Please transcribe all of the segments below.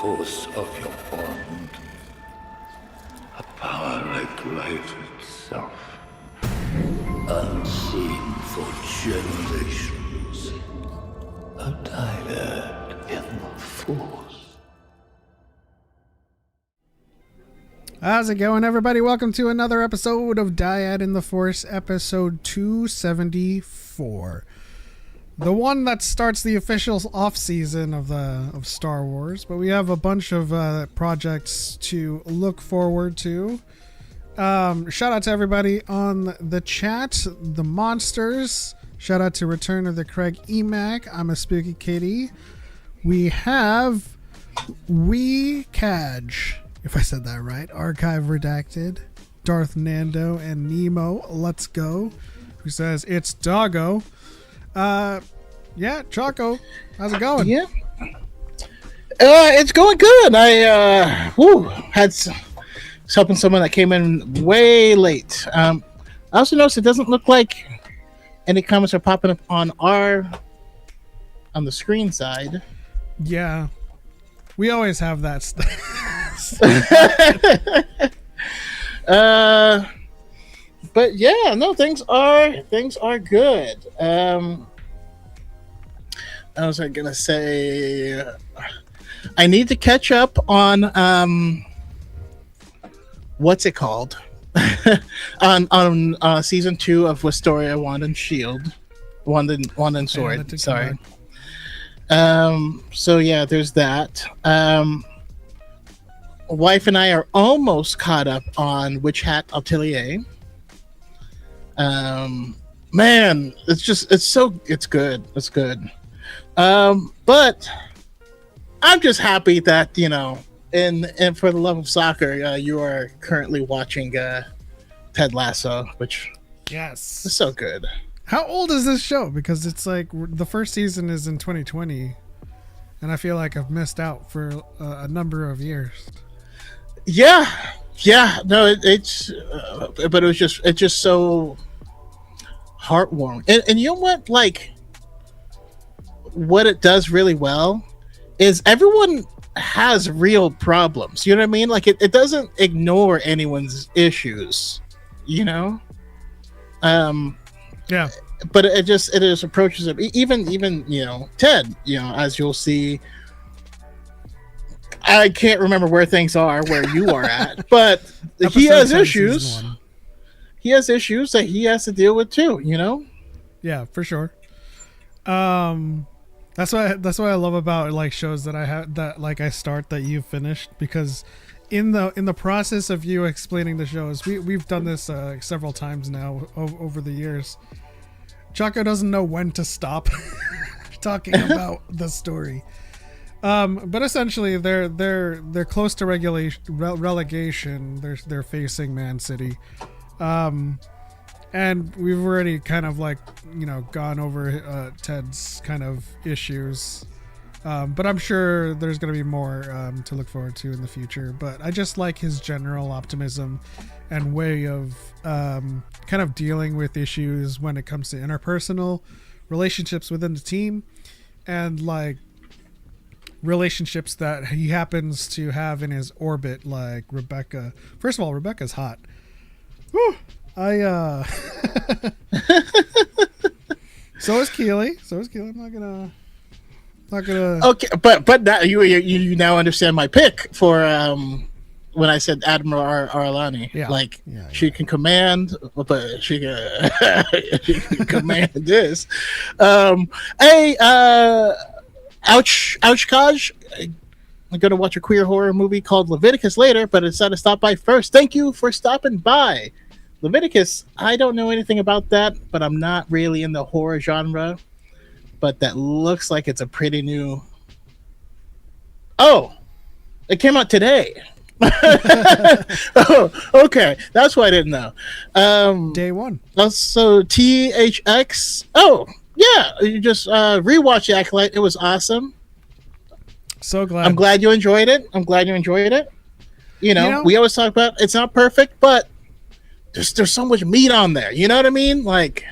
force of your wand. A power like life itself. Unseen for generations. A dyad in the force. How's it going, everybody? Welcome to another episode of Dyad in the Force, episode 274. The one that starts the official off-season of Star Wars, but we have a bunch of projects to look forward to. Shout out to everybody on the chat, the monsters. Shout out to Return of the Craig Emac. I'm a Spooky Kitty. We have Wee Cadge, if I said that right. Archive Redacted, Darth Nando, and Nemo. Let's go. Who says it's Doggo. Yeah, Choco. How's it going? Yeah. It's going good. I was helping someone that came in way late. I also noticed it doesn't look like any comments are popping up on the screen side. Yeah. We always have that stuff. But yeah, no, things are good. I was gonna say I need to catch up on what's it called? on season 2 of Wisteria Wand and Shield. Wand and Sword. Sorry. So yeah, there's that. Wife and I are almost caught up on Witch Hat Atelier. Man, it's good. It's good. But I'm just happy that, and for the love of soccer, you are currently watching Ted Lasso, which Yes. is so good. How old is this show? Because it's like the first season is in 2020, and I feel like I've missed out for a number of years. Yeah. No, it's but it's just so heartwarming. And you know what? Like, what it does really well is everyone has real problems. You know what I mean? Like, it doesn't ignore anyone's issues. Yeah. But it just approaches it. Even Ted. As you'll see. I can't remember where things are where you are at, but he has issues. He has issues that he has to deal with too. Yeah, for sure. That's what I love about like shows that I have that like I start that you've finished, because in the process of you explaining the shows, we've done this several times now over the years. Choco doesn't know when to stop talking about the story. But essentially they're close to relegation. They're facing Man City. And we've already kind of like, gone over Ted's kind of issues. But I'm sure there's going to be more to look forward to in the future. But I just like his general optimism and way of kind of dealing with issues when it comes to interpersonal relationships within the team, and like relationships that he happens to have in his orbit, like Rebecca. First of all, Rebecca's hot. Whew. So is Keely. I'm not gonna. Okay, but now you now understand my pick for when I said Admiral Arlani. Yeah. She can command, but she can command this. Ouch, Kaj. I'm going to watch a queer horror movie called Leviticus later, but I decided to stop by first. Thank you for stopping by. Leviticus, I don't know anything about that, but I'm not really in the horror genre. But that looks like it's a pretty new... Oh, it came out today. Oh, okay. That's why I didn't know. Day one. Also, THX. Oh, yeah, you just rewatched The Acolyte. It was awesome. So glad. I'm glad you enjoyed it. We always talk about it's not perfect, but there's so much meat on there. You know what I mean? Like,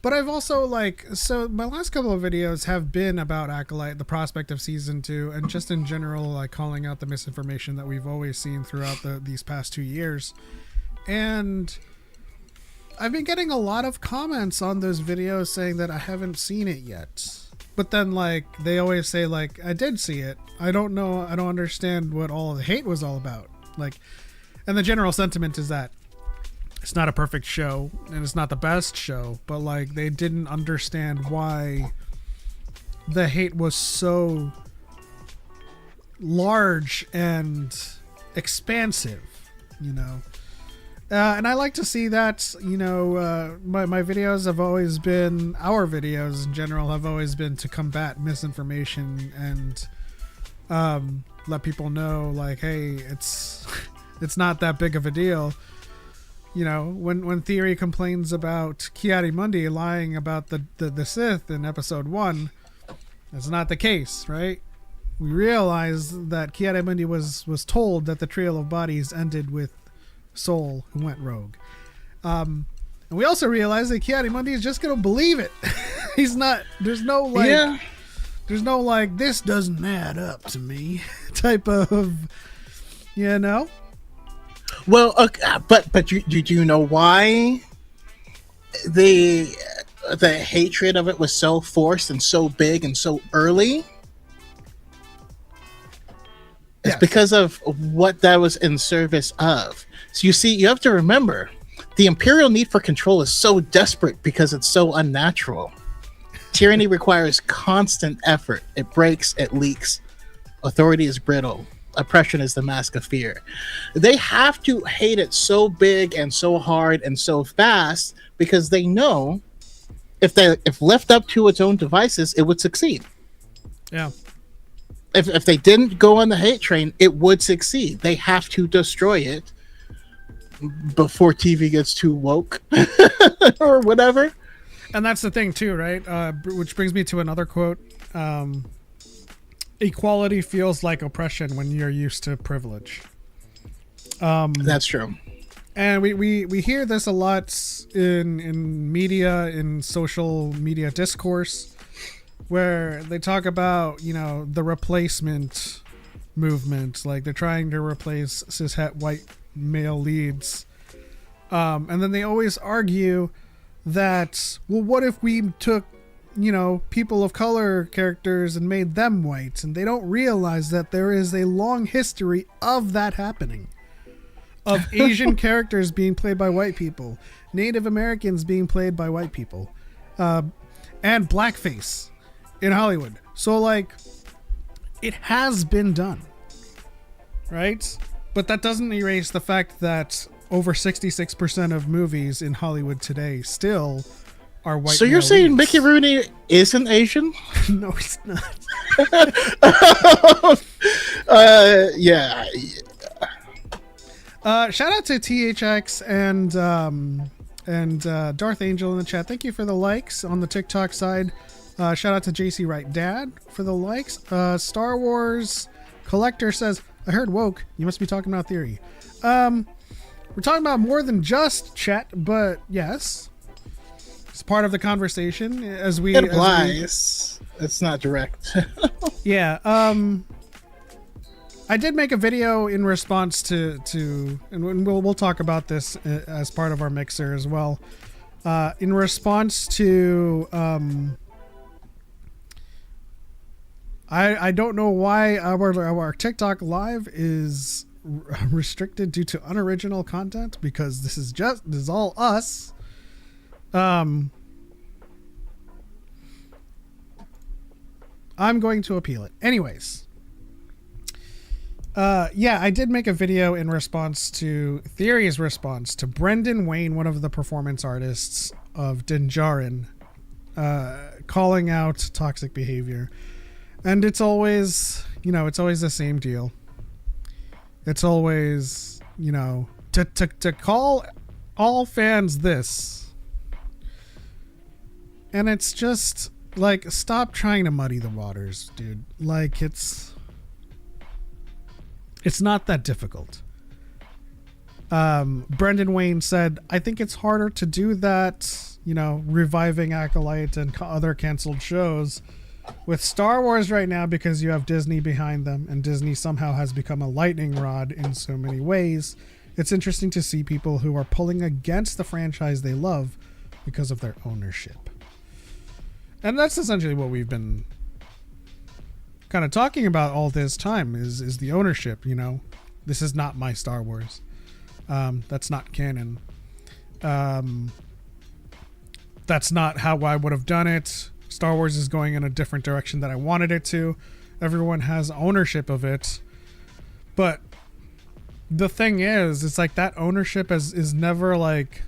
But I've also so my last couple of videos have been about Acolyte, the prospect of season 2, and just in general, like calling out the misinformation that we've always seen throughout these past 2 years. And I've been getting a lot of comments on those videos saying that I haven't seen it yet. But then they always say I did see it. I don't know. I don't understand what all the hate was all about. And the general sentiment is that it's not a perfect show and it's not the best show, but they didn't understand why the hate was so large and expansive, and I like to see that, my videos have always been, our videos in general have always been to combat misinformation and let people know hey, it's not that big of a deal. When Theory complains about Ki-Adi-Mundi lying about the Sith in episode 1, that's not the case, right? We realize that Ki-Adi-Mundi was told that the Trail of Bodies ended with Soul, who went rogue. And we also realize that Ki-Adi-Mundi is just going to believe it. He's not, there's no this doesn't add up to me type of, Well, but do you know why the hatred of it was so forced and so big and so early? It's because of what that was in service of. So you see, you have to remember, the Imperial need for control is so desperate because it's so unnatural. Tyranny requires constant effort. It breaks, it leaks. Authority is brittle. Oppression is the mask of fear. They have to hate it so big and so hard and so fast because they know if left up to its own devices, it would succeed. Yeah. If they didn't go on the hate train, it would succeed. They have to destroy it before TV gets too woke or whatever. And that's the thing too, right? Which brings me to another quote. Equality feels like oppression when you're used to privilege. That's true. And we hear this a lot in media, in social media discourse, where they talk about, the replacement movement. They're trying to replace cishet white male leads. And then they always argue that, well, what if we took people of color characters and made them white? And they don't realize that there is a long history of that happening, of Asian characters being played by white people, Native Americans being played by white people, and blackface in Hollywood. So it has been done, right? But that doesn't erase the fact that over 66% of movies in Hollywood today still are white. So you're saying Mickey Rooney isn't Asian? No, he's not. Yeah. Shout out to THX and Darth Angel in the chat. Thank you for the likes on the TikTok side. Shout out to JC Wright Dad for the likes. Star Wars Collector says, I heard woke. You must be talking about Theory. We're talking about more than just chat, but yes, it's part of the conversation as we. It applies. It's not direct. Yeah. I did make a video in response to and we'll talk about this as part of our mixer as well. In response to I don't know why our TikTok live is restricted due to unoriginal content, because this is all us. I'm going to appeal it. Anyways. Yeah, I did make a video in response to Theory's response to Brendan Wayne, one of the performance artists of Din Djarin, calling out toxic behavior. And it's always, it's always the same deal. It's always, to call all fans this. And it's just, stop trying to muddy the waters, dude. It's not that difficult. Brendan Wayne said, I think it's harder to do that reviving Acolyte and other canceled shows. With Star Wars right now, because you have Disney behind them, and Disney somehow has become a lightning rod in so many ways, it's interesting to see people who are pulling against the franchise they love because of their ownership. And that's essentially what we've been kind of talking about all this time is the ownership. This is not my Star Wars. That's not canon. That's not how I would have done it. Star Wars is going in a different direction that I wanted it to. Everyone has ownership of it. But the thing is, it's like that ownership is never like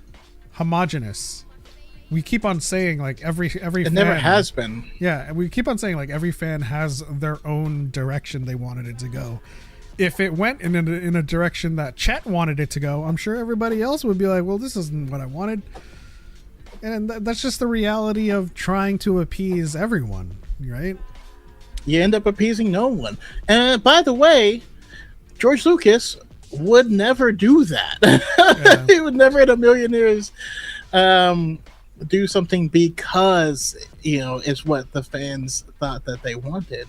homogenous. We keep on saying like every fan, never has been. Yeah, we keep on saying like every fan has their own direction they wanted it to go. If it went in a direction that Chet wanted it to go, I'm sure everybody else would be like, well, this isn't what I wanted. And that's just the reality of trying to appease everyone, right? You end up appeasing no one. And by the way, George Lucas would never do that. Yeah. He would never in a million years do something because, it's what the fans thought that they wanted.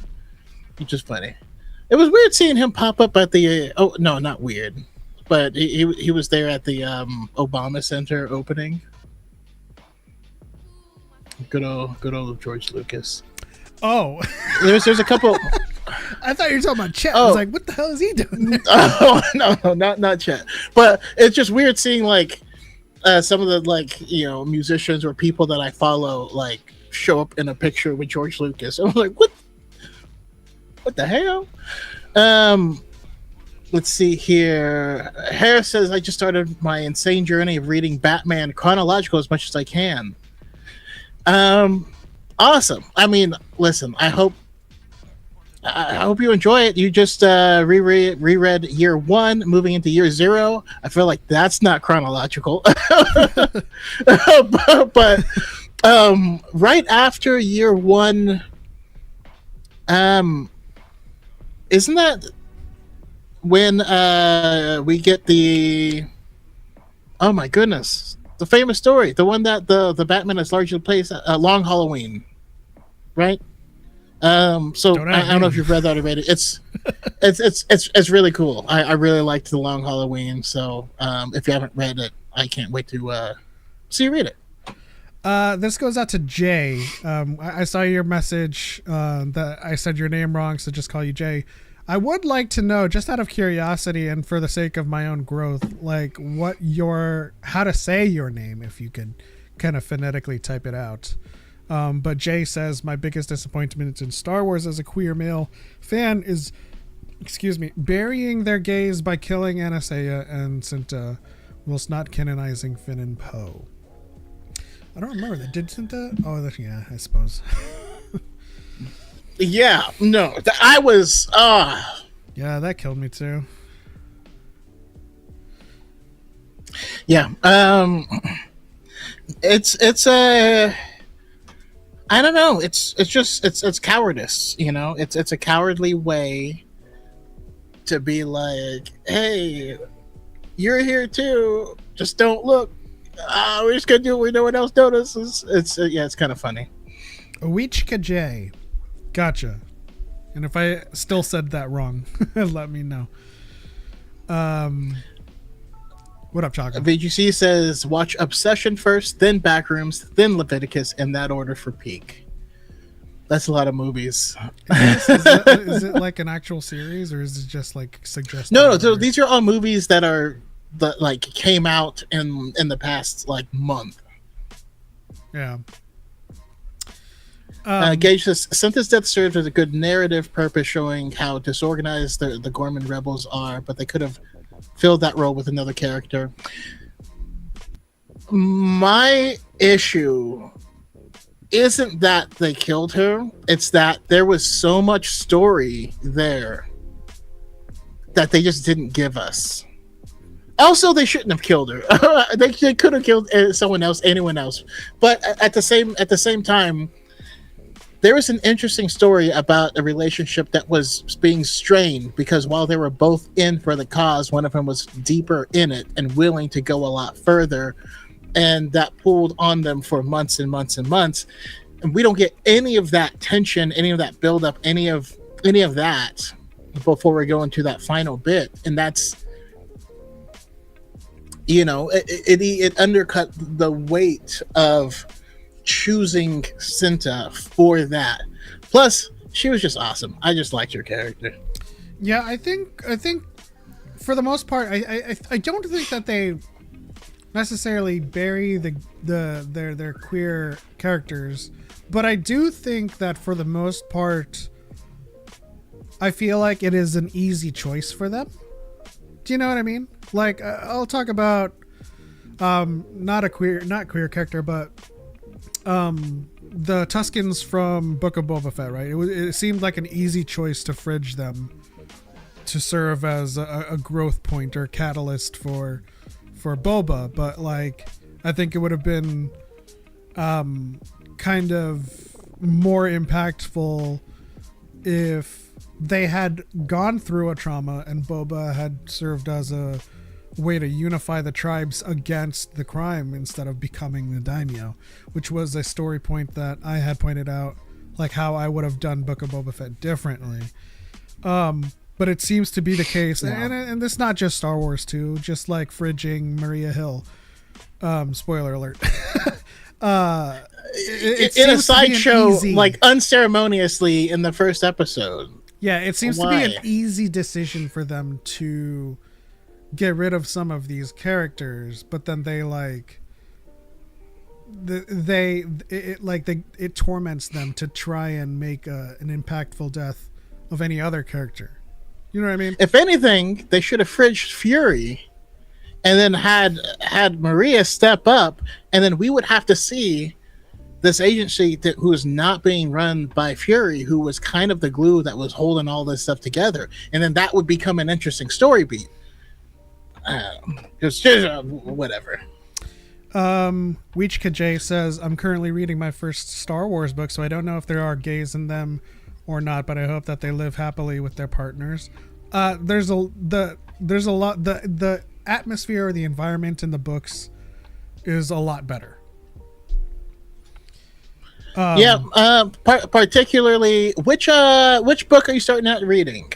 Which is funny. It was weird seeing him pop up at the... oh, no, not weird. But he was there at the Obama Center opening. Good old George Lucas. Oh. There's a couple... I thought you were talking about Chet. I was like, what the hell is he doing there? Oh, no, not Chet. But it's just weird seeing, like, some of the, musicians or people that I follow, like, show up in a picture with George Lucas. I'm like, what the hell? Let's see here. Harris says, I just started my insane journey of reading Batman chronological as much as I can. Awesome. I mean, listen, I hope you enjoy it. You just reread year 1, moving into year 0. I feel like that's not chronological. but right after year 1, isn't that when we get the... Oh my goodness. The famous story, the one that the Batman has largely plays Long Halloween, right? So I don't know if you've read that already. It's really cool. I really liked the Long Halloween. So if you haven't read it, I can't wait to see you read it. This goes out to Jay. I saw your message that I said your name wrong, so just call you Jay. I would like to know, just out of curiosity and for the sake of my own growth, like how to say your name, if you could kind of phonetically type it out. But Jay says, my biggest disappointment in Star Wars as a queer male fan is, burying their gays by killing Anastasia and Cinta whilst not canonizing Finn and Poe. I don't remember that. Did Cinta? Oh, yeah, I suppose. Yeah, no, I was... Yeah, that killed me too. Yeah, it's a... I don't know. It's cowardice, It's a cowardly way to be like, hey, you're here too. Just don't look. We're just gonna do what no one else notices. It's kind of funny. Oichka J. Gotcha. And if I still said that wrong, let me know. What up, Choco? VGC says, watch Obsession first, then Backrooms, then Leviticus, in that order for peak. That's a lot of movies. Is it like an actual series, or is it just like suggested? No. So these are all movies that came out in the past month. Yeah. Gage says, Synth's death served as a good narrative purpose, showing how disorganized the Gorman rebels are, but they could have filled that role with another character. My issue isn't that they killed her, it's that there was so much story there that they just didn't give us. Also, they shouldn't have killed her. They could have killed someone else, anyone else. But at the same time, there was an interesting story about a relationship that was being strained because while they were both in for the cause, one of them was deeper in it and willing to go a lot further. and that pulled on them for months and months and months, and we don't get any of that tension, any of that buildup, any of that before we go into that final bit. And that's, it undercut the weight of choosing Cinta for that. Plus, she was just awesome. I just liked her character. Yeah, I think for the most part, I don't think that they necessarily bury their queer characters, but I do think that for the most part, I feel like it is an easy choice for them. Do you know what I mean? Like, I'll talk about not queer character, but the Tuskens from Book of Boba Fett, right? It seemed like an easy choice to fridge them to serve as a growth point or catalyst for Boba, but like I think it would have been kind of more impactful if they had gone through a trauma and Boba had served as a way to unify the tribes against the crime instead of becoming the daimyo, which was a story point that I had pointed out, like how I would have done Book of Boba Fett differently. But it seems to be the case, and this is not just Star Wars too, just like fridging Maria Hill. Spoiler alert. It in a sideshow, easy, like unceremoniously in the first episode. Yeah, it seems to be an easy decision for them to get rid of some of these characters, but then they it torments them to try and make an impactful death of any other character. You know what I mean? If anything, they should have fridged Fury and then had Maria step up, and then we would have to see this agency who is not being run by Fury, who was kind of the glue that was holding all this stuff together, and then that would become an interesting story beat. Just whatever. Weechka J says, I'm currently reading my first Star Wars book, so I don't know if there are gays in them or not, but I hope that they live happily with their partners. There's a lot. The atmosphere or the environment in the books is a lot better. Particularly which book are you starting out reading?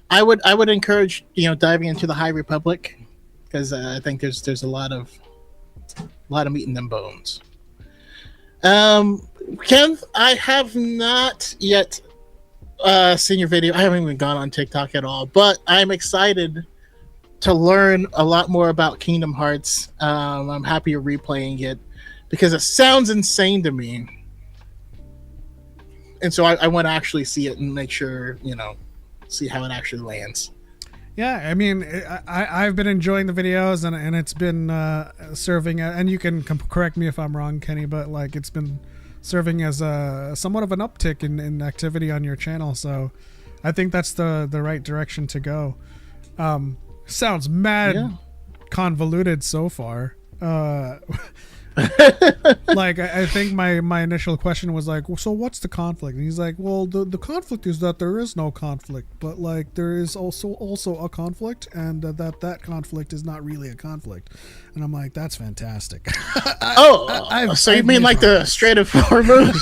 I would encourage diving into the High Republic, because I think there's a lot of meat in them bones. Ken, I have not yet seen your video. I haven't even gone on TikTok at all, but I'm excited to learn a lot more about Kingdom Hearts. I'm happy you're replaying it because it sounds insane to me, and so I want to actually see it and make sure see how it actually lands. Yeah, I mean, I've been enjoying the videos, and it's been serving, and you can correct me if I'm wrong, Kenny, but like it's been serving as a somewhat of an uptick in activity on your channel. So I think that's the right direction to go. Sounds mad convoluted so far. Like I think my initial question was like, well, so what's the conflict? And he's like, well, the conflict is that there is no conflict, but like there is also a conflict, and that conflict is not really a conflict. And I'm like, that's fantastic. So you mean like the Strait of Hormuz?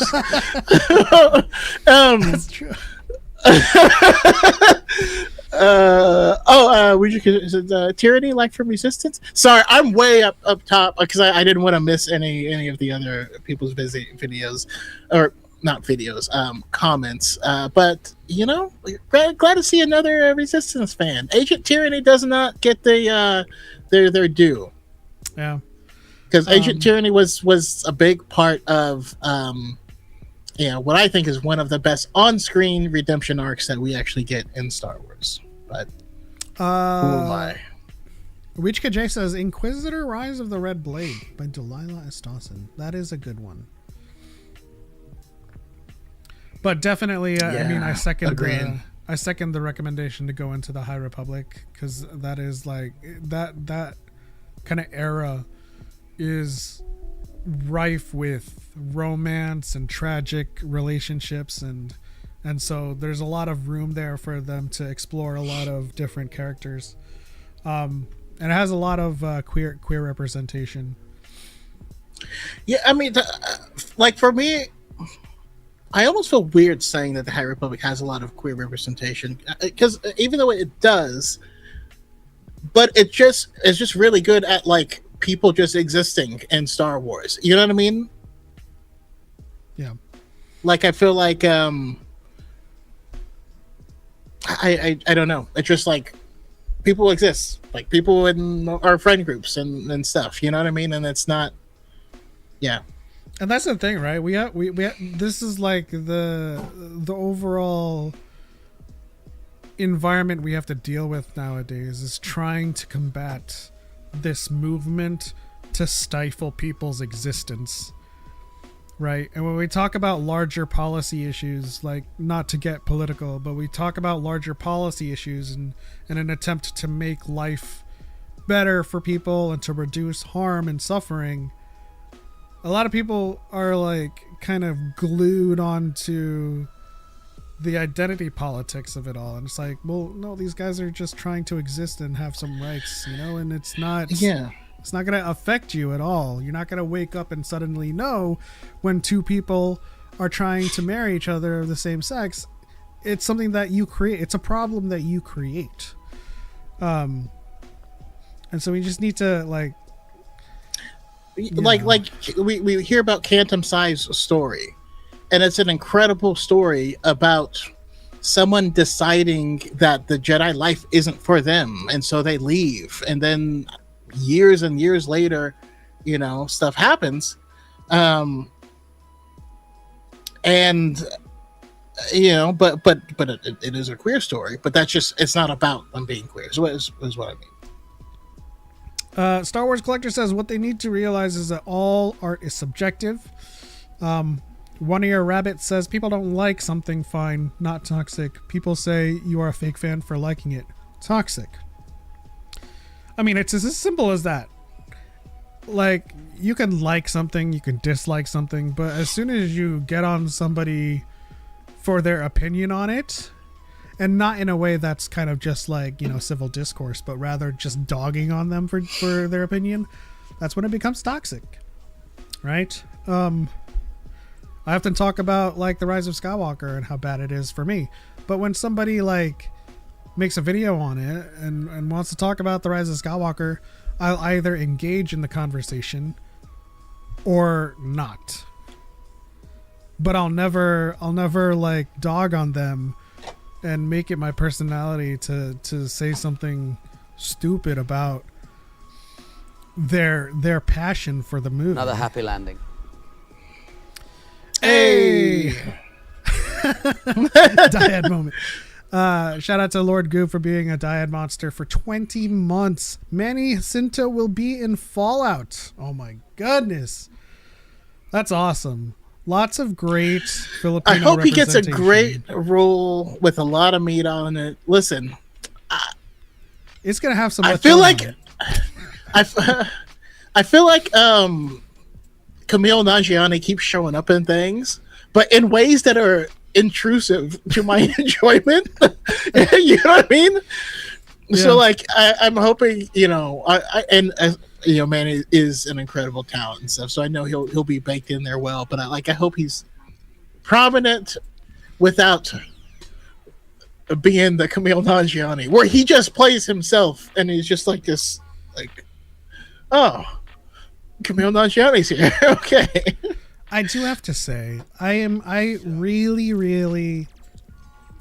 That's true. Is it tyranny like from Resistance? Sorry, I'm way up top because I didn't want to miss any of the other people's videos, or not videos, comments. But glad to see another Resistance fan. Agent Tyranny does not get their due. Yeah, because Agent Tyranny was a big part of what I think is one of the best on-screen redemption arcs that we actually get in Star Wars. But who am I? Wichka J says, Inquisitor Rise of the Red Blade by Delilah S. Dawson. That is a good one. But definitely, I mean, I second the recommendation to go into the High Republic, because that is like that kind of era is rife with romance and tragic relationships, and so there's a lot of room there for them to explore a lot of different characters, and it has a lot of queer representation. Yeah, I mean, like for me, I almost feel weird saying that the High Republic has a lot of queer representation because even though it does, but it's just really good at like people just existing in Star Wars. You know what I mean? Yeah. Like I feel like I don't know. It's just like people exist, like people in our friend groups and stuff. You know what I mean? And it's not, yeah. And that's the thing, right? We this is like the overall environment we have to deal with nowadays is trying to combat this movement to stifle people's existence, right? And when we talk about larger policy issues, like not to get political, but we talk about larger policy issues and in an attempt to make life better for people and to reduce harm and suffering, a lot of people are like kind of glued onto the identity politics of it all, and it's like, well, no, these guys are just trying to exist and have some rights, you know, and it's not going to affect you at all. You're not going to wake up and suddenly know when two people are trying to marry each other of the same sex. It's something that you create. It's a problem that you create. And so we just need to like we hear about Cantum Sai's story, and it's an incredible story about someone deciding that the Jedi life isn't for them, and so they leave, and then years and years later, you know, stuff happens, and you know, but it is a queer story, but that's just, it's not about them being queer. Is what I mean. Star Wars Collector says what they need to realize is that all art is subjective. One Ear Rabbit says people don't like something, fine, not toxic. People say you are a fake fan for liking it. Toxic. I mean, it's as simple as that. Like, you can like something, you can dislike something, but as soon as you get on somebody for their opinion on it, and not in a way that's kind of just like, you know, civil discourse, but rather just dogging on them for their opinion, that's when it becomes toxic, right? I often talk about like the Rise of Skywalker and how bad it is for me, but when somebody like makes a video on it and wants to talk about the Rise of Skywalker, I'll either engage in the conversation or not, but I'll never like dog on them and make it my personality to say something stupid about their passion for the movie. Another happy landing. Hey! Dyad moment. Shout out to Lord Goo for being a Dyad monster for 20 months. Manny Jacinto will be in Fallout. Oh my goodness. That's awesome. Lots of great Filipino. I hope he gets a great role with a lot of meat on it. Listen, it's gonna have some. I feel like Camille Nanjiani keeps showing up in things, but in ways that are intrusive to my enjoyment. You know what I mean? Yeah. So like, I'm hoping, you know, you know, man is an incredible talent and stuff, so I know he'll be baked in there well. But I hope he's prominent without being the Camille Nanjiani, where he just plays himself and he's just like this, like, oh, Camille Nanjiani's here. Okay. I do have to say, I really, really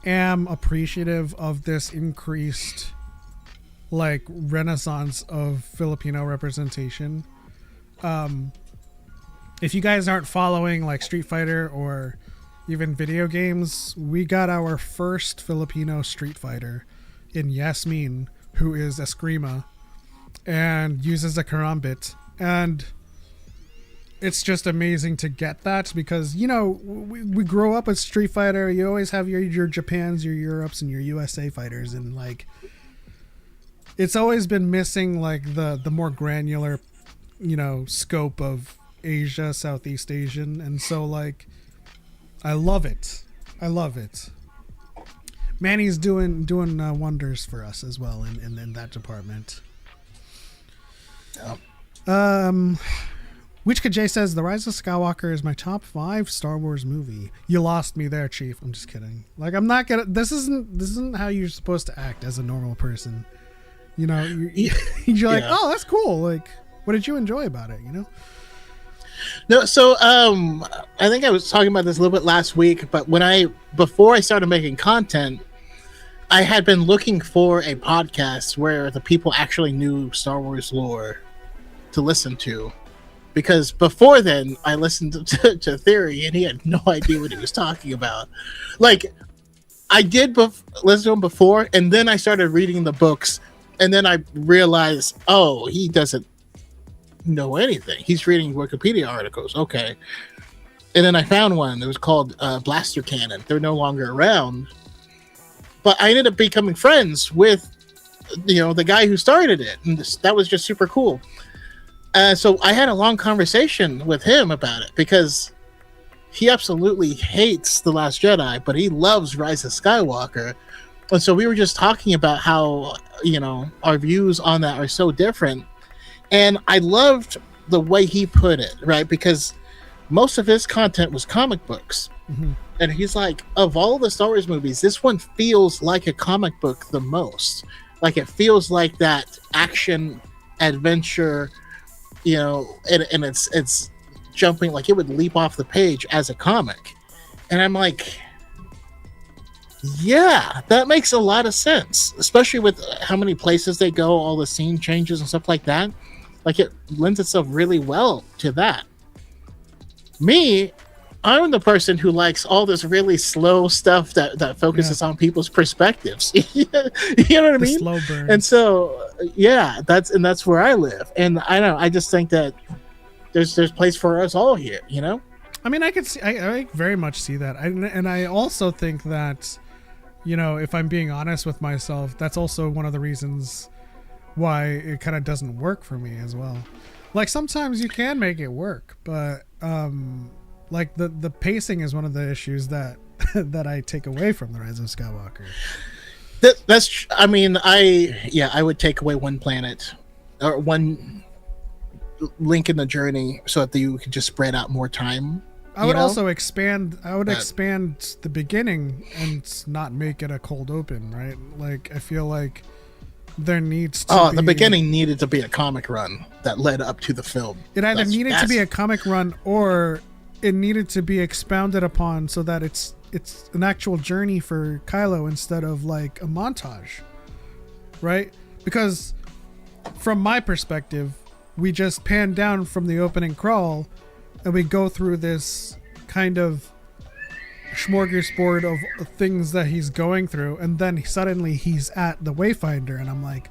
am appreciative of this increased like renaissance of Filipino representation. If you guys aren't following like Street Fighter or even video games, we got our first Filipino Street Fighter in Yasmin, who is Eskrima and uses a karambit, and it's just amazing to get that because, you know, we grow up with Street Fighter. You always have your Japans, your Europes, and your USA fighters, and like it's always been missing like the more granular, you know, scope of Asia, Southeast Asian, and so like I love it. Manny's doing wonders for us as well in that department. Yeah. Wichka J says The Rise of Skywalker is my top 5 Star Wars movie. You lost me there, Chief. I'm just kidding. Like, I'm not gonna. This isn't how you're supposed to act as a normal person. You know, you're like, oh, that's cool. Like, what did you enjoy about it? You know. No, so I think I was talking about this a little bit last week, but before I started making content, I had been looking for a podcast where the people actually knew Star Wars lore to listen to. Because before then, I listened to Theory, and he had no idea what he was talking about. Like, I did listen to him before, and then I started reading the books, and then I realized, oh, he doesn't know anything. He's reading Wikipedia articles. Okay. And then I found one that was called Blaster Cannon. They're no longer around. But I ended up becoming friends with, the guy who started it. And that was just super cool. So I had a long conversation with him about it because he absolutely hates The Last Jedi, but he loves Rise of Skywalker. And so we were just talking about how, our views on that are so different. And I loved the way he put it, right? Because most of his content was comic books. Mm-hmm. And he's like, of all the Star Wars movies, this one feels like a comic book the most. Like, it feels like that action adventure, and it's jumping, like it would leap off the page as a comic. And I'm like, yeah, that makes a lot of sense, especially with how many places they go, all the scene changes and stuff like that. Like, it lends itself really well to that. Me, I'm the person who likes all this really slow stuff that focuses on people's perspectives. You know what I mean? Slow burn. And so, yeah, that's where I live. And I just think that there's place for us all here. I mean, I very much see that, and I also think that, if I'm being honest with myself, that's also one of the reasons why it kind of doesn't work for me as well. Like, sometimes you can make it work, but like the pacing is one of the issues that that I take away from The Rise of Skywalker. That's I mean, I would take away one planet or one link in the journey so that you could just spread out more time. I would also expand the beginning and not make it a cold open, right? Like, I feel like there needs to be... the beginning needed to be a comic run that led up to the film. It either needed to be a comic run, or it needed to be expounded upon so that it's an actual journey for Kylo instead of like a montage, right? Because from my perspective, we just pan down from the opening crawl and we go through this kind of smorgasbord of things that he's going through, and then suddenly he's at the Wayfinder, and I'm like,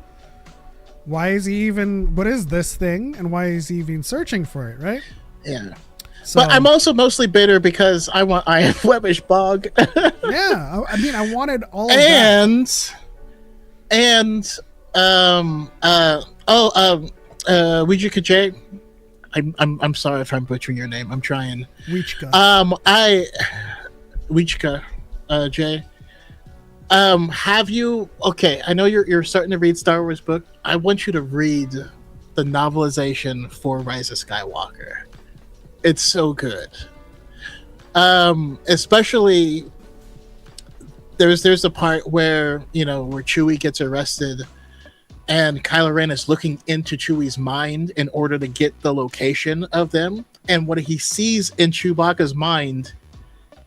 what is this thing, and why is he even searching for it, right? Yeah. So, but I'm also mostly bitter because I have Webbish Bog. Yeah, I mean, I wanted all of that. Ouija J. I'm sorry if I'm butchering your name. I'm trying. Wichka. Wichka, Jay. Have you? Okay, I know you're starting to read Star Wars book. I want you to read the novelization for Rise of Skywalker. It's so good. Especially there's a part where where Chewie gets arrested, and Kylo Ren is looking into Chewie's mind in order to get the location of them. And what he sees in Chewbacca's mind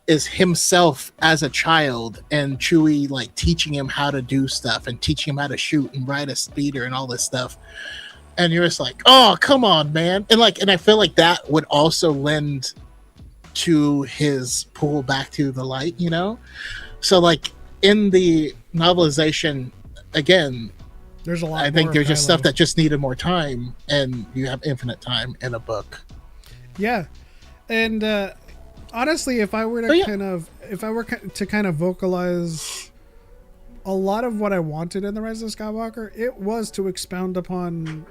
is himself as a child, and Chewie like teaching him how to do stuff and teaching him how to shoot and ride a speeder and all this stuff. And you're just like, oh, come on, man. And I feel like that would also lend to his pull back to the light, So like in the novelization, again, there's a lot. I think there's just stuff that just needed more time, and you have infinite time in a book. Yeah. And honestly, if I were to kind of vocalize a lot of what I wanted in The Rise of Skywalker, it was to expound upon,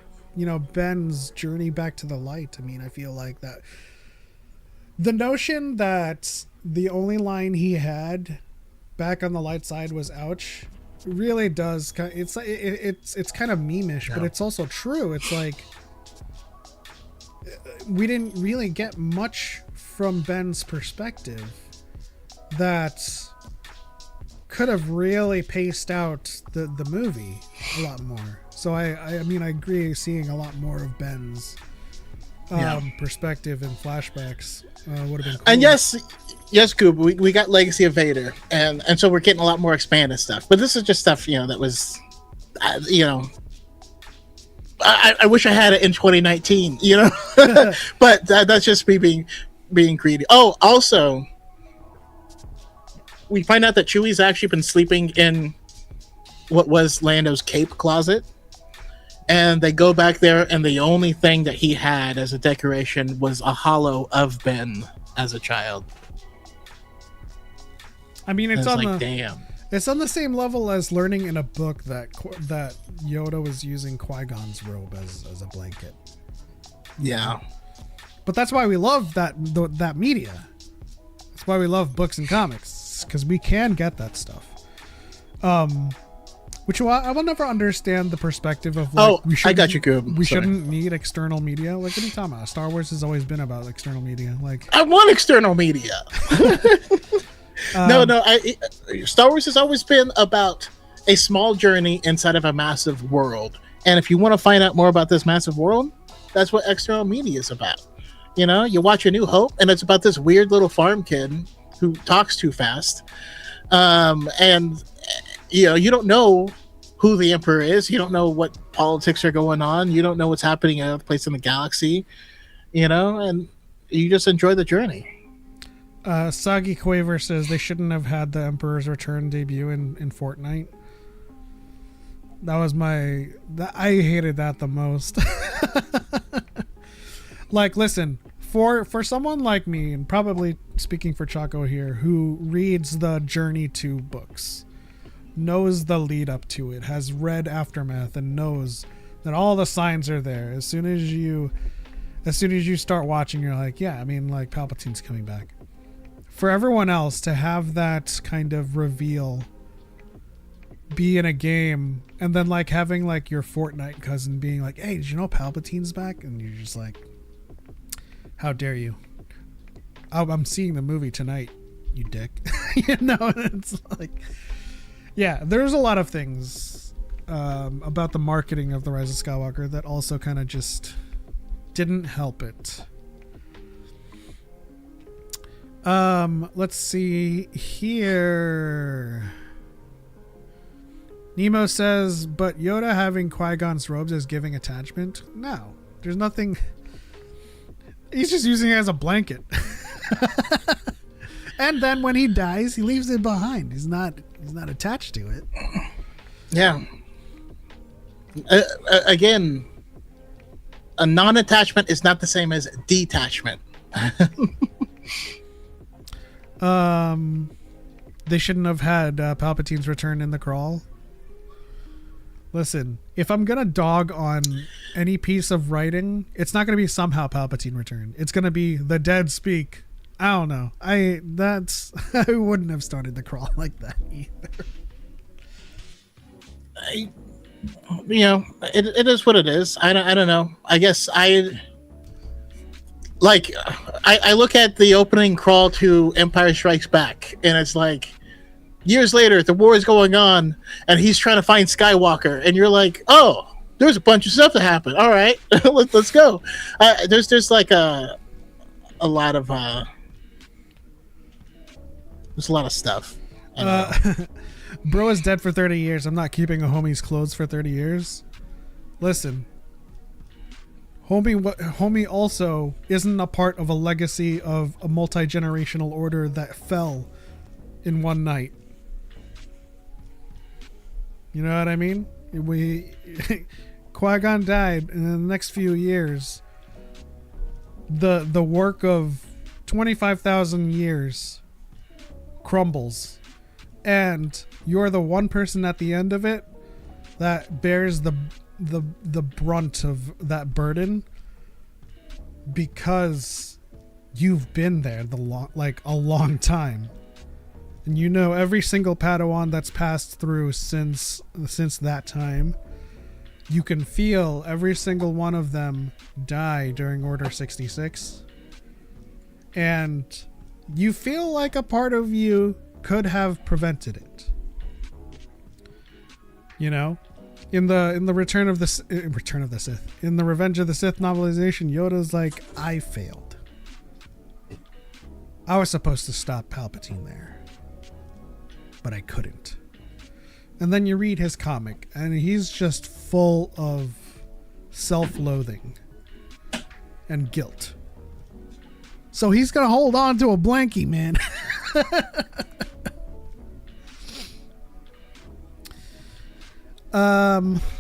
Ben's journey back to the light. I mean, I feel like that the notion that the only line he had back on the light side was "ouch" really does it's kind of meme-ish, but it's also true. It's like we didn't really get much from Ben's perspective that could have really paced out the movie a lot more. So I mean, I agree, seeing a lot more of Ben's perspective and flashbacks would have been cool. And yes, Goob, we got Legacy of Vader, and so we're getting a lot more expanded stuff. But this is just stuff, that was, I wish I had it in 2019, but that's just me being greedy. Oh, also, we find out that Chewie's actually been sleeping in what was Lando's cape closet. And they go back there, and the only thing that he had as a decoration was a hollow of Ben as a child. I mean, it's on damn. It's on the same level as learning in a book that Yoda was using Qui-Gon's robe as a blanket. Yeah, but that's why we love that media. That's why we love books and comics, because we can get that stuff. Which I will never understand the perspective of I got you, Goob. We shouldn't need external media. Like, what are you talking about? Star Wars has always been about external media. Like, I want external media. No, Star Wars has always been about a small journey inside of a massive world. And if you want to find out more about this massive world, that's what external media is about. You watch A New Hope, and it's about this weird little farm kid who talks too fast. And you don't know who the Emperor is. You don't know what politics are going on. You don't know what's happening in other places in the galaxy, and you just enjoy the journey. Sagi Quaver says they shouldn't have had the Emperor's Return debut in Fortnite. That was I hated that the most. Like, listen, for someone like me, and probably speaking for Choco here, who reads the Journey 2 books, knows the lead up to it, has read Aftermath, and knows that all the signs are there. As soon as you start watching, you're like, yeah, I mean, like, Palpatine's coming back. For everyone else to have that kind of reveal be in a game, and then like having like your Fortnite cousin being like, hey, did you know Palpatine's back? And you're just like, how dare you? I'm seeing the movie tonight, you dick. It's like, yeah, there's a lot of things about the marketing of The Rise of Skywalker that also kind of just didn't help it. Let's see here. Nemo says, but Yoda having Qui-Gon's robes is giving attachment? No, there's nothing. He's just using it as a blanket. And then when he dies, he leaves it behind. He's not attached to it. Yeah. Again, a non-attachment is not the same as detachment. They shouldn't have had Palpatine's return in the crawl. Listen, if I'm gonna dog on any piece of writing, it's not gonna be somehow Palpatine return. It's gonna be the dead speak. I don't know. I wouldn't have started the crawl like that either. It is what it is. I don't know. I guess I look at the opening crawl to Empire Strikes Back, and it's like years later, the war is going on, and he's trying to find Skywalker, and you're like, oh, there's a bunch of stuff that happened. All right, let's go. There's like a lot of there's a lot of stuff. Bro is dead for 30 years. I'm not keeping a homie's clothes for 30 years. Listen, homie also isn't a part of a legacy of a multi-generational order that fell in one night. You know what I mean? Qui-Gon died, and in the next few years, the work of 25,000 years crumbles, and you're the one person at the end of it that bears the brunt of that burden because you've been there a long time. And you know every single Padawan that's passed through since that time. you can feel every single one of them die during Order 66. And you feel like a part of you could have prevented it. You know? In the Return of the Sith, in the Revenge of the Sith novelization, Yoda's like, I failed. I was supposed to stop Palpatine there, but I couldn't. And then you read his comic, and he's just full of self-loathing and guilt. So he's gonna hold on to a blankie, man.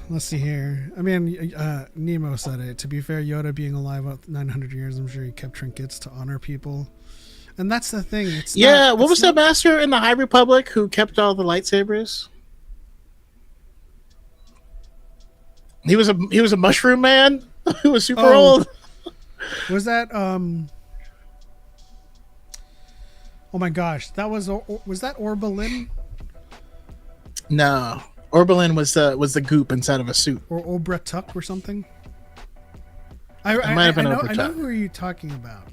Let's see here. I mean, Nemo said it. To be fair, Yoda being alive about 900 years, I'm sure he kept trinkets to honor people. And that's the thing. What was that master in the High Republic who kept all the lightsabers? He was a mushroom man who was super old. Was that oh my gosh, was that Orbelin? No. Orbelin was the goop inside of a suit. Or Obra-Tuck or something? It might have been Obra-Tuck. I know who are you talking about.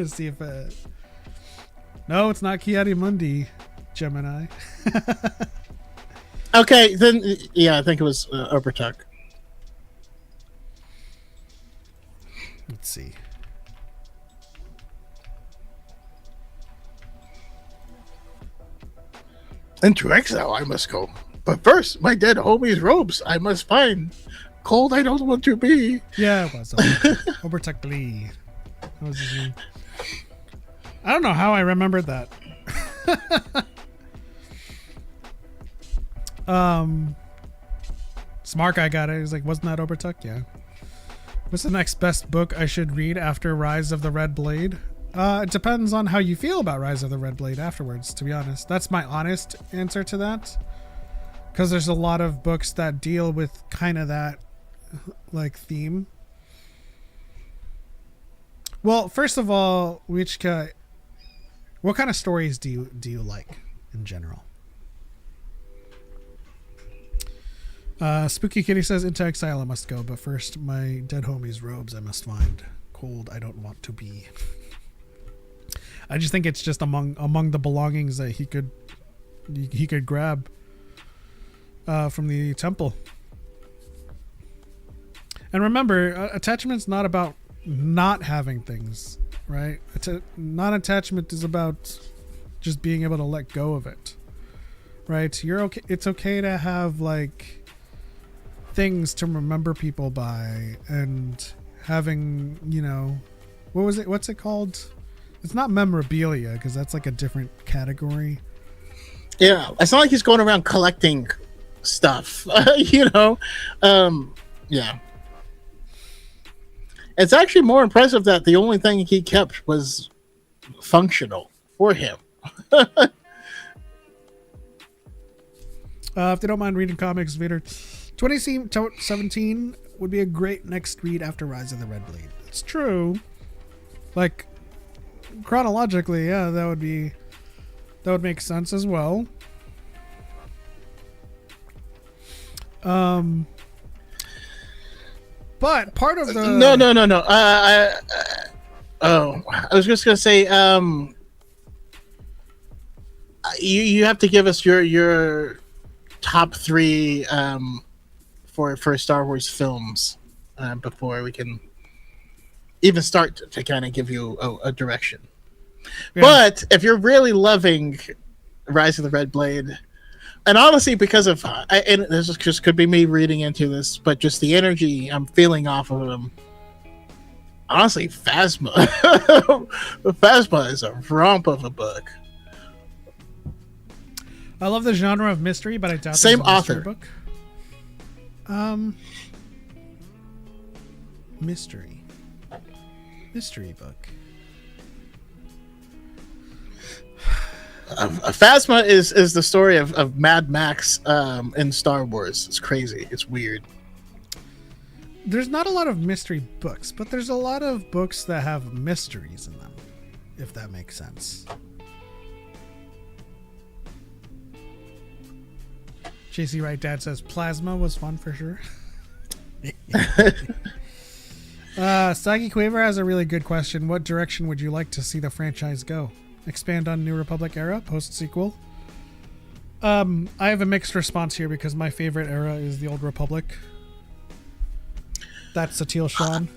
See if no, it's not Ki-Adi-Mundi, Gemini. Okay, then yeah, I think it was Obra-Tuck. Let's see. Into exile I must go. But first, my dead homie's robes I must find. Cold I don't want to be. Yeah, it was Obertuck Lee. That was his name. I don't know how I remembered that. Smart guy got it. He's like, wasn't that Obertuck? Yeah. What's the next best book I should read after Rise of the Red Blade? It depends on how you feel about Rise of the Red Blade afterwards, to be honest. That's my honest answer to that. Because there's a lot of books that deal with kind of that like theme. Well, first of all, Wichka, what kind of stories do you like in general? Spooky Kitty says, into exile I must go, but first my dead homie's robes I must find. Cold I don't want to be. I just think it's just among the belongings that he could grab from the temple. And remember, attachment's not about not having things, right? Non-attachment is about just being able to let go of it, right? You're okay. It's okay to have like things to remember people by, and having, you know, what's it called? It's not memorabilia, because that's like a different category. Yeah, it's not like he's going around collecting stuff, you know? Yeah. It's actually more impressive that the only thing he kept was functional for him. If they don't mind reading comics, Vader, 2017 would be a great next read after Rise of the Red Blade. It's true. Like, chronologically, yeah, that would make sense as well. But part of the no. I was just gonna say, you have to give us your top 3 for Star Wars films before we can even start to kind of give you a direction. Yeah. But if you're really loving Rise of the Red Blade, and honestly, because of and this just could be me reading into this, but just the energy I'm feeling off of him. Honestly, Phasma. Phasma is a romp of a book. I love the genre of mystery, but I doubt same author book. Mystery book. Phasma is the story of Mad Max in Star Wars. It's crazy. It's weird. There's not a lot of mystery books, but there's a lot of books that have mysteries in them, if that makes sense. JC Right Dad says Plasma was fun for sure. Sagi Quaver has a really good question. What direction would you like to see the franchise go? Expand on New Republic era, post-sequel? I have a mixed response here because my favorite era is the Old Republic. That's Satil Shan.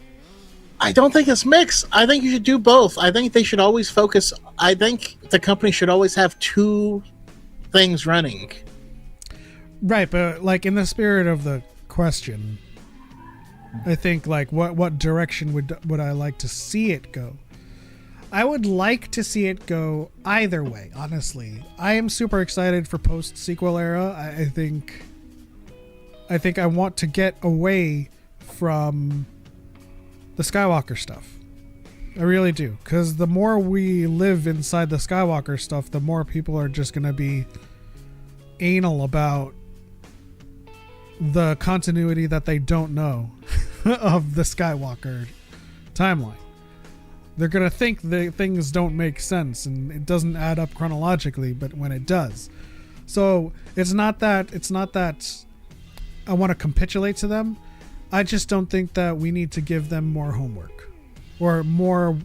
I don't think it's mixed. I think you should do both. I think they should always focus. I think the company should always have two things running. Right, but like in the spirit of the question, I think like what direction would I like to see it go? I would like to see it go either way, honestly. I am super excited for post-sequel era. I think I want to get away from the Skywalker stuff. I really do. Because the more we live inside the Skywalker stuff, the more people are just going to be anal about the continuity that they don't know of the Skywalker timeline. They're going to think that things don't make sense and it doesn't add up chronologically, but when it does. So it's not that I want to capitulate to them. I just don't think that we need to give them more homework or more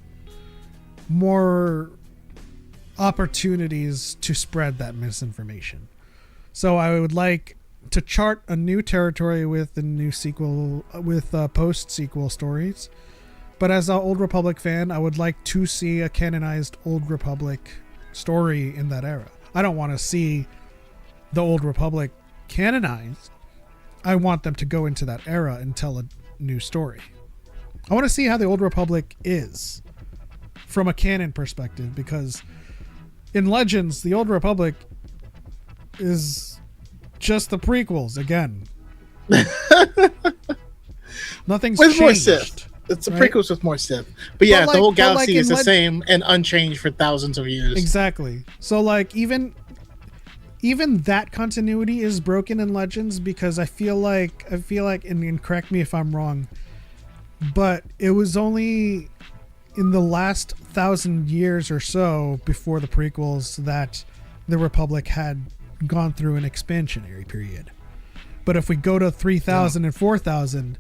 opportunities to spread that misinformation. So I would like to chart a new territory with the new sequel, with post-sequel stories. But as an Old Republic fan, I would like to see a canonized Old Republic story in that era. I don't want to see the Old Republic canonized. I want them to go into that era and tell a new story. I want to see how the Old Republic is from a canon perspective, because in Legends, the Old Republic is just the prequels again. Nothing's with changed. More Sith. It's the right? prequels with more Sith. But yeah, like, the whole galaxy is the same and unchanged for thousands of years. Exactly. So like even that continuity is broken in Legends, because I feel like and correct me if I'm wrong, but it was only in the last 1,000 years or so before the prequels that the Republic had gone through an expansionary period. But if we go to 3,000 and 4,000,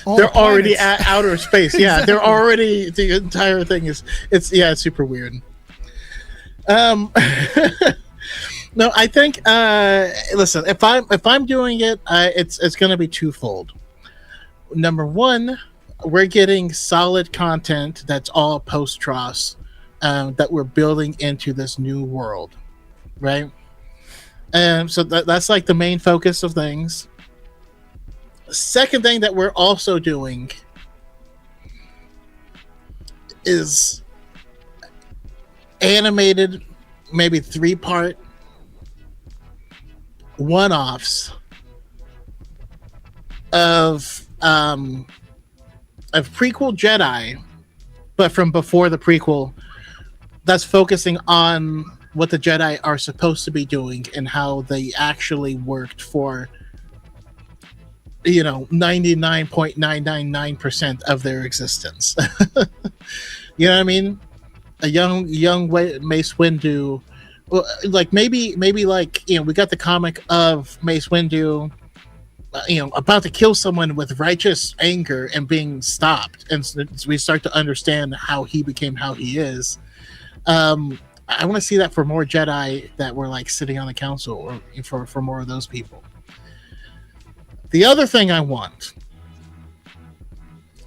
they're already at outer space. Yeah, Exactly. they're already, the entire thing is, it's super weird. No, I think listen, if I'm doing it, it's going to be twofold. Number one, we're getting solid content that's all post-Tross, that we're building into this new world, right? So that's like the main focus of things. Second thing that we're also doing is animated, maybe 3-part one-offs of prequel Jedi, but from before the prequel, that's focusing on what the Jedi are supposed to be doing and how they actually worked for 99.999% of their existence. You know what I mean? A young Mace Windu, like maybe like, we got the comic of Mace Windu, about to kill someone with righteous anger and being stopped, and so we start to understand how he became how he is. I want to see that for more Jedi that were like sitting on the council, or for more of those people. The other thing I want,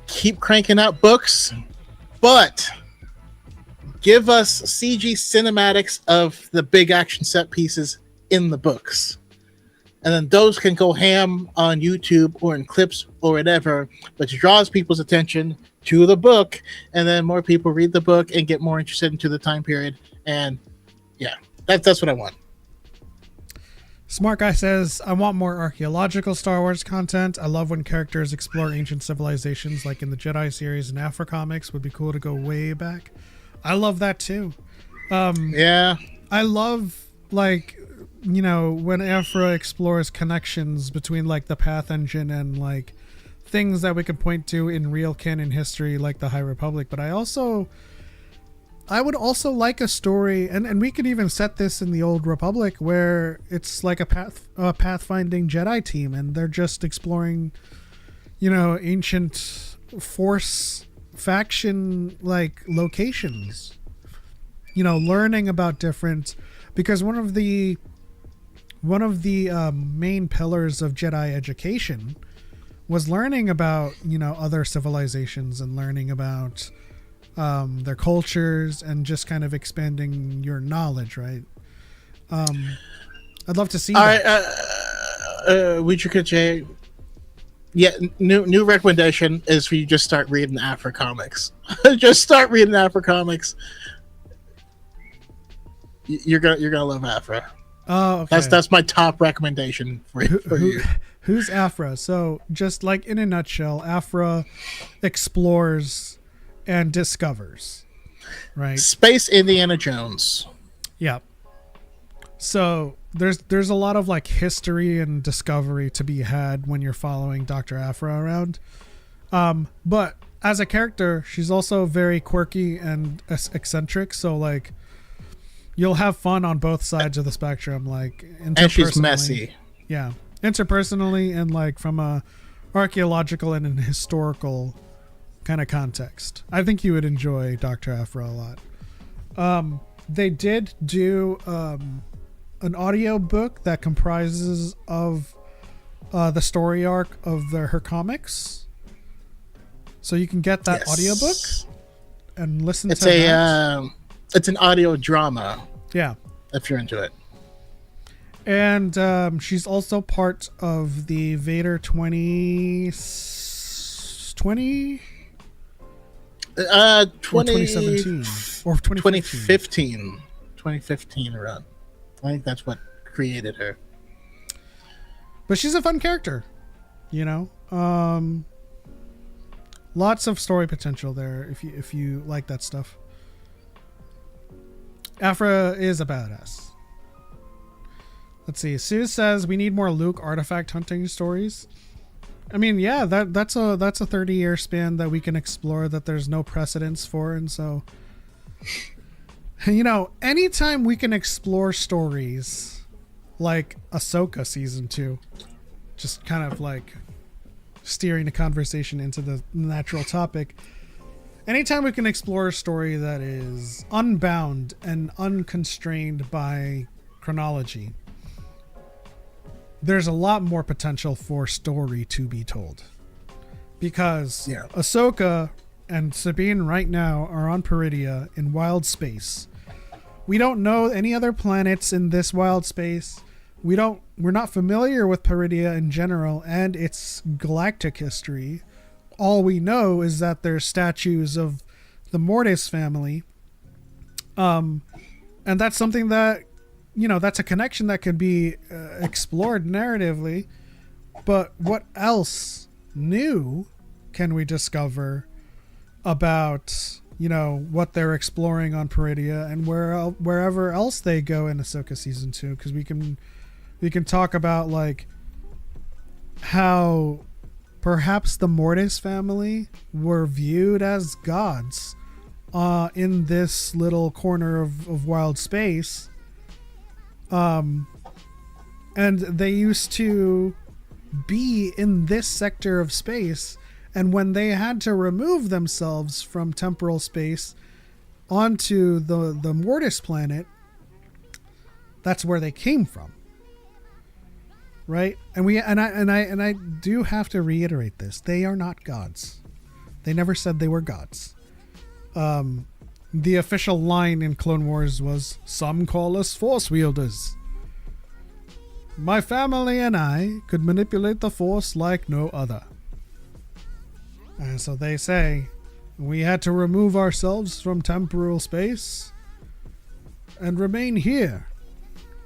keep cranking out books, but give us CG cinematics of the big action set pieces in the books. And then those can go ham on YouTube or in clips or whatever, but it draws people's attention to the book, and then more people read the book and get more interested into the time period. And yeah, that's what I want. Smart Guy says, I want more archaeological Star Wars content. I love when characters explore ancient civilizations, like in the Jedi series and Afro comics. Would be cool to go way back. I love that too. Yeah. I love, like, when Afra explores connections between like the Path Engine and like things that we could point to in real canon history, like the High Republic. But I also I would also like a story, and we could even set this in the Old Republic, where it's like a pathfinding Jedi team, and they're just exploring, ancient Force faction like locations. Learning about different, because one of the main pillars of Jedi education was learning about other civilizations and learning about their cultures and just kind of expanding your knowledge, right? I'd love to see that. Wichika J. Yeah, new recommendation is for you just start reading Afro comics. Just start reading Afro comics. You're gonna love Afro. Oh, okay. That's my top recommendation for you. Who's Afra? So, just like in a nutshell, Afra explores and discovers, right? Space Indiana Jones. Yeah. So there's a lot of like history and discovery to be had when you're following Dr. Afra around. But as a character, she's also very quirky and eccentric. So like, you'll have fun on both sides of the spectrum. Like, and she's messy. Yeah, interpersonally and like from a archaeological and an historical kind of context. I think you would enjoy Dr. Afra a lot. They did do an audio book that comprises of the story arc of her comics, so you can get that audiobook and listen to that. It's an audio drama. Yeah, if you're into it. And she's also part of the Vader 2020 2017 or 2015 run. I think that's what created her. But she's a fun character, lots of story potential there if you like that stuff. Afra is a badass. Let's see. Sue says we need more Luke artifact hunting stories. I mean, yeah, that's a 30-year span that we can explore that there's no precedence for, and so anytime we can explore stories like Ahsoka season 2, just kind of like steering the conversation into the natural topic. Anytime we can explore a story that is unbound and unconstrained by chronology, there's a lot more potential for story to be told. Because Ahsoka and Sabine right now are on Peridia in wild space. We don't know any other planets in this wild space. We're not familiar with Peridia in general and its galactic history. All we know is that there's statues of the Mortis family. And that's something that, that's a connection that could be explored narratively. But what else new can we discover about, what they're exploring on Peridia and wherever else they go in Ahsoka season 2? Because we can talk about like how perhaps the Mortis family were viewed as gods in this little corner of wild space. And they used to be in this sector of space, and when they had to remove themselves from temporal space onto the Mortis planet, that's where they came from. Right? And I do have to reiterate this. They are not gods. They never said they were gods. The official line in Clone Wars was, "Some call us Force wielders. My family and I could manipulate the Force like no other." And so they say, we had to remove ourselves from temporal space and remain here,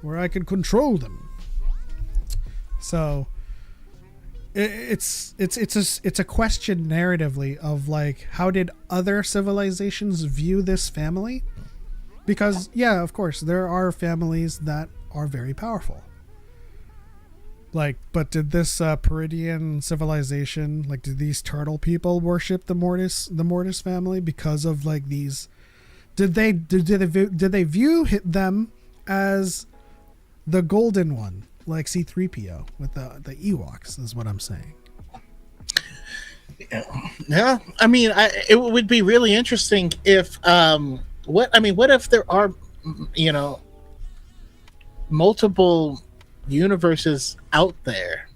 where I can control them. So it's a question narratively of like, how did other civilizations view this family? Because yeah, of course there are families that are very powerful. Like, but did this Peridian civilization, like, did these turtle people worship the Mortis family because of like these Did they view them as the golden one, like C-3PO with the Ewoks? Is what I'm saying. Yeah. I mean, it would be really interesting if what if there are, you know, multiple universes out there,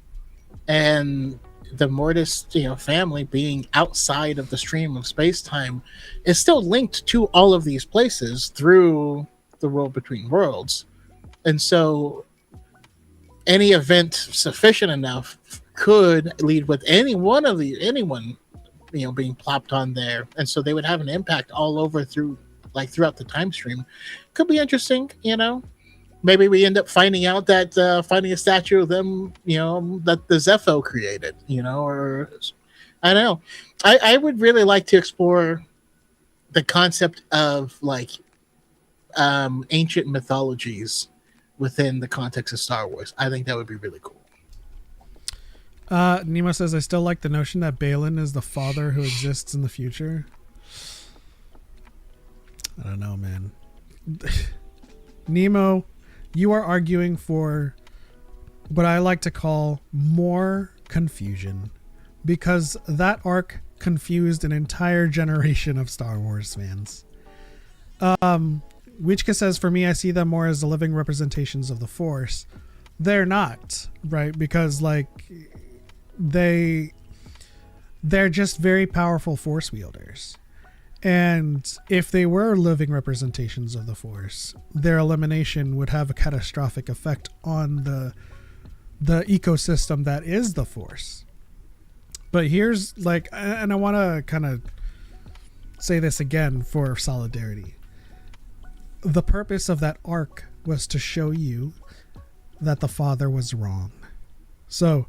and the Mortis, family being outside of the stream of space-time is still linked to all of these places through the world between worlds. And so any event sufficient enough could lead with anyone being plopped on there. And so they would have an impact all over throughout the time stream. Could be interesting, Maybe we end up finding out that finding a statue of them, that the Zepho created, or I don't know. I would really like to explore the concept of ancient mythologies within the context of Star Wars. I think that would be really cool. Nemo says, I still like the notion that Balin is the father who exists in the future. I don't know, man. Nemo, you are arguing for what I like to call more confusion, because that arc confused an entire generation of Star Wars fans. Wichka says, for me, I see them more as the living representations of the Force. They're not, right? Because they're just very powerful Force wielders. And if they were living representations of the Force, their elimination would have a catastrophic effect on the ecosystem that is the Force. But here's and I want to kind of say this again for solidarity. The purpose of that arc was to show you that the father was wrong. So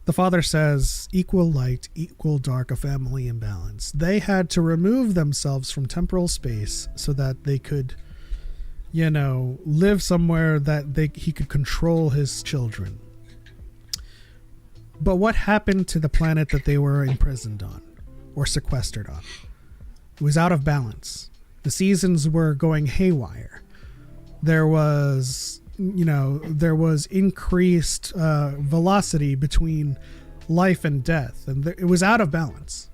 the father says, equal light, equal dark, a family in balance. They had to remove themselves from temporal space so that they could, live somewhere that he could control his children. But what happened to the planet that they were imprisoned on or sequestered on? It was out of balance. The seasons were going haywire. There was increased velocity between life and death, and it was out of balance.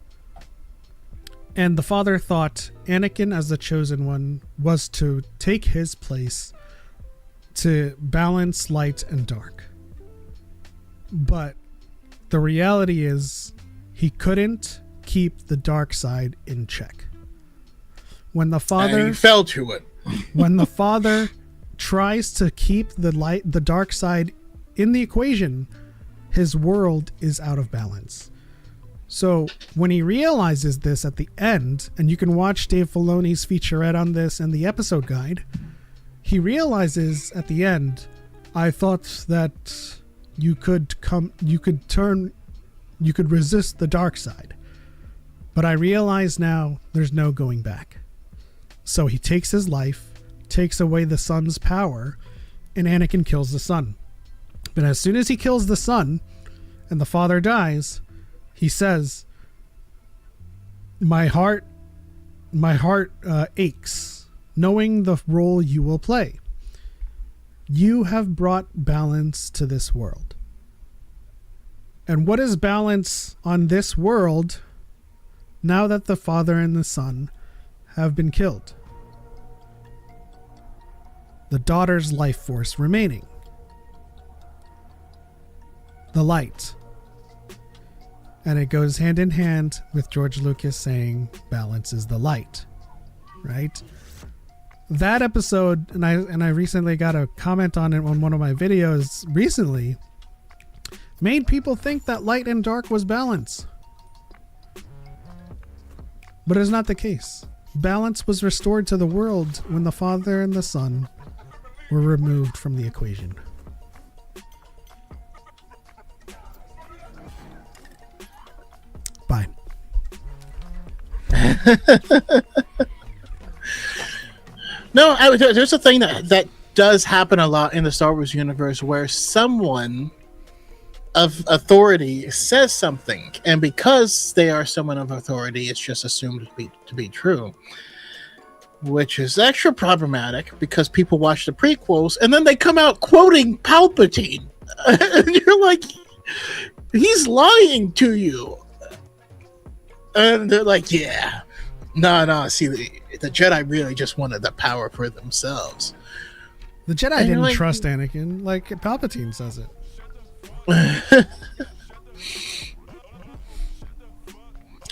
And the father thought Anakin, as the chosen one, was to take his place to balance light and dark. But the reality is he couldn't keep the dark side in check. When the father and he fell to it. When the father tries to keep the dark side in the equation, his world is out of balance. So when he realizes this at the end, and you can watch Dave Filoni's featurette on this and the episode guide, he realizes at the end, I thought that you could resist the dark side, but I realize now there's no going back. So he takes his life, takes away the sun's power, and Anakin kills the sun. But as soon as he kills the sun and the father dies, he says, my heart aches, knowing the role you will play. You have brought balance to this world. And what is balance on this world now that the father and the son have been killed? The daughter's life force remaining. The light. And it goes hand in hand with George Lucas saying balance is the light. Right? That episode, and I recently got a comment on it on one of my videos recently, made people think that light and dark was balance. But it's not the case. Balance was restored to the world when the father and the son were removed from the equation. Bye. No, there's a thing that does happen a lot in the Star Wars universe where someone of authority says something, and because they are someone of authority, it's just assumed to be true. which is extra problematic because people watch the prequels and then they come out quoting Palpatine. And you're like, he's lying to you. And they're like, yeah. No, see, the Jedi really just wanted the power for themselves. The Jedi And didn't like, trust Anakin, like Palpatine says it.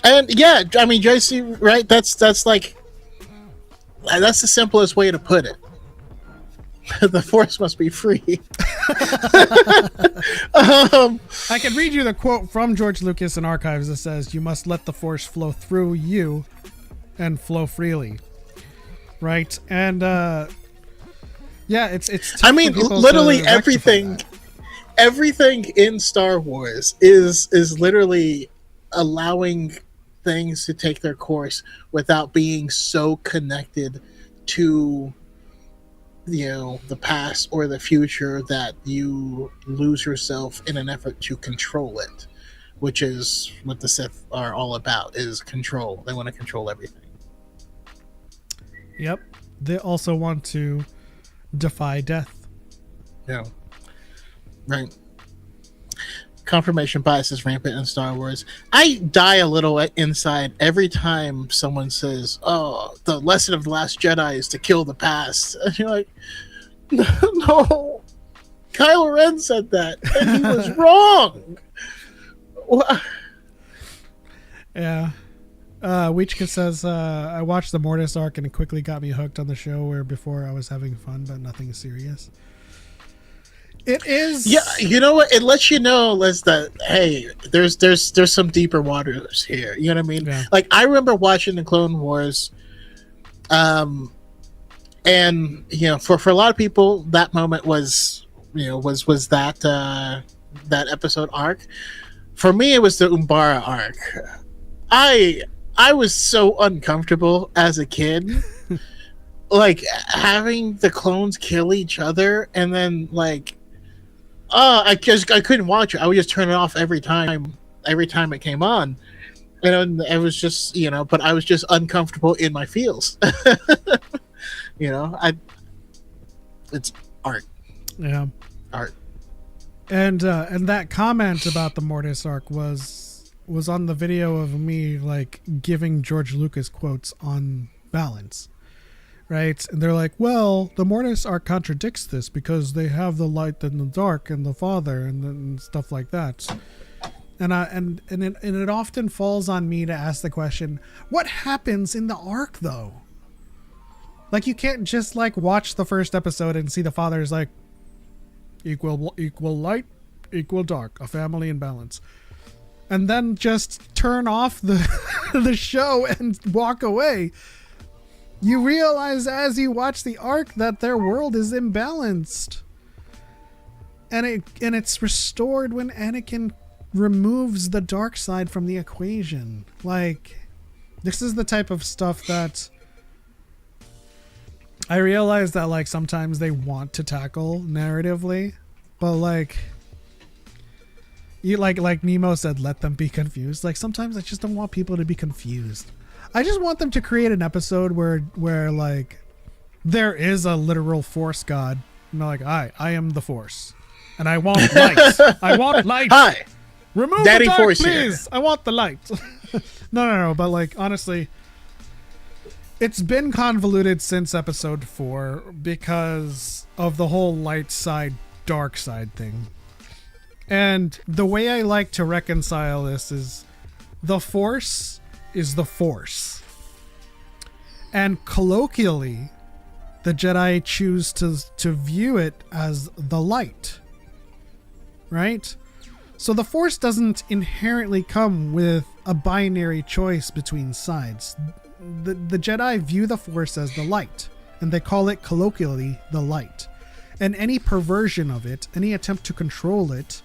And yeah, I mean, JC, right? That's like, that's the simplest way to put it. The Force must be free. I can read you the quote from George Lucas in Archives that says, "You must let the Force flow through you and flow freely." Right? And yeah, it's I mean, literally everything in Star Wars is literally allowing things to take their course without being so connected to, you know, the past or the future that you lose yourself in an effort to control it, which is what the Sith are all about, is control. They want to control everything. Yep. They also want to defy death. Yeah. Right. Confirmation bias is rampant in Star Wars. I die a little inside every time someone says, "Oh, the lesson of the Last Jedi is to kill the past." And you're like, no, Kylo Ren said that, and he was wrong. Yeah. Wichka says, I watched the Mortis arc and it quickly got me hooked on the show, where before I was having fun, but nothing serious. It is. Yeah, you know what? It lets you know, Les, that hey, there's some deeper waters here. You know what I mean? Yeah. Like, I remember watching the Clone Wars, and you know, for a lot of people, that moment was, you know, was that that episode arc. For me, it was the Umbara arc. I was so uncomfortable as a kid, like having the clones kill each other, and then like, I couldn't watch it. I would just turn it off every time it came on, and it was just, you know. But I was just uncomfortable in my feels. You know, it's art. Yeah. Art. And that comment about the Mortis arc was on the video of me like giving George Lucas quotes on balance, right? And they're like, well, the Mortis arc contradicts this because they have the light and the dark and the father and stuff like that. And it often falls on me to ask the question, what happens in the arc though? Like, you can't just like watch the first episode and see the father is like equal light, equal dark, a family in balance, and then just turn off the the show and walk away. You realize as you watch the arc that their world is imbalanced, and it's restored when Anakin removes the dark side from the equation. Like, this is the type of stuff that I realize that like sometimes they want to tackle narratively, but like you like Nemo said, let them be confused. Like, sometimes I just don't want people to be confused. I just want them to create an episode where like there is a literal Force god, and they're like, I am the Force, and I want light. I want light. Hi, remove Daddy the dark, Force please. here. I want the light. No. But like, honestly, it's been convoluted since episode 4 because of the whole light side, dark side thing. And the way I like to reconcile this is the Force is the Force. And colloquially, the Jedi choose to view it as the light. Right? So the Force doesn't inherently come with a binary choice between sides. The Jedi view the Force as the light, and they call it colloquially the light. And any perversion of it, any attempt to control it,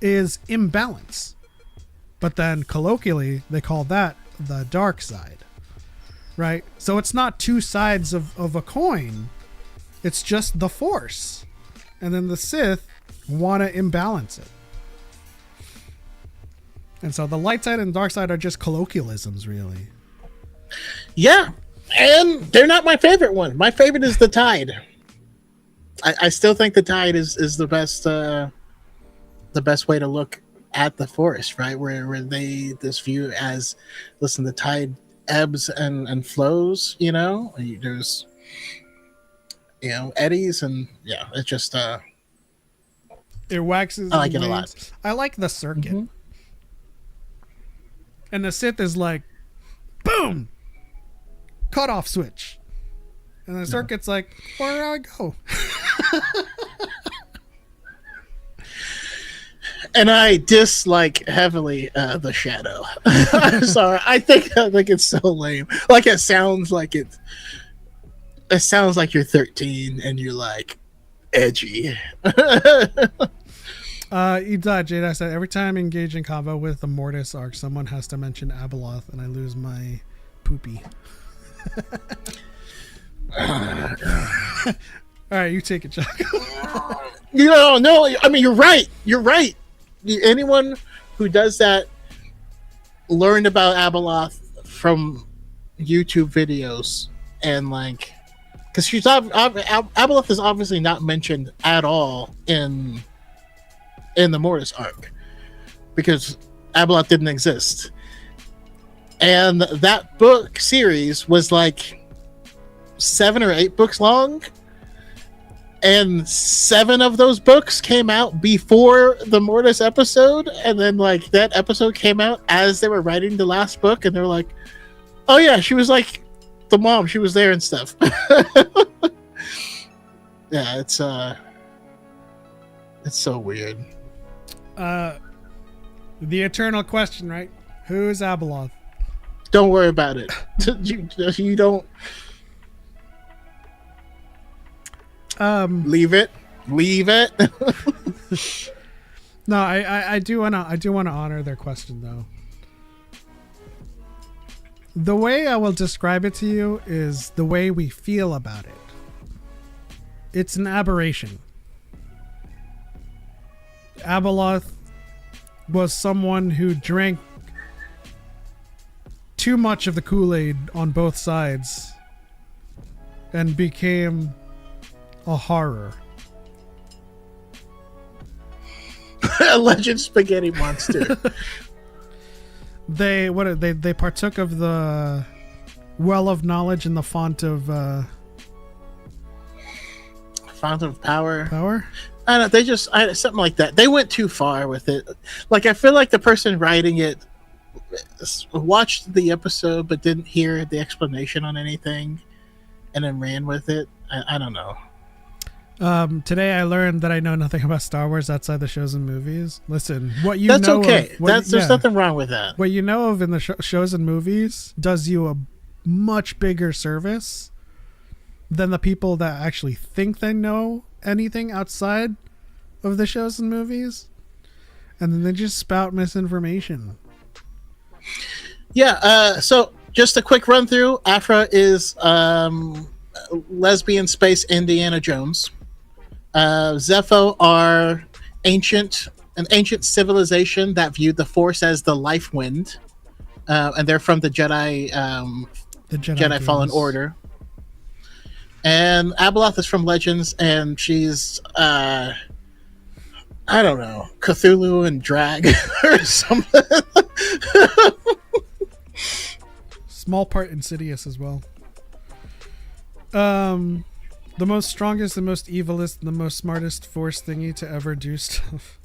is imbalance. But then colloquially, they call that the dark side. Right? So it's not two sides of a coin. It's just the Force. And then the Sith want to imbalance it. And so the light side and dark side are just colloquialisms, really. Yeah, And they're not my favorite one. My favorite is the Tide. I still think the Tide is the best way to look at the forest, right? Where they this view as, listen, the tide ebbs and flows. There's eddies, and it's just it waxes. I like it a lot. I like the circuit, Mm-hmm. and the Sith is like, boom, cut off switch, and the circuit's like, where do I go? And I dislike heavily the shadow. I'm sorry. I think it's so lame. Like it sounds like it. It sounds like you're 13 and you're like edgy. Jada said every time I engage in combo with the Mortis arc, someone has to mention Abeloth, and I lose my poopy. All right, you take it, Chuck. No. I mean, you're right. You're right. Anyone who does that learned about Abeloth from YouTube videos, and like, because Abeloth is obviously not mentioned at all in the Mortis arc, because Abeloth didn't exist, and that book series was like 7 or 8 books long. And 7 of those books came out before the Mortis episode, and then like that episode came out as they were writing the last book, and they're like, "Oh yeah, she was like the mom. She was there and stuff." Yeah, it's so weird. The eternal question, right? Who is Abeloth? Don't worry about it. You don't. Leave it. No, I do want to honor their question though. The way I will describe it to you is the way we feel about it. It's an aberration. Abeloth was someone who drank too much of the Kool-Aid on both sides and became a horror. A legend spaghetti monster. They partook of the well of knowledge in the font of Font of power. power. I don't know, they just something like that. They went too far with it. Like, I feel like the person writing it watched the episode but didn't hear the explanation on anything, and then ran with it. I don't know. Today I learned that I know nothing about Star Wars outside the shows and movies. Listen, what you That's know okay. of, There's nothing wrong with that. what you know of in the shows and movies does you a much bigger service than the people that actually think they know anything outside of the shows and movies, and then they just spout misinformation. Yeah. So just a quick run through. Afra is lesbian space Indiana Jones. Zepho are an ancient civilization that viewed the Force as the life wind, and they're from the Jedi Jedi Fallen Order. And Abeloth is from Legends, and she's I don't know, Cthulhu and drag or something. Small part Insidious as well. The most strongest, the most evilest, the most smartest Force thingy to ever do stuff.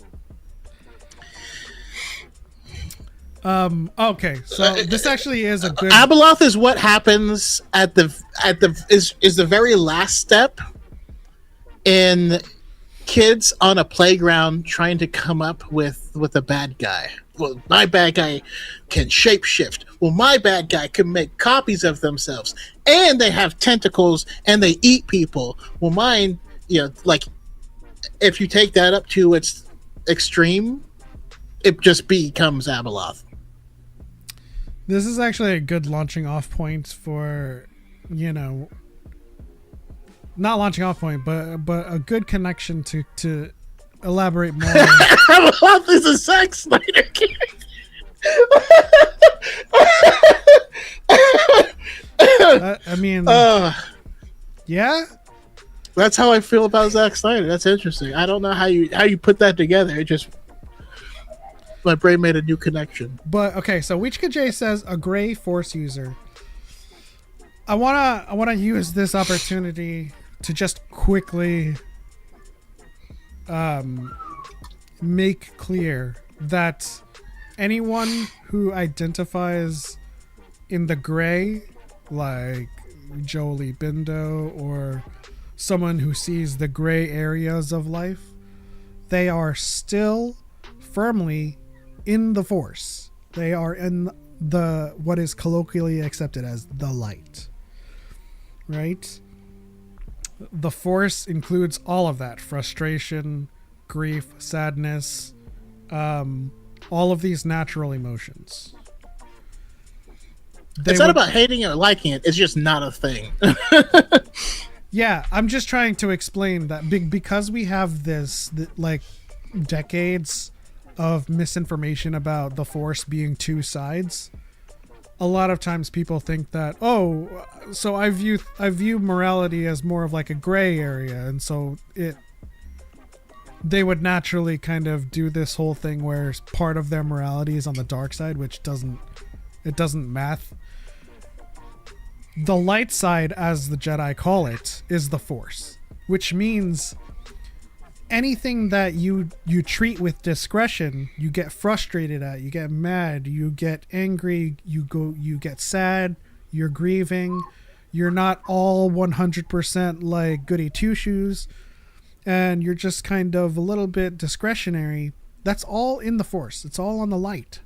Okay, so this actually is a good. Abeloth is what happens at the is the very last step in kids on a playground trying to come up with a bad guy. Well, my bad guy can shapeshift. Well, my bad guy can make copies of themselves, and they have tentacles and they eat people. Well, mine, like, if you take that up to its extreme, it just becomes Abeloth. This is actually a good launching off point for, not launching off point, but a good connection to elaborate more. Abeloth is a Zack Snyder character. mean, Uh, yeah. that's how I feel about Zack Snyder. That's interesting. I don't know how you put that together. It just my brain made a new connection. But okay, so Wichka J says a gray Force user. I wanna use this opportunity to just quickly make clear that anyone who identifies in the gray, like Jolie Bindo or someone who sees the gray areas of life, they are still firmly in the Force. They are in the what is colloquially accepted as the light. Right? The Force includes all of that: frustration, grief, sadness, all of these natural emotions. It's not about hating it or liking it. It's just not a thing. Yeah, I'm just trying to explain that because we have this like decades of misinformation about the Force being two sides. A lot of times people think that, oh, so I view morality as more of like a gray area, and so they would naturally kind of do this whole thing where part of their morality is on the dark side, which doesn't math. The light side, as the Jedi call it, is the Force, which means anything that you treat with discretion, you get frustrated at, you get mad, you get angry, you get sad, you're grieving, you're not all 100% like goody two shoes, and you're just kind of a little bit discretionary. That's all in the Force. It's all on the light,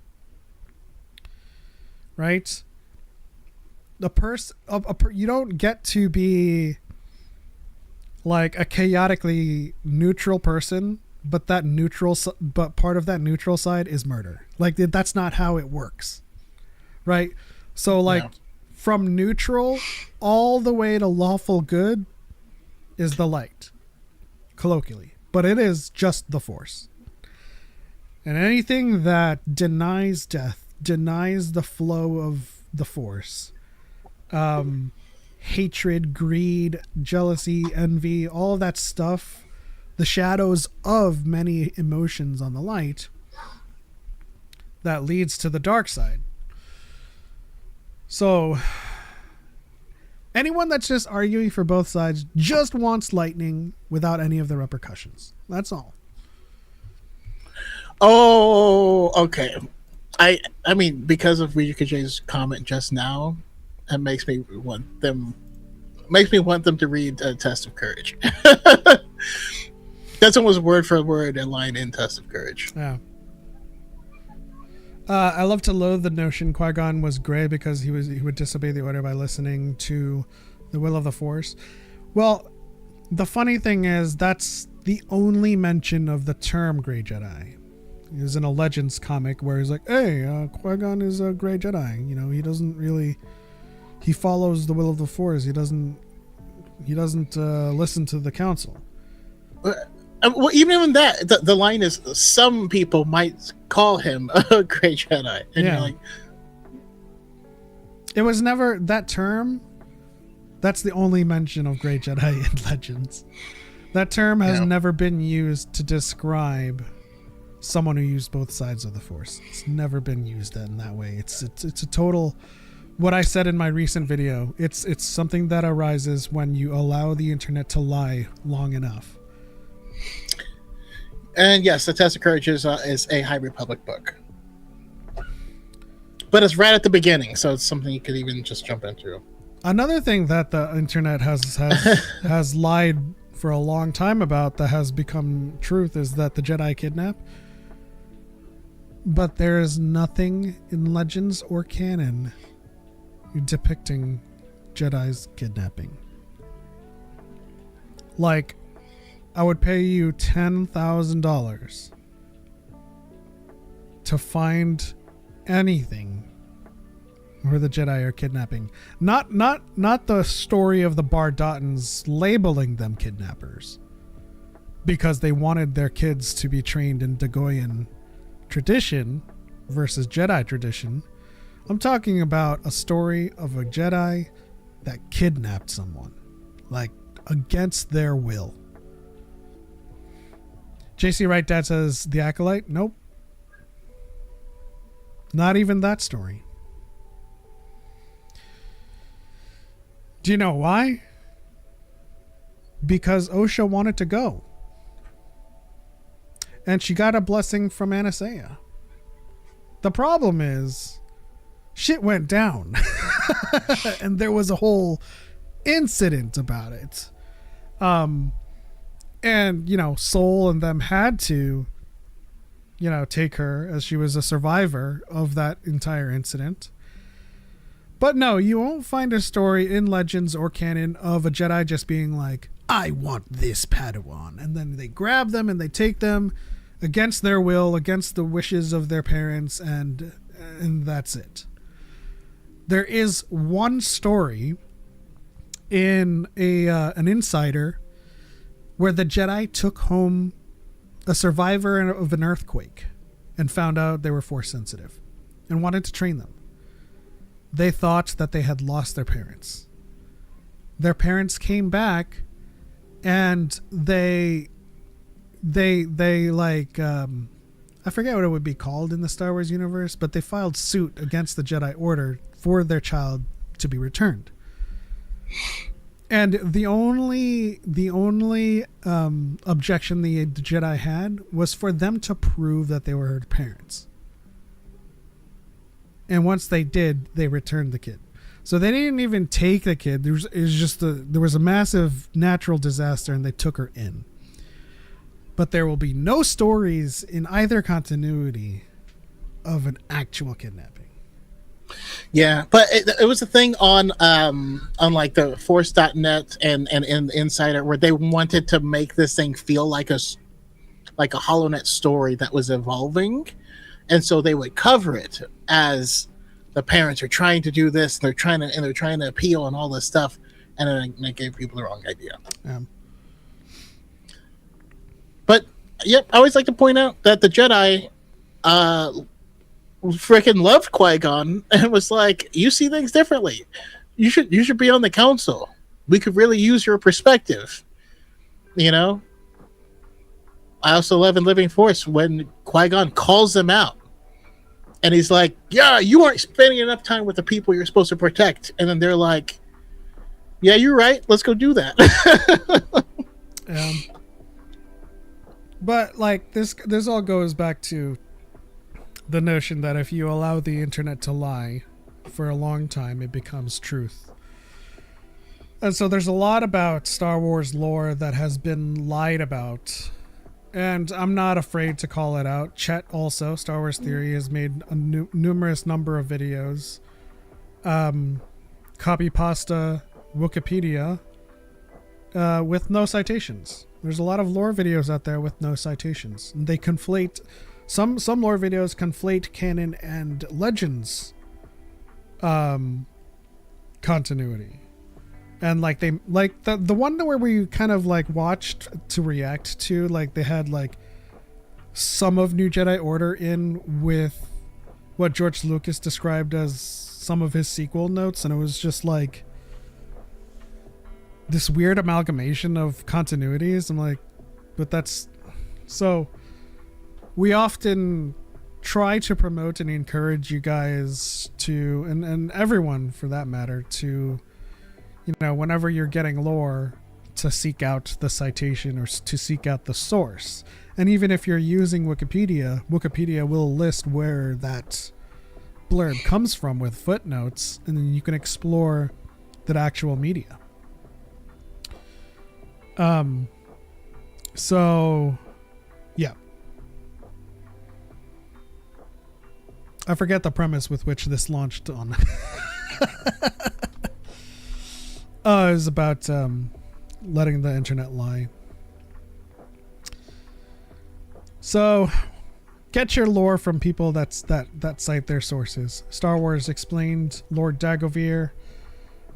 right? You don't get to be like a chaotically neutral person, but part of that neutral side is murder. Like that's not how it works, right? So like from neutral all the way to lawful good is the light, colloquially, but it is just the Force. And anything that denies death, denies the flow of the Force, hatred, greed, jealousy, envy, all of that stuff, the shadows of many emotions on the light, that leads to the dark side. So anyone that's just arguing for both sides just wants lightning without any of the repercussions. That's all. Oh, okay. I mean, because of Rika J's comment just now, that makes me want them to read Test of Courage. That's almost word for word a line in Test of Courage. Yeah. I love to loathe the notion Qui-Gon was gray because he would disobey the order by listening to the will of the Force. Well, the funny thing is that's the only mention of the term Gray Jedi. It was in a Legends comic where he's like, hey, Qui-Gon is a Gray Jedi. You know, he follows the will of the Force. He doesn't listen to the Council. Well, even in that, the line is, some people might call him a Gray Jedi. And you're like, it was never that term. That's the only mention of Gray Jedi in Legends. That term has never been used to describe someone who used both sides of the Force. It's never been used in that way. It's a total, what I said in my recent video, it's something that arises when you allow the internet to lie long enough. And yes, the Test of Courage is a High Republic book, but it's right at the beginning, so it's something you could even just jump into. Another thing that the internet has lied for a long time about that has become truth is that the Jedi kidnap. But there is nothing in Legends or canon depicting Jedi's kidnapping. Like, I would pay you $10,000 to find anything where the Jedi are kidnapping. Not the story of the Bardatans labeling them kidnappers because they wanted their kids to be trained in Dagoyan tradition versus Jedi tradition. I'm talking about a story of a Jedi that kidnapped someone, like against their will. JC Wright Dad says the Acolyte. Nope. Not even that story. Do you know why? Because Osha wanted to go. And she got a blessing from Anastasia. The problem is, shit went down. And there was a whole incident about it. And, Soul and them had to, take her as she was a survivor of that entire incident. But no, you won't find a story in Legends or canon of a Jedi just being like, I want this Padawan. And then they grab them and they take them against their will, against the wishes of their parents, and that's it. There is one story in an Insider where the Jedi took home a survivor of an earthquake and found out they were force sensitive and wanted to train them. They thought that they had lost their parents. Their parents came back and they like, I forget what it would be called in the Star Wars universe, but they filed suit against the Jedi Order for their child to be returned. And the only objection the Jedi had was for them to prove that they were her parents. And once they did, they returned the kid. So they didn't even take the kid. There was a massive natural disaster, and they took her in. But there will be no stories in either continuity of an actual kidnapping. Yeah, but it was a thing on like the Force.net and in Insider where they wanted to make this thing feel like a HoloNet story that was evolving, and so they would cover it as the parents are trying to do this, and they're trying to appeal and all this stuff, and then they gave people the wrong idea. But yep, I always like to point out that the Jedi freaking loved Qui-Gon and was like, you see things differently. You should be on the council. We could really use your perspective. I also love in Living Force when Qui-Gon calls them out. And he's like, yeah, you aren't spending enough time with the people you're supposed to protect. And then they're like, yeah, you're right. Let's go do that. But like this all goes back to the notion that if you allow the internet to lie for a long time, it becomes truth. And so there's a lot about Star Wars lore that has been lied about. And I'm not afraid to call it out. Chet also, Star Wars Theory, has made a numerous number of videos. Copy pasta Wikipedia with no citations. There's a lot of lore videos out there with no citations. And they conflate... Some lore videos conflate canon and Legends continuity. And like the one where we kind of like watched to react to, like they had like some of New Jedi Order in with what George Lucas described as some of his sequel notes, and it was just like this weird amalgamation of continuities. I'm like, but that's so we often try to promote and encourage you guys to, and everyone for that matter, to, whenever you're getting lore, to seek out the citation or to seek out the source. And even if you're using Wikipedia will list where that blurb comes from with footnotes, and then you can explore that actual media. So yeah. I forget the premise with which this launched on. It was about letting the internet lie. So, get your lore from people that cite their sources. Star Wars Explained, Lord Dagovere,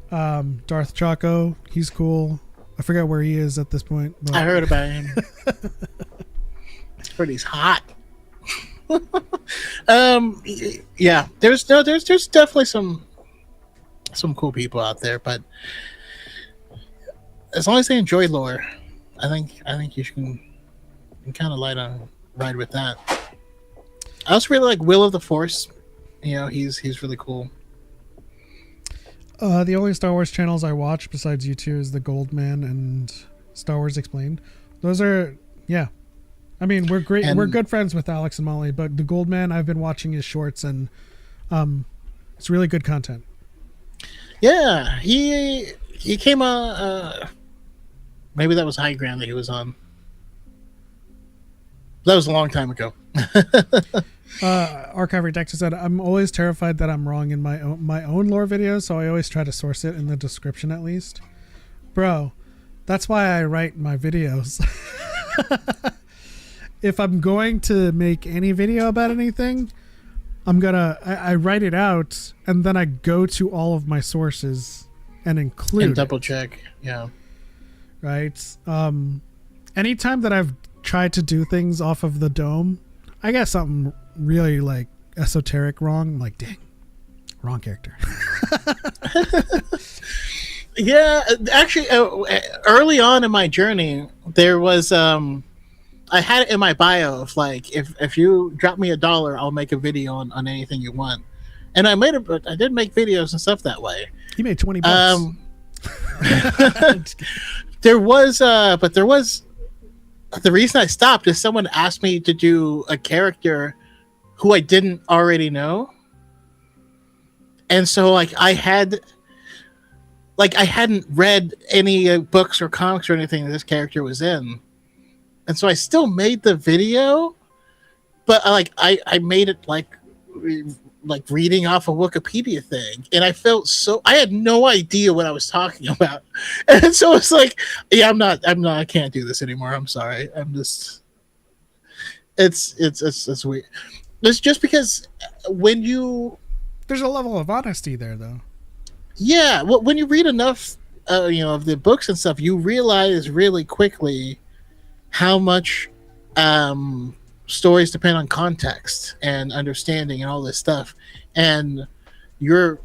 Darth Choco, he's cool. I forget where he is at this point. But I heard about him. Heard he's hot. Yeah, there's definitely some some cool people out there, but as long as they enjoy lore, I think you can kind of ride with that. I also really like Will of the Force. You know, he's really cool. The only Star Wars channels I watch besides you two is the Goldman and Star Wars Explained. Those are, yeah. I mean, we're great. We're good friends with Alex and Molly, but the Goldman, I've been watching his shorts, and it's really good content. Yeah, he came maybe that was High Ground that he was on. That was a long time ago. Archive Redacted said, I'm always terrified that I'm wrong in my own lore videos, so I always try to source it in the description at least. Bro, that's why I write my videos. If I'm going to make any video about anything, I write it out, and then I go to all of my sources and include and double check. Yeah. Right. Anytime that I've tried to do things off of the dome, I got something really like esoteric wrong. I'm like, dang, wrong character. Yeah, actually, early on in my journey, there was I had it in my bio of like, if you drop me $1, I'll make a video on anything you want, and I did make videos and stuff that way. You made $20. There was the reason I stopped is someone asked me to do a character who I didn't already know, and so like I hadn't read any books or comics or anything that this character was in, and so I still made the video, but I made it like reading off a Wikipedia thing, and I felt I had no idea what I was talking about, and so it's like, yeah, I can't do this anymore. I'm sorry. I'm just, it's weird. It's just because there's a level of honesty there, though. Yeah, well, when you read enough, of the books and stuff, you realize really quickly how much stories depend on context and understanding and all this stuff, and you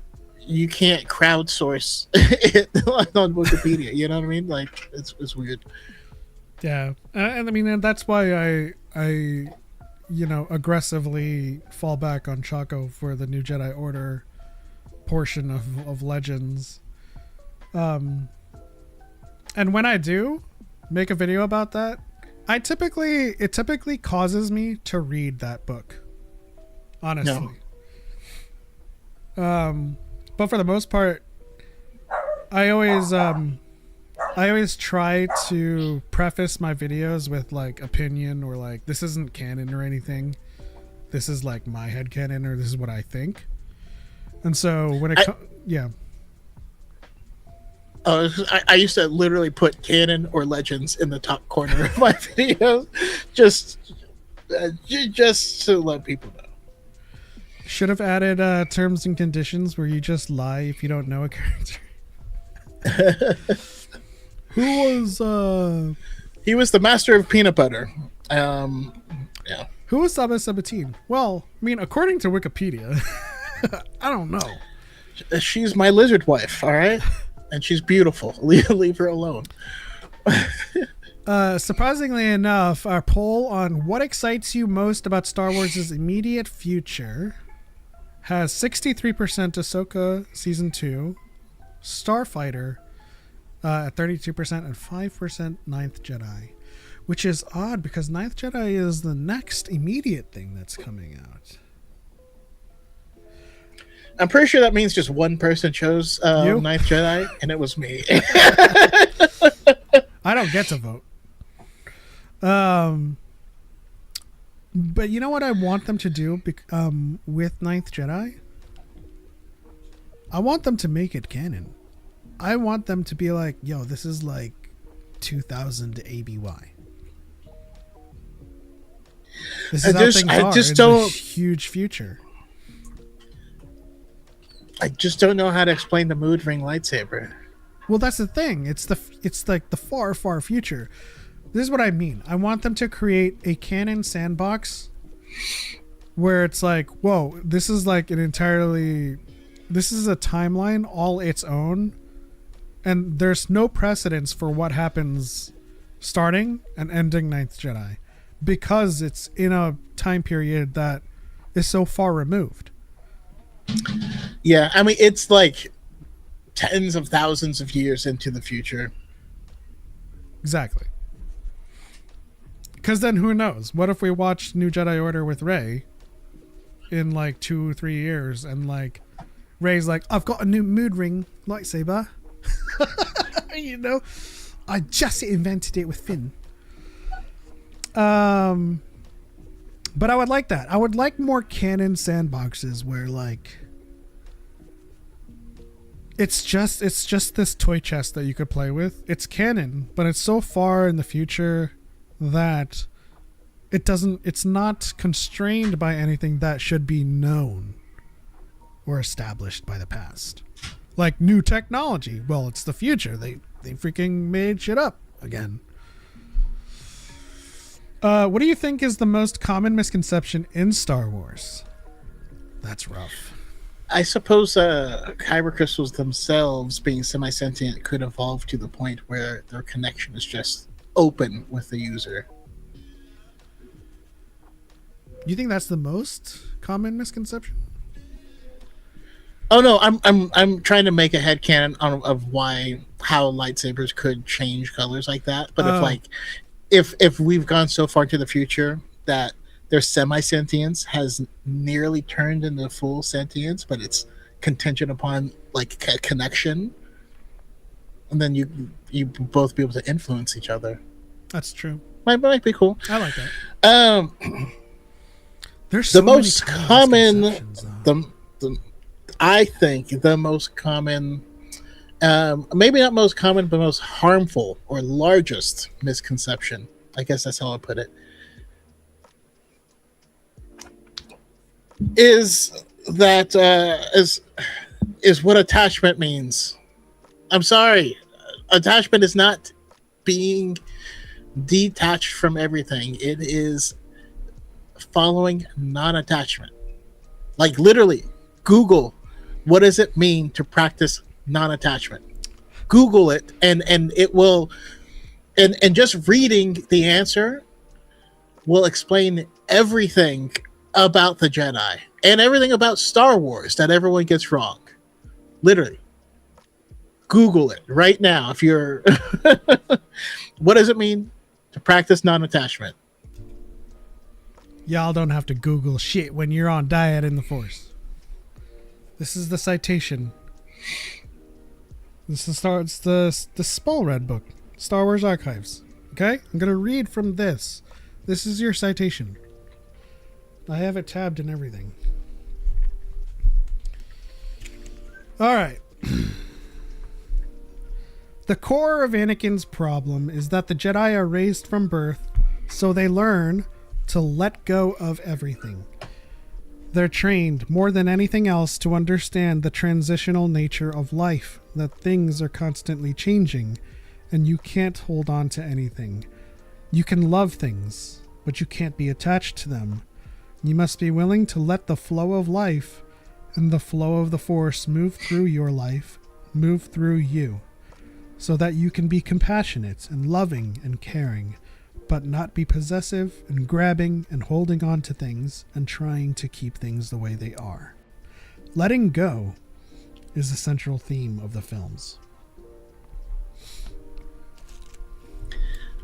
can't crowdsource it on Wikipedia. You know what I mean? Like it's weird. Yeah, and I mean, and that's why I aggressively fall back on Choco for the New Jedi Order portion of Legends. And when I do make a video about that, it typically causes me to read that book, honestly. No. But for the most part, I always try to preface my videos with like opinion, or like, this isn't canon or anything. This is like my headcanon, or this is what I think. And so when yeah. I used to literally put canon or legends in the top corner of my videos, just to let people know. Should have added terms and conditions where you just lie if you don't know a character. Who was He was the master of peanut butter. Yeah. Who was Saba Sabatine? Well, I mean, according to Wikipedia, I don't know. She's my lizard wife, all right? And she's beautiful. Leave her alone. Surprisingly enough, our poll on what excites you most about Star Wars' immediate future has 63% Ahsoka Season 2, Starfighter at 32%, and 5% Ninth Jedi. Which is odd, because Ninth Jedi is the next immediate thing that's coming out. I'm pretty sure that means just one person chose Ninth Jedi, and it was me. I don't get to vote. But you know what I want them to do with Ninth Jedi? I want them to make it canon. I want them to be like, yo, this is like 2000 ABY. This is how things are. It's a huge future. I just don't know how to explain the mood ring lightsaber. Well, that's the thing. It's like the far, far future. This is what I mean. I want them to create a canon sandbox where it's like, whoa, this is like an entirely this is a timeline all its own, and there's no precedence for what happens starting and ending Ninth Jedi because it's in a time period that is so far removed. Yeah, I mean, it's like tens of thousands of years into the future. Exactly. Because then who knows? What if we watch New Jedi Order with Rey in like 2-3 years and like Rey's like, I've got a new mood ring lightsaber. You know? I just invented it with Finn. But I would like that. I would like more canon sandboxes where like it's just this toy chest that you could play with. It's canon, but it's so far in the future that it's not constrained by anything that should be known or established by the past. Like new technology. Well, it's the future. They freaking made shit up again. What do you think is the most common misconception in Star Wars? That's rough. I suppose kyber crystals themselves, being semi-sentient, could evolve to the point where their connection is just open with the user. You think that's the most common misconception? Oh no, I'm trying to make a headcanon of how lightsabers could change colors like that. But if we've gone so far to the future that their semi-sentience has nearly turned into full sentience, but it's contingent upon like a connection, and then you both be able to influence each other. That's true. Might be cool. I like that. There's so the most many common, I think the most common, maybe not most common, but most harmful or largest misconception. I guess that's how I put it. Is that is what attachment means. I'm sorry. Attachment is not being detached from everything. It is following non-attachment. Like literally, Google, what does it mean to practice non-attachment? Google it and it will and just reading the answer will explain everything about the Jedi and everything about Star Wars that everyone gets wrong. Literally. Google it right now if you're what does it mean to practice non-attachment? Y'all don't have to Google shit when you're on Dyad in the Force. This is the citation. This is the small red book, Star Wars Archives. Okay? I'm going to read from this. This is your citation. I have it tabbed and everything. All right. The core of Anakin's problem is that the Jedi are raised from birth, so they learn to let go of everything. They're trained more than anything else to understand the transitional nature of life, that things are constantly changing, and you can't hold on to anything. You can love things, but you can't be attached to them. You must be willing to let the flow of life and the flow of the Force move through your life, move through you, so that you can be compassionate and loving and caring, but not be possessive and grabbing and holding on to things and trying to keep things the way they are. Letting go is the central theme of the films.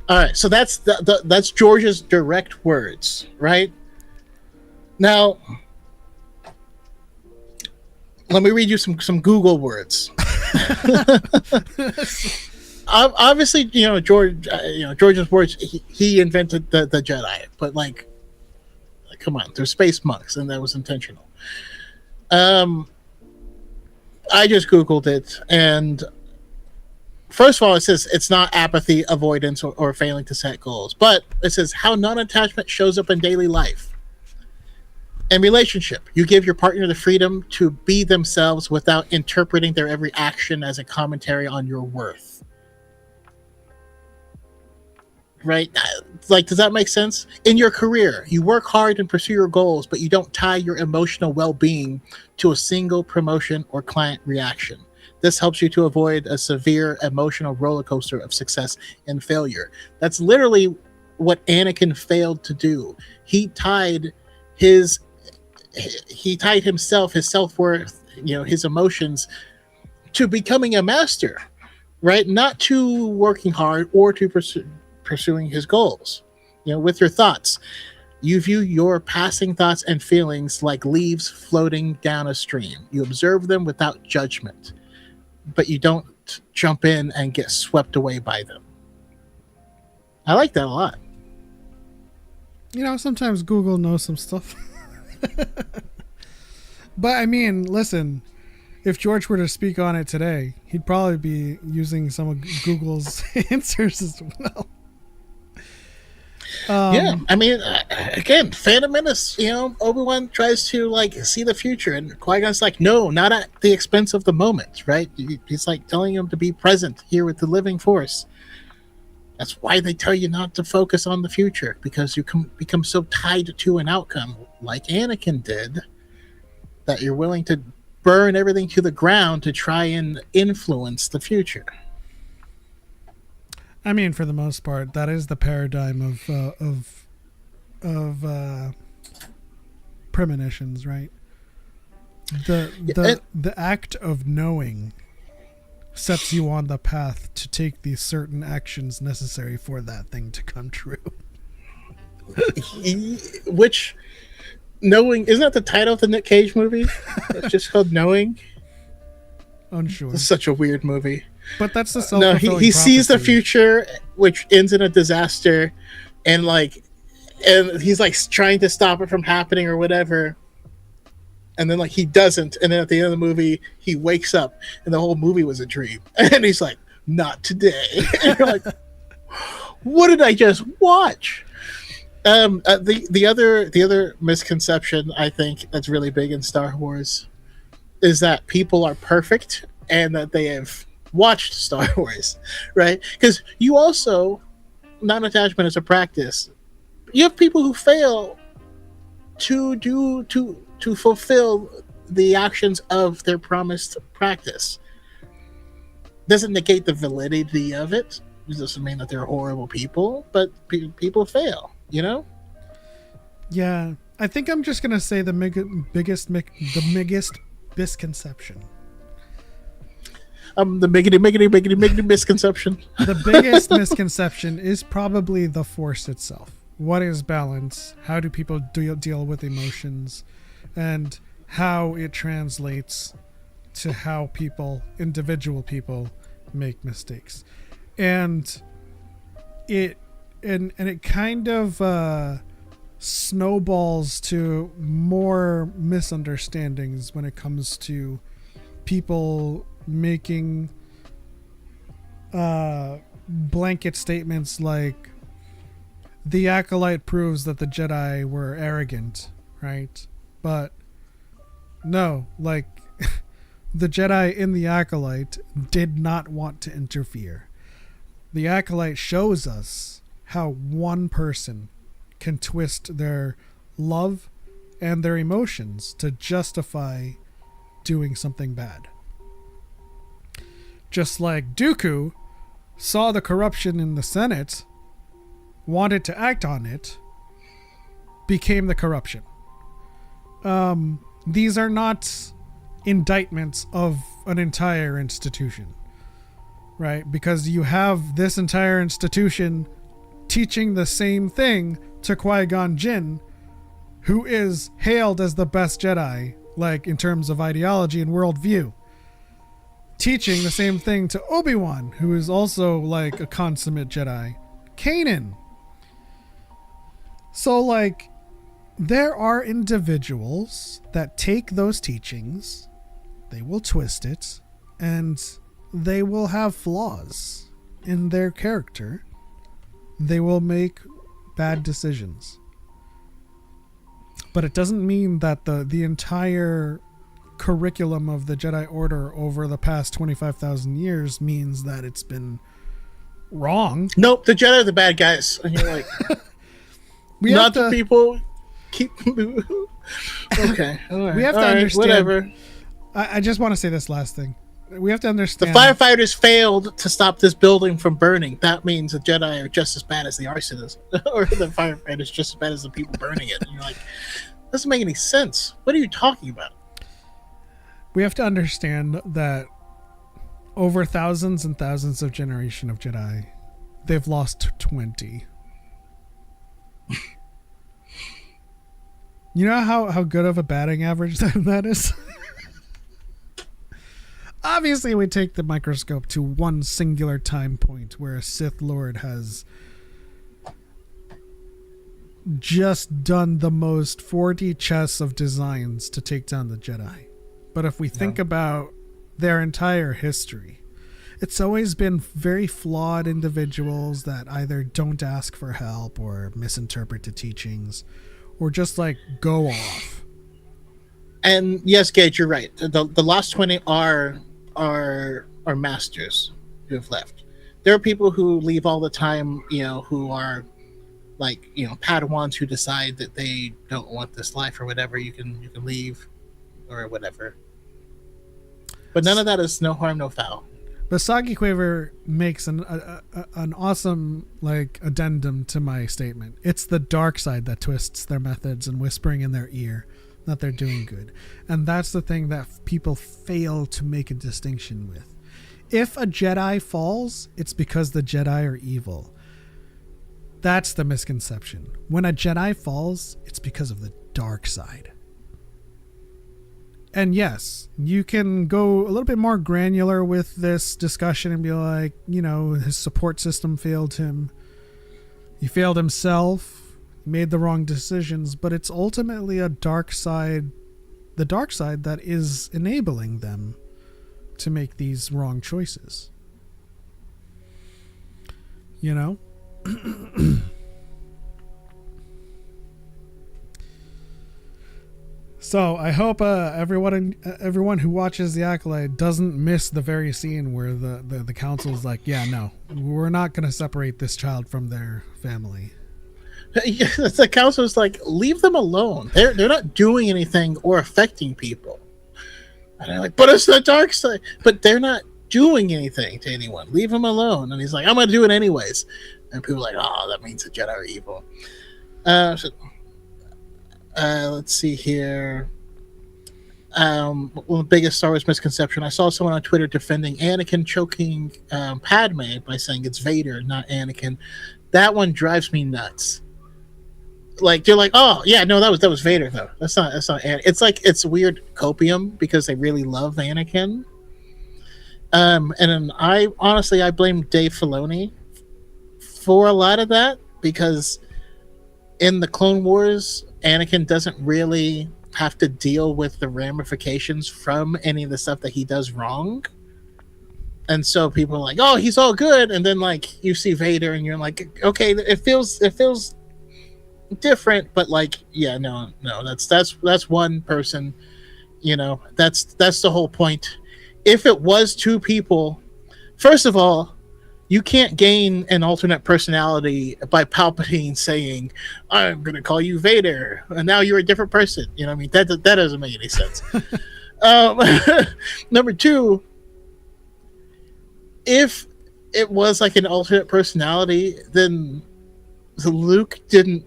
All right, so that's that's George's direct words, right? Now, let me read you some Google words. Obviously, George's words. He invented the Jedi, but like, come on, they're space monks, and that was intentional. I just Googled it, and first of all, it says it's not apathy, avoidance, or failing to set goals, but it says how non-attachment shows up in daily life. In relationship, you give your partner the freedom to be themselves without interpreting their every action as a commentary on your worth. right? Like, does that make sense? In your career, you work hard and pursue your goals, but you don't tie your emotional well-being to a single promotion or client reaction. This helps you to avoid a severe emotional roller coaster of success and failure. That's literally what Anakin failed to do. His he tied himself, his self-worth, his emotions to becoming a master, right? Not to working hard or to pursuing his goals. With your thoughts, you view your passing thoughts and feelings like leaves floating down a stream. You observe them without judgment, but you don't jump in and get swept away by them. I like that a lot. Sometimes Google knows some stuff. But I mean, listen, if George were to speak on it today, he'd probably be using some of Google's answers as well. Yeah, I mean, again, Phantom Menace, Obi-Wan tries to, see the future, and Qui-Gon's like, no, not at the expense of the moment, right? He's, telling him to be present here with the living force. That's why they tell you not to focus on the future, because you become so tied to an outcome, like Anakin did, that you're willing to burn everything to the ground to try and influence the future. I mean, for the most part, that is the paradigm of premonitions, right? The act of knowing sets you on the path to take these certain actions necessary for that thing to come true. Which, Knowing, isn't that the title of the Nick Cage movie? It's just called Knowing. Unsure. It's such a weird movie. But that's the self-fulfilling No, he sees the prophecy. future, which ends in a disaster, and he's trying to stop it from happening or whatever. And then he doesn't, and then at the end of the movie he wakes up and the whole movie was a dream. And he's like, not today. And you're like, what did I just watch? The other misconception I think that's really big in Star Wars is that people are perfect and that they have watched Star Wars, right? Because you also, non-attachment is a practice. You have people who fail to fulfill the actions of their promised practice. Doesn't negate the validity of it. It doesn't mean that they're horrible people, but people fail, Yeah, I think I'm just gonna say the biggest misconception. The biggest misconception. The biggest misconception is probably the Force itself. What is balance? How do people deal with emotions? And how it translates to how individual people make mistakes. And it kind of snowballs to more misunderstandings when it comes to people making blanket statements like the Acolyte proves that the Jedi were arrogant, right? But no, the Jedi in the Acolyte did not want to interfere. The Acolyte shows us how one person can twist their love and their emotions to justify doing something bad. Just like Dooku saw the corruption in the Senate, wanted to act on it, became the corruption. These are not indictments of an entire institution, right? Because you have this entire institution teaching the same thing to Qui-Gon Jinn, who is hailed as the best Jedi, in terms of ideology and worldview. Teaching the same thing to Obi-Wan, who is also a consummate Jedi. Kanan. So there are individuals that take those teachings, they will twist it, and they will have flaws in their character. They will make bad decisions. But it doesn't mean that the entire curriculum of the Jedi Order over the past 25,000 years means that it's been wrong. Nope, the Jedi are the bad guys. And you're like, We not have the to, people. Keep. Okay, all right. we have all to right, understand. whatever. I just want to say this last thing. We have to The understand. firefighters failed to stop this building from burning. That means the Jedi are just as bad as the arsonists, or the firefighters just as bad as the people burning it. And you're like, doesn't make any sense. What are you talking about? We have to understand that over thousands and thousands of generation of Jedi, they've lost 20. You know how good of a batting average that is? Obviously, we take the microscope to one singular time point where a Sith Lord has just done the most 40 chess of designs to take down the Jedi. But if we think about their entire history, it's always been very flawed individuals that either don't ask for help or misinterpret the teachings or just like go off. And yes, Gage, you're right. The last 20 are masters who have left. There are people who leave all the time, who are like, Padawans who decide that they don't want this life or whatever. You can leave or whatever. But none of that is no harm, no foul. But Sagi Quaver makes an awesome addendum to my statement. It's the dark side that twists their methods and whispering in their ear that they're doing good. And that's the thing that people fail to make a distinction with. If a Jedi falls, it's because the Jedi are evil. That's the misconception. When a Jedi falls, it's because of the dark side. And yes, you can go a little bit more granular with this discussion and be like, his support system failed him. He failed himself, made the wrong decisions, but it's ultimately the dark side that is enabling them to make these wrong choices. So I hope everyone who watches The Acolyte doesn't miss the very scene where the council is like, yeah, no, we're not going to separate this child from their family. The council is like, leave them alone. They're not doing anything or affecting people. And they're like, but it's the dark side. But they're not doing anything to anyone. Leave them alone. And he's like, I'm going to do it anyways. And people are like, oh, that means the Jedi are evil. Let's see here. One of the biggest Star Wars misconception. I saw someone on Twitter defending Anakin choking Padme by saying it's Vader, not Anakin. That one drives me nuts. Like, they're like, oh yeah, no, that was Vader though. That's not Anakin. It's like, it's weird copium because they really love Anakin. And then I blame Dave Filoni for a lot of that, because in the Clone Wars, Anakin doesn't really have to deal with the ramifications from any of the stuff that he does wrong. And so people are like, oh, he's all good. And then like you see Vader and you're like, okay, it feels different, but like, yeah, no, that's one person, that's the whole point. If it was two people, first of all, you can't gain an alternate personality by Palpatine saying, I'm going to call you Vader, and now you're a different person. You know what I mean? That doesn't make any sense. Number two, if it was like an alternate personality, then Luke didn't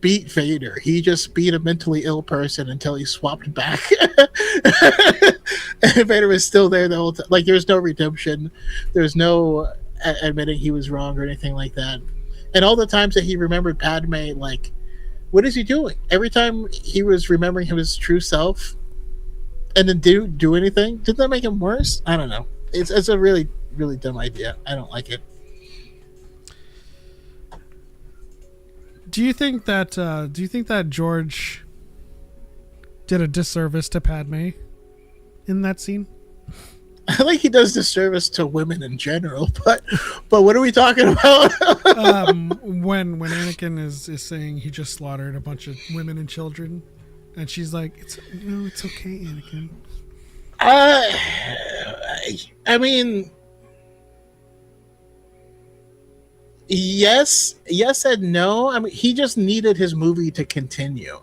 beat Vader. He just beat a mentally ill person until he swapped back. And Vader was still there the whole time. Like, there's no redemption. There's no admitting he was wrong or anything like that. And all the times that he remembered Padme, like, what is he doing? Every time he was remembering his true self and then do anything, didn't that make him worse? I don't know. It's a really, really dumb idea. I don't like it. Do you think that George did a disservice to Padme in that scene? I think he does disservice to women in general, but what are we talking about? When Anakin is saying he just slaughtered a bunch of women and children, and she's like, it's okay, Anakin. I mean, yes and no. I mean, he just needed his movie to continue.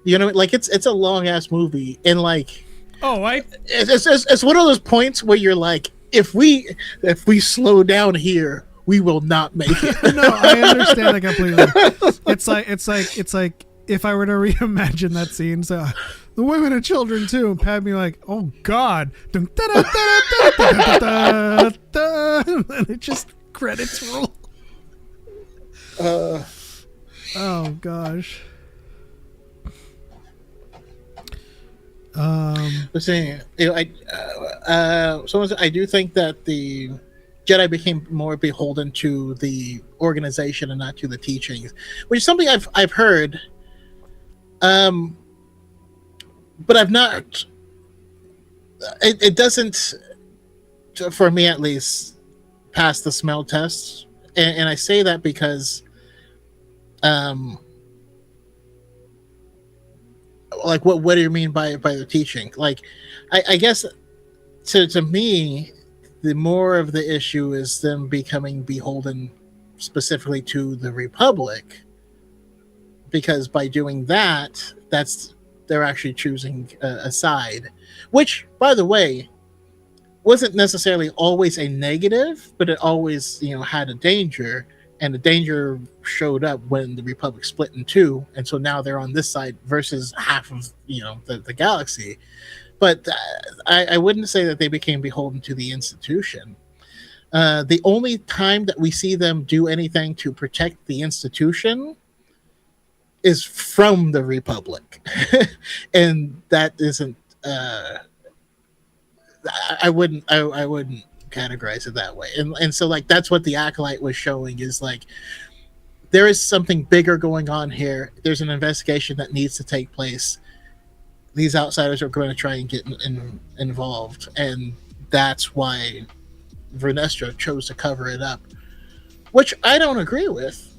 You know, like it's a long ass movie, and like Oh, it's one of those points where you're like, if we slow down here, we will not make it. no, I understand that completely. It's like if I were to reimagine that scene, so the women and children too, and Pat be like, "Oh God," and it just credits roll. Oh gosh. But saying, I do think that the Jedi became more beholden to the organization and not to the teachings, which is something I've heard. But I've not. It doesn't, for me at least, pass the smell test, and I say that because, like what do you mean by the teaching? Like, I guess to me, the more of the issue is them becoming beholden specifically to the Republic, because by doing that, they're actually choosing a side, which, by the way, wasn't necessarily always a negative, but it always had a danger, and the danger showed up when the Republic split in two, and so now they're on this side versus half of the galaxy. But I wouldn't say that they became beholden to the institution. The only time that we see them do anything to protect the institution is from the Republic, and that isn't. I wouldn't categorize it that way, and so like that's what the Acolyte was showing, is like there is something bigger going on here. There's an investigation that needs to take place. These outsiders are going to try and get involved, and that's why Vernestra chose to cover it up, which I don't agree with.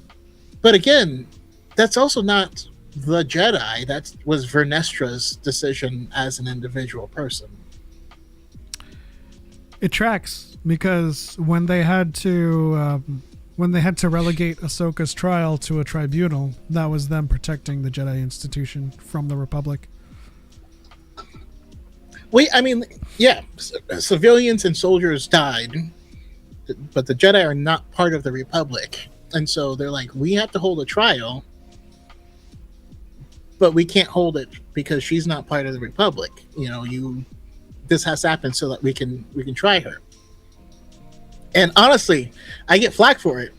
But again, that's also not the Jedi. That was Vernestra's decision as an individual person. It tracks, because when they had to relegate Ahsoka's trial to a tribunal, that was them protecting the Jedi institution from the Republic. I mean, yeah, civilians and soldiers died, but the Jedi are not part of the Republic, and so they're like, we have to hold a trial, but we can't hold it because she's not part of the Republic. This has to happen so that we can try her. And honestly, I get flack for it,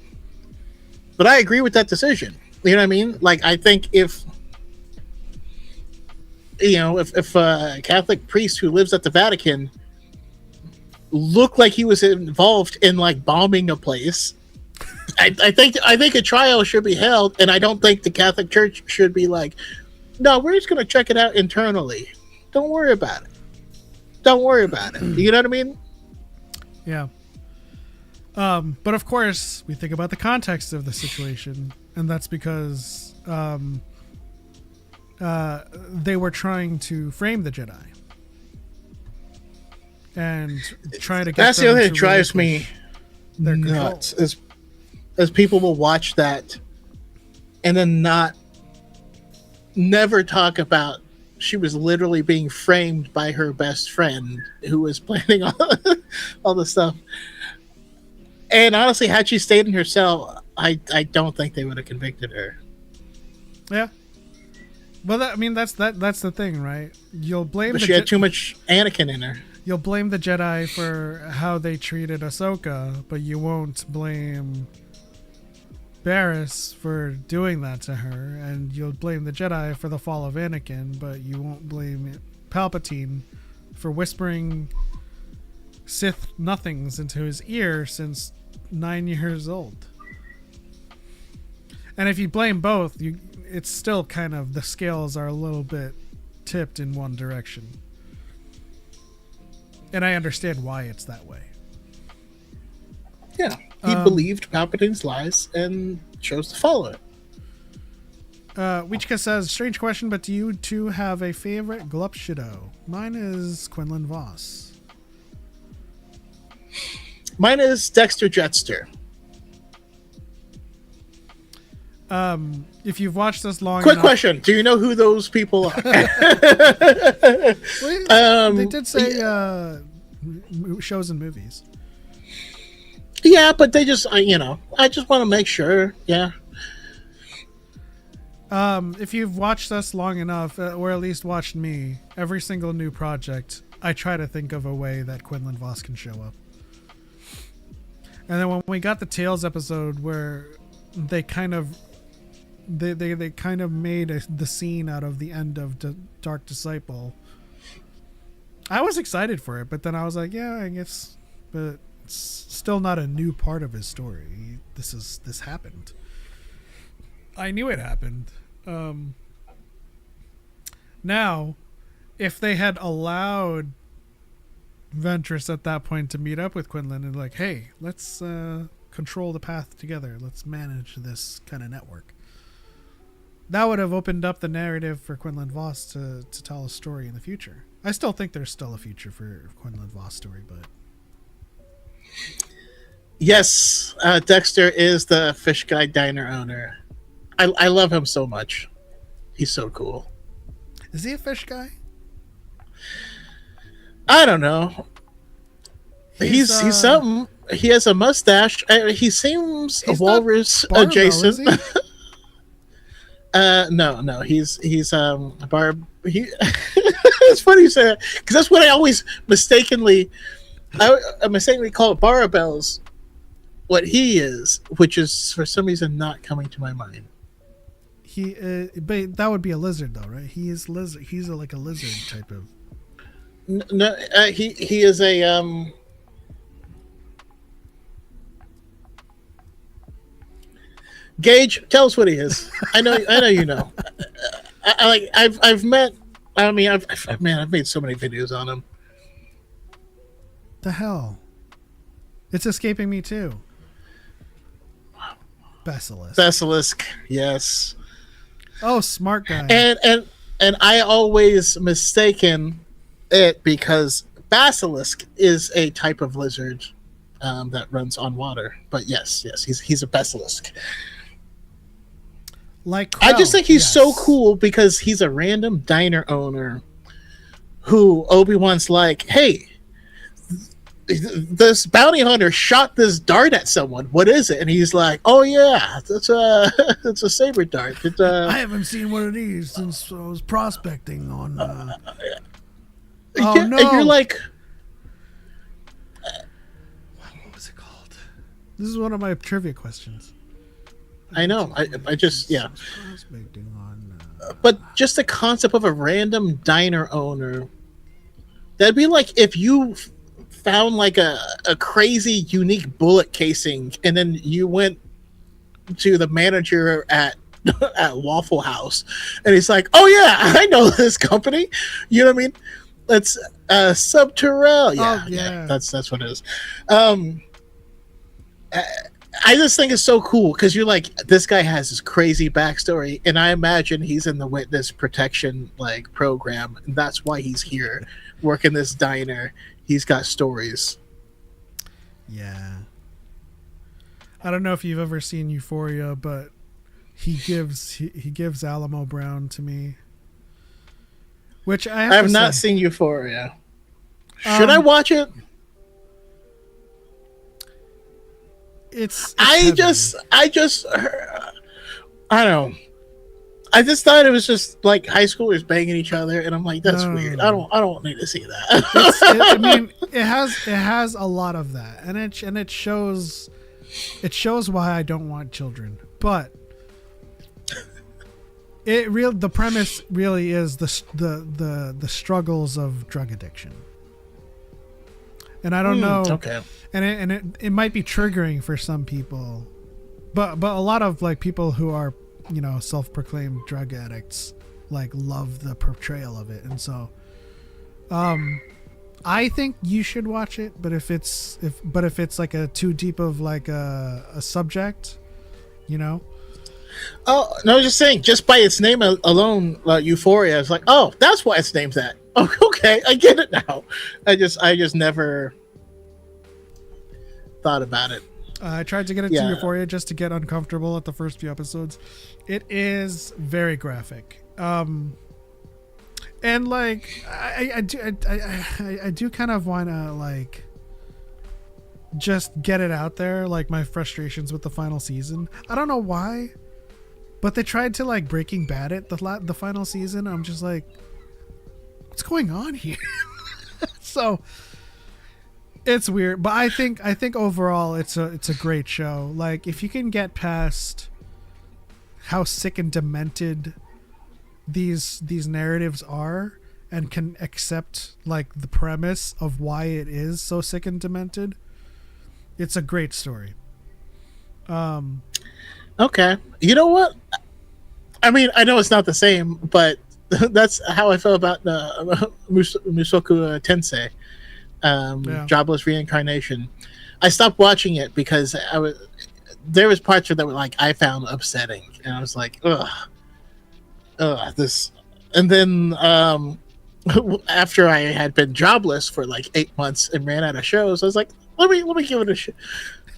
but I agree with that decision. You know what I mean? Like, I think if a Catholic priest who lives at the Vatican looked like he was involved in like bombing a place, I think a trial should be held, and I don't think the Catholic Church should be like, no, we're just going to check it out internally. Don't worry about it. Don't worry about it. You know what I mean? Yeah. But of course, we think about the context of the situation, and that's because they were trying to frame the Jedi and try to get. That's the other thing that drives me nuts. As people will watch that and then never talk about she was literally being framed by her best friend who was planning all the stuff. And honestly, had she stayed in her cell, I don't think they would have convicted her. Yeah. Well, that's the thing, right? You'll blame. But she had too much Anakin in her. You'll blame the Jedi for how they treated Ahsoka, but you won't blame Barriss for doing that to her, and you'll blame the Jedi for the fall of Anakin, but you won't blame Palpatine for whispering Sith nothings into his ear since 9 years old. And if you blame both, it's still kind of, the scales are a little bit tipped in one direction. And I understand why it's that way. Yeah, he believed Palpatine's lies and chose to follow it. Wichika says, strange question, but do you two have a favorite Glupshido? Mine is Quinlan Voss. Mine is Dexter Jetster. If you've watched this long Quick enough, question: do you know who those people are? they did say shows and movies. Yeah, but they just, I just want to make sure. Yeah. If you've watched us long enough, or at least watched me, every single new project, I try to think of a way that Quinlan Vos can show up. And then when we got the Tales episode where they kind of they kind of made the scene out of the end of Dark Disciple, I was excited for it, but then I was like, yeah, I guess, but it's still not a new part of his story. This happened. I knew it happened. Now, if they had allowed Ventress at that point to meet up with Quinlan and like, hey, let's control the path together. Let's manage this kind of network. That would have opened up the narrative for Quinlan Vos to tell a story in the future. I still think there's still a future for Quinlan Vos' story, but... Yes, Dexter is the Fish Guy Diner owner. I love him so much. He's so cool. Is he a fish guy? I don't know. He's something. He has a mustache. He seems a walrus adjacent. No. He's Barb. It's funny you say that because that's what I always mistakenly call Barabels. What he is, which is for some reason not coming to my mind. But that would be a lizard, though, right? He is lizard. He's like a lizard type of. No, he is a Gage. Tell us what he is. I know you know. I've met. I mean, I've made so many videos on him. The hell, it's escaping me too. Basilisk. Yes. Oh, smart guy. And I always mistaken it because basilisk is a type of lizard that runs on water. But yes, he's a basilisk. Like I just think he's so cool because he's a random diner owner who Obi-Wan's like, hey, this bounty hunter shot this dart at someone. What is it? And he's like, oh yeah, it's a saber dart. I haven't seen one of these since I was prospecting on. Oh yeah, no! And you're like, what was it called? This is one of my trivia questions. I know. I just Prospecting on. But just the concept of a random diner owner. That'd be like if you found like a crazy unique bullet casing and then you went to the manager at Waffle House and he's like, oh yeah, I know this company, you know what I mean? That's Subterrell. Yeah, that's what it is. I just think it's so cool because you're like, this guy has this crazy backstory, and I imagine he's in the witness protection like program, and that's why he's here working this diner. He's got stories. Yeah. I don't know if you've ever seen Euphoria, but he gives Alamo Brown to me. Which I have not seen Euphoria. Should I watch it? I don't know. I just thought it was just like high schoolers banging each other, and I'm like, that's weird. No. I don't need to see that. I mean, it has a lot of that, and it shows why I don't want children. But the premise really is the struggles of drug addiction, and I don't know. Okay. And it might be triggering for some people, but a lot of like people who are, you know, self-proclaimed drug addicts like love the portrayal of it, and so I think you should watch it. But if it's like a too deep of like a subject, you know. Oh no, I was just saying, just by its name alone, Euphoria is like, oh, that's why its name's that. Oh, okay, I get it now. I just never thought about it. I tried to get it to you for you just to get uncomfortable at the first few episodes. It is very graphic. And like I do kind of want to like just get it out there, like my frustrations with the final season. I don't know why, but they tried to like Breaking Bad it the final season. I'm just like, what's going on here? So it's weird, but I think overall it's a great show. Like if you can get past how sick and demented these narratives are and can accept like the premise of why it is so sick and demented, it's a great story. Okay. You know what? I mean, I know it's not the same, but that's how I felt about Musoku Tensei, Jobless Reincarnation. I stopped watching it because there was parts of it that were like I found upsetting, and I was like, this. And then after I had been jobless for like 8 months and ran out of shows, I was like, let me give it a shot.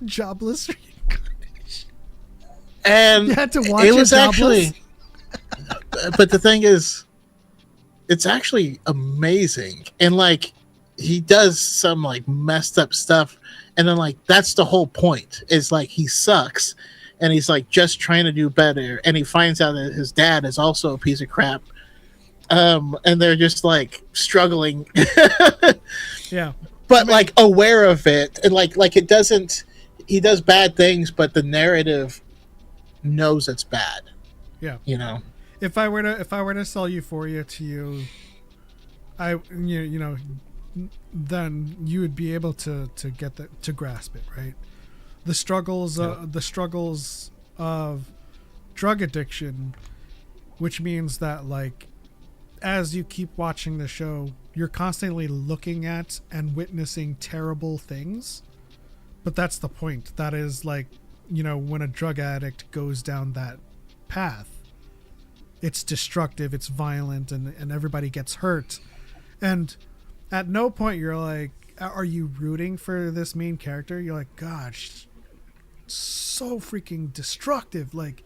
Jobless Reincarnation. And you had to watch it was jobless? actually, but the thing is, it's actually amazing. And like, he does some like messed up stuff. And then like, that's the whole point, is like, he sucks and he's like just trying to do better. And he finds out that his dad is also a piece of crap. And they're just like struggling. Yeah. But like aware of it. And like it doesn't, he does bad things, but the narrative knows it's bad. Yeah. You know, if I were to sell Euphoria to you, then you would be able to get that, to grasp it, right? The struggles of drug addiction, which means that like as you keep watching the show, you're constantly looking at and witnessing terrible things. But that's the point. That is like, when a drug addict goes down that path, it's destructive, it's violent, and everybody gets hurt. And at no point you're like, are you rooting for this main character? You're like, gosh, so freaking destructive. Like,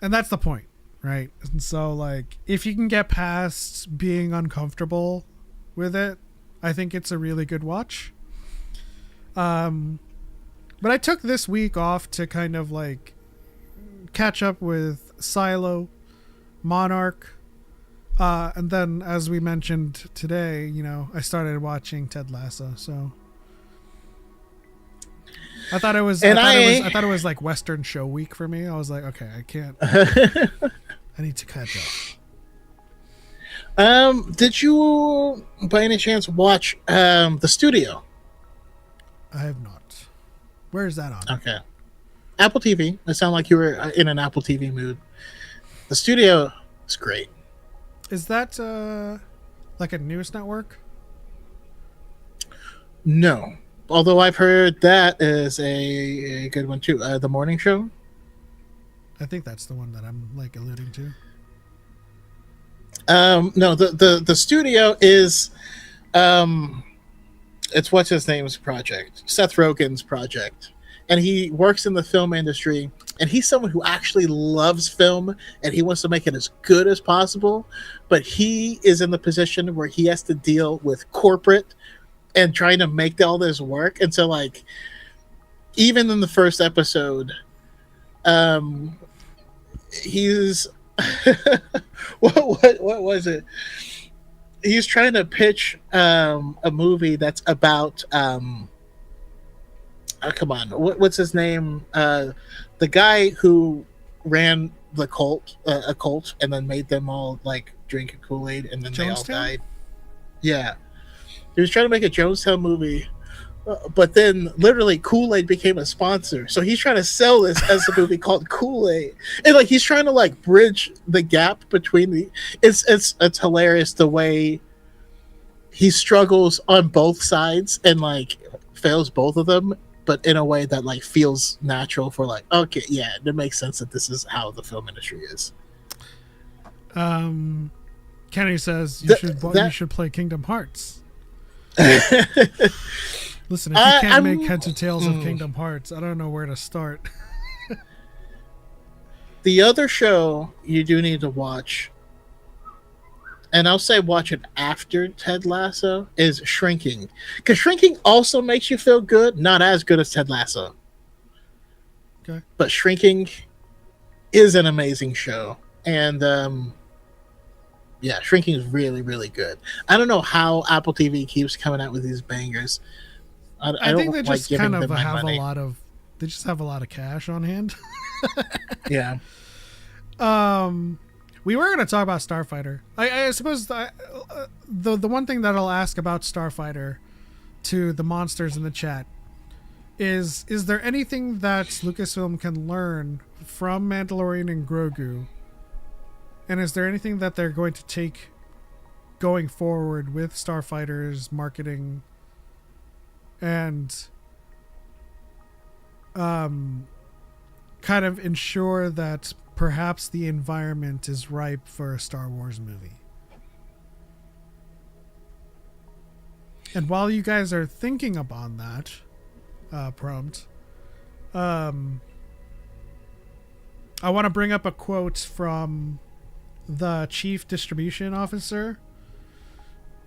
and that's the point, right? And so like, if you can get past being uncomfortable with it, I think it's a really good watch. But I took this week off to kind of like catch up with Silo, Monarch, and then as we mentioned today, I started watching Ted Lasso. So I thought it was I thought it was like Western show week for me. I was like, okay, I can't. I need to catch up. Did you by any chance watch The Studio? I have not. Where is that on? Okay. Apple TV. It sounded like you were in an Apple TV mood. The Studio is great. Is that like a news network? No. Although I've heard that is a good one too. The Morning Show? I think that's the one that I'm like alluding to. No, the Studio is it's what's his name's project, Seth Rogen's project, and he works in the film industry, and he's someone who actually loves film and he wants to make it as good as possible, but he is in the position where he has to deal with corporate and trying to make all this work. And so like, even in the first episode, he's what was it? He's trying to pitch a movie that's about come on, what's his name? The guy who ran the cult, a cult, and then made them all like drink Kool-Aid, and then they all died. Yeah, he was trying to make a Jonestown movie, but then literally Kool-Aid became a sponsor, so he's trying to sell this as a movie called Kool-Aid, and like he's trying to like bridge the gap between the. It's hilarious the way he struggles on both sides and like fails both of them, but in a way that like feels natural for like, okay, yeah, it makes sense that this is how the film industry is. Kenny says you should play Kingdom Hearts. Listen, if you can't make heads or tails of Kingdom Hearts, I don't know where to start. The other show you do need to watch, and I'll say watch it after Ted Lasso, is Shrinking. Because Shrinking also makes you feel good, not as good as Ted Lasso. Okay. But Shrinking is an amazing show. And yeah, Shrinking is really, really good. I don't know how Apple TV keeps coming out with these bangers. I think don't they like just giving kind of them my have money. they just have a lot of cash on hand. Yeah. We were going to talk about Starfighter. I suppose the one thing that I'll ask about Starfighter to the monsters in the chat is there anything that Lucasfilm can learn from Mandalorian and Grogu? And is there anything that they're going to take going forward with Starfighter's marketing and kind of ensure that perhaps the environment is ripe for a Star Wars movie? And while you guys are thinking upon that prompt, I want to bring up a quote from the chief distribution officer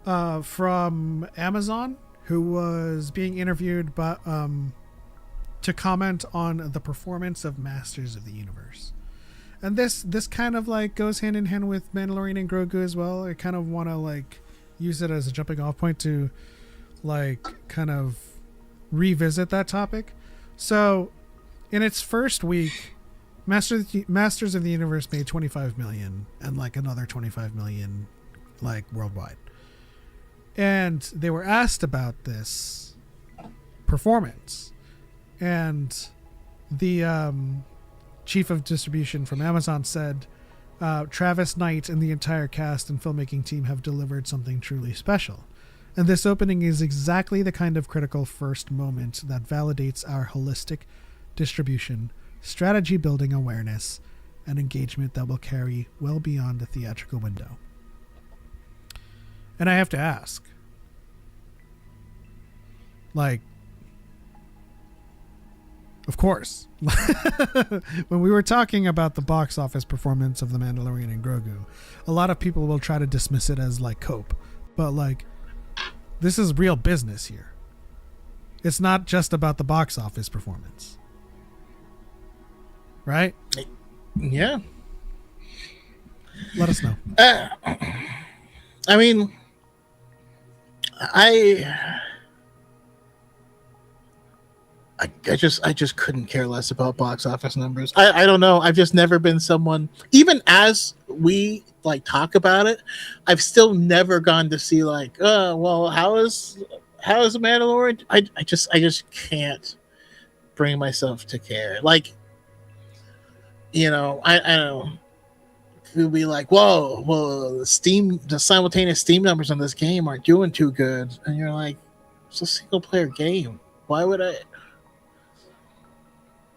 from Amazon, who was being interviewed to comment on the performance of Masters of the Universe. And this kind of like goes hand in hand with Mandalorian and Grogu as well. I kind of want to like use it as a jumping off point to like kind of revisit that topic. So in its first week, Masters of the Universe made 25 million and like another 25 million like worldwide. And they were asked about this performance, and the chief of distribution from Amazon said, Travis Knight and the entire cast and filmmaking team have delivered something truly special. And this opening is exactly the kind of critical first moment that validates our holistic distribution, strategy building awareness, and engagement that will carry well beyond the theatrical window. And I have to ask, like, of course, when we were talking about the box office performance of The Mandalorian and Grogu, a lot of people will try to dismiss it as like cope, but like, this is real business here. It's not just about the box office performance. Right? Yeah. Let us know. I mean, I just couldn't care less about box office numbers. I don't know. I've just never been someone, even as we like talk about it, I've still never gone to see like, well, how is The Mandalorian? I just can't bring myself to care. Like, you know, I don't know. Could be like, whoa, well, the simultaneous Steam numbers on this game aren't doing too good, and you're like, it's a single player game. Why would I?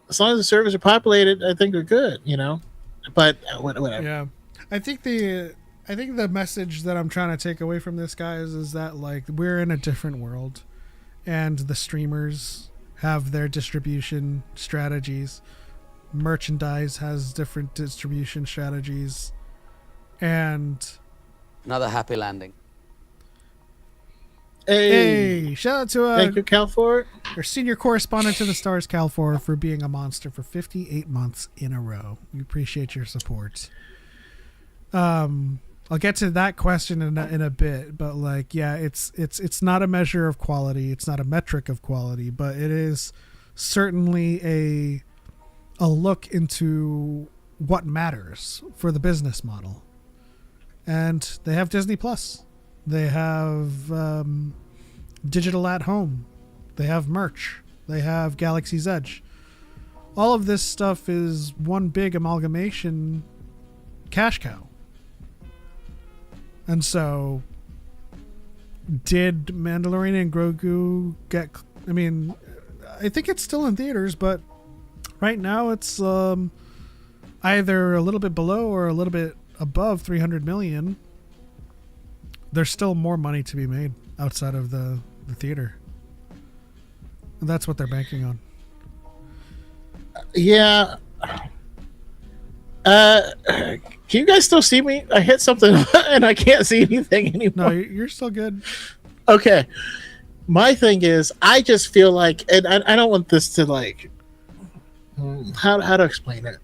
As long as the servers are populated, I think they're good, you know. But whatever. Yeah, I think the message that I'm trying to take away from this, guys, is that like we're in a different world, and the streamers have their distribution strategies. Merchandise has different distribution strategies, and another happy landing. Hey, shout out to thank you, Cal4, our senior correspondent to the Stars, Cal4, for being a monster for 58 months in a row. We appreciate your support. I'll get to that question in a bit, but like, yeah, it's not a measure of quality. It's not a metric of quality, but it is certainly a look into what matters for the business model. And they have Disney Plus. They have digital at home. They have merch. They have Galaxy's Edge. All of this stuff is one big amalgamation cash cow. And so, did Mandalorian and Grogu get... I mean, I think it's still in theaters, but right now it's either a little bit below or a little bit above 300 million. There's still more money to be made outside of the theater. That's what they're banking on. Yeah. Can you guys still see me? I hit something and I can't see anything anymore. No, you're still good. Okay. My thing is, I just feel like, and I don't want this to like, how to explain it.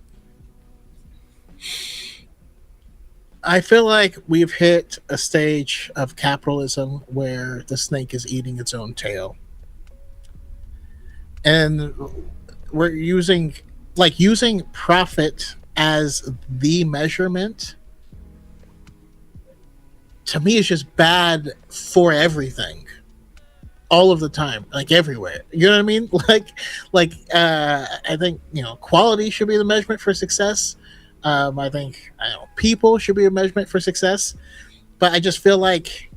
I feel like we've hit a stage of capitalism where the snake is eating its own tail. And we're using profit as the measurement, to me, is just bad for everything. All of the time, like everywhere. You know what I mean? I think, quality should be the measurement for success. I think people should be a measurement for success, but I just feel like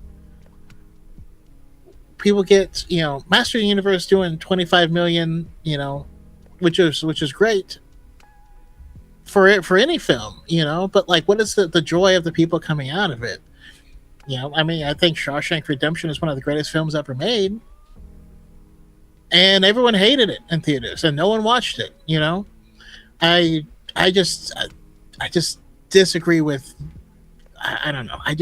people get Master of the Universe doing 25 million, which is great for any film, but like, what is the joy of the people coming out of it? I think Shawshank Redemption is one of the greatest films ever made, and everyone hated it in theaters, and no one watched it. I just disagree with. I don't know. I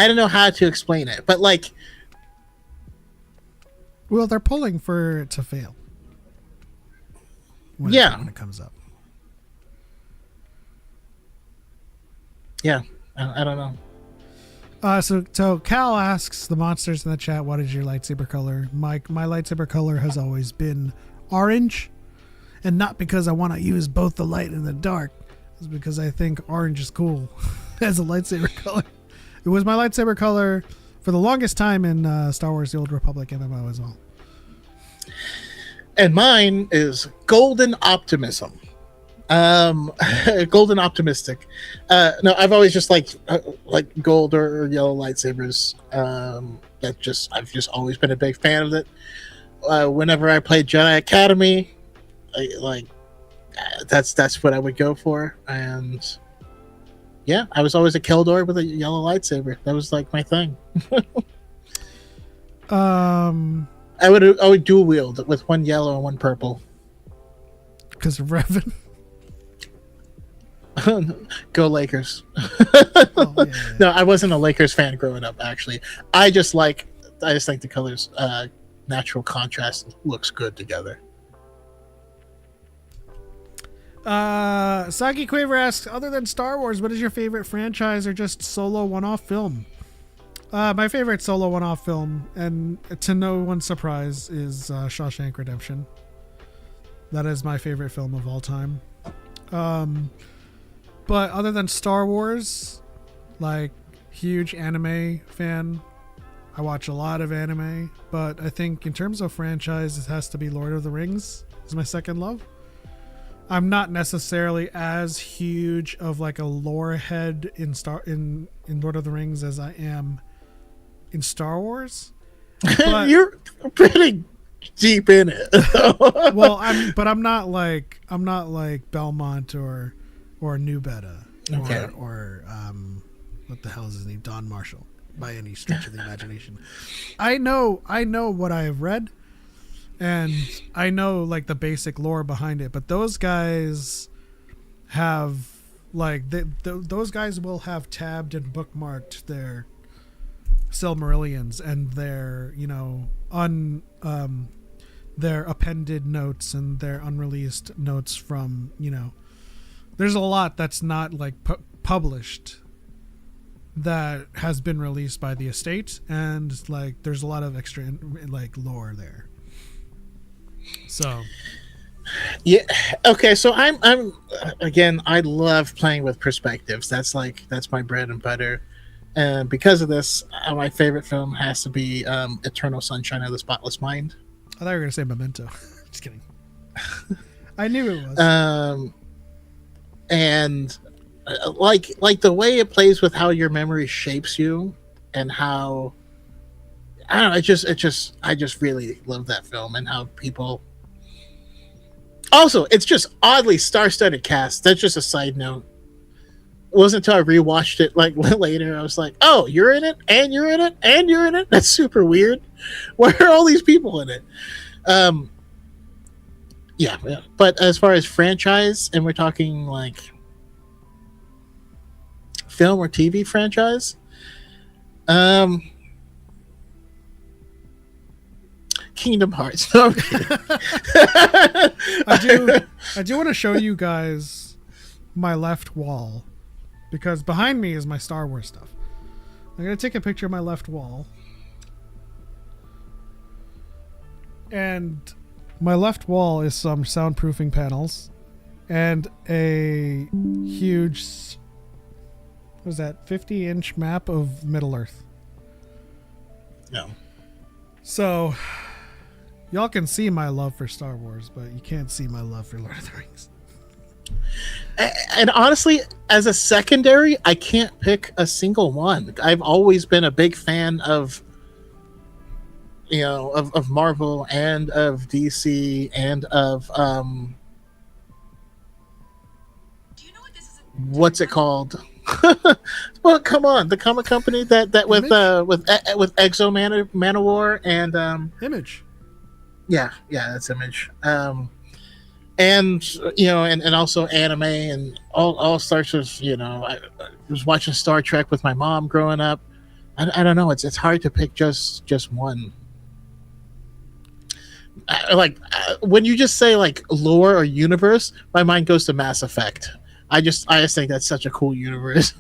don't know how to explain it, but like, well, they're pulling for it to fail. When it comes up. Yeah, I don't know. So Cal asks the monsters in the chat, what is your lightsaber color? My lightsaber color has always been orange, and not because I want to use both the light and the dark. It's because I think orange is cool as a lightsaber color. It was my lightsaber color for the longest time in Star Wars: The Old Republic MMO as well. And mine is golden optimism. Golden optimistic. No, I've always just liked like gold or yellow lightsabers. I've just always been a big fan of it. Whenever I played Jedi Academy, that's what I would go for. And yeah, I was always a Keldor with a yellow lightsaber. That was like my thing. I would dual wield with one yellow and one purple. Because of Revan. Go Lakers. Yeah. No, I wasn't a Lakers fan growing up, actually. I just think the colors natural contrast looks good together. Saki Quaver asks, other than Star Wars, what is your favorite franchise or just solo one-off film? My favorite solo one-off film, and to no one's surprise, is Shawshank Redemption. That is my favorite film of all time. But other than Star Wars, like, huge anime fan. I watch a lot of anime, but I think in terms of franchise, it has to be Lord of the Rings is my second love. I'm not necessarily as huge of like a lore head in Lord of the Rings as I am in Star Wars. But, you're pretty deep in it. Well, I'm not like Belmont or New Beta or what the hell is his name? Don Marshall, by any stretch of the imagination. I know what I have read, and I know like the basic lore behind it, but those guys have like those guys will have tabbed and bookmarked their Silmarillions and their their appended notes and their unreleased notes from there's a lot that's not like published that has been released by the estate, and like there's a lot of extra like lore there. So yeah, okay, so I'm again, I love playing with perspectives. That's my bread and butter, and because of this, my favorite film has to be Eternal Sunshine of the Spotless Mind. I thought you were gonna say Memento. Just kidding. I knew it was. And like the way it plays with how your memory shapes you, and how I don't know, I just really love that film, and how people. Also, it's just oddly star-studded cast. That's just a side note. wasn't until I rewatched it like later. I was like, "Oh, you're in it, and you're in it, and you're in it." That's super weird. Why are all these people in it? Yeah. But as far as franchise, and we're talking like film or TV franchise, Kingdom Hearts. No, I'm kidding. I do want to show you guys my left wall, because behind me is my Star Wars stuff. I'm gonna take a picture of my left wall, and my left wall is some soundproofing panels and a huge, what was that, 50-inch map of Middle Earth. No. So y'all can see my love for Star Wars, but you can't see my love for Lord of the Rings. And honestly, as a secondary, I can't pick a single one. I've always been a big fan of, of Marvel and of DC and of what's it called? Well, come on, the comic company that with Exo Manowar and Image. Yeah, that's Image. And and also anime and all sorts of, I was watching Star Trek with my mom growing up. I don't know, it's hard to pick just one. When you just say like lore or universe, my mind goes to Mass Effect. I just think that's such a cool universe.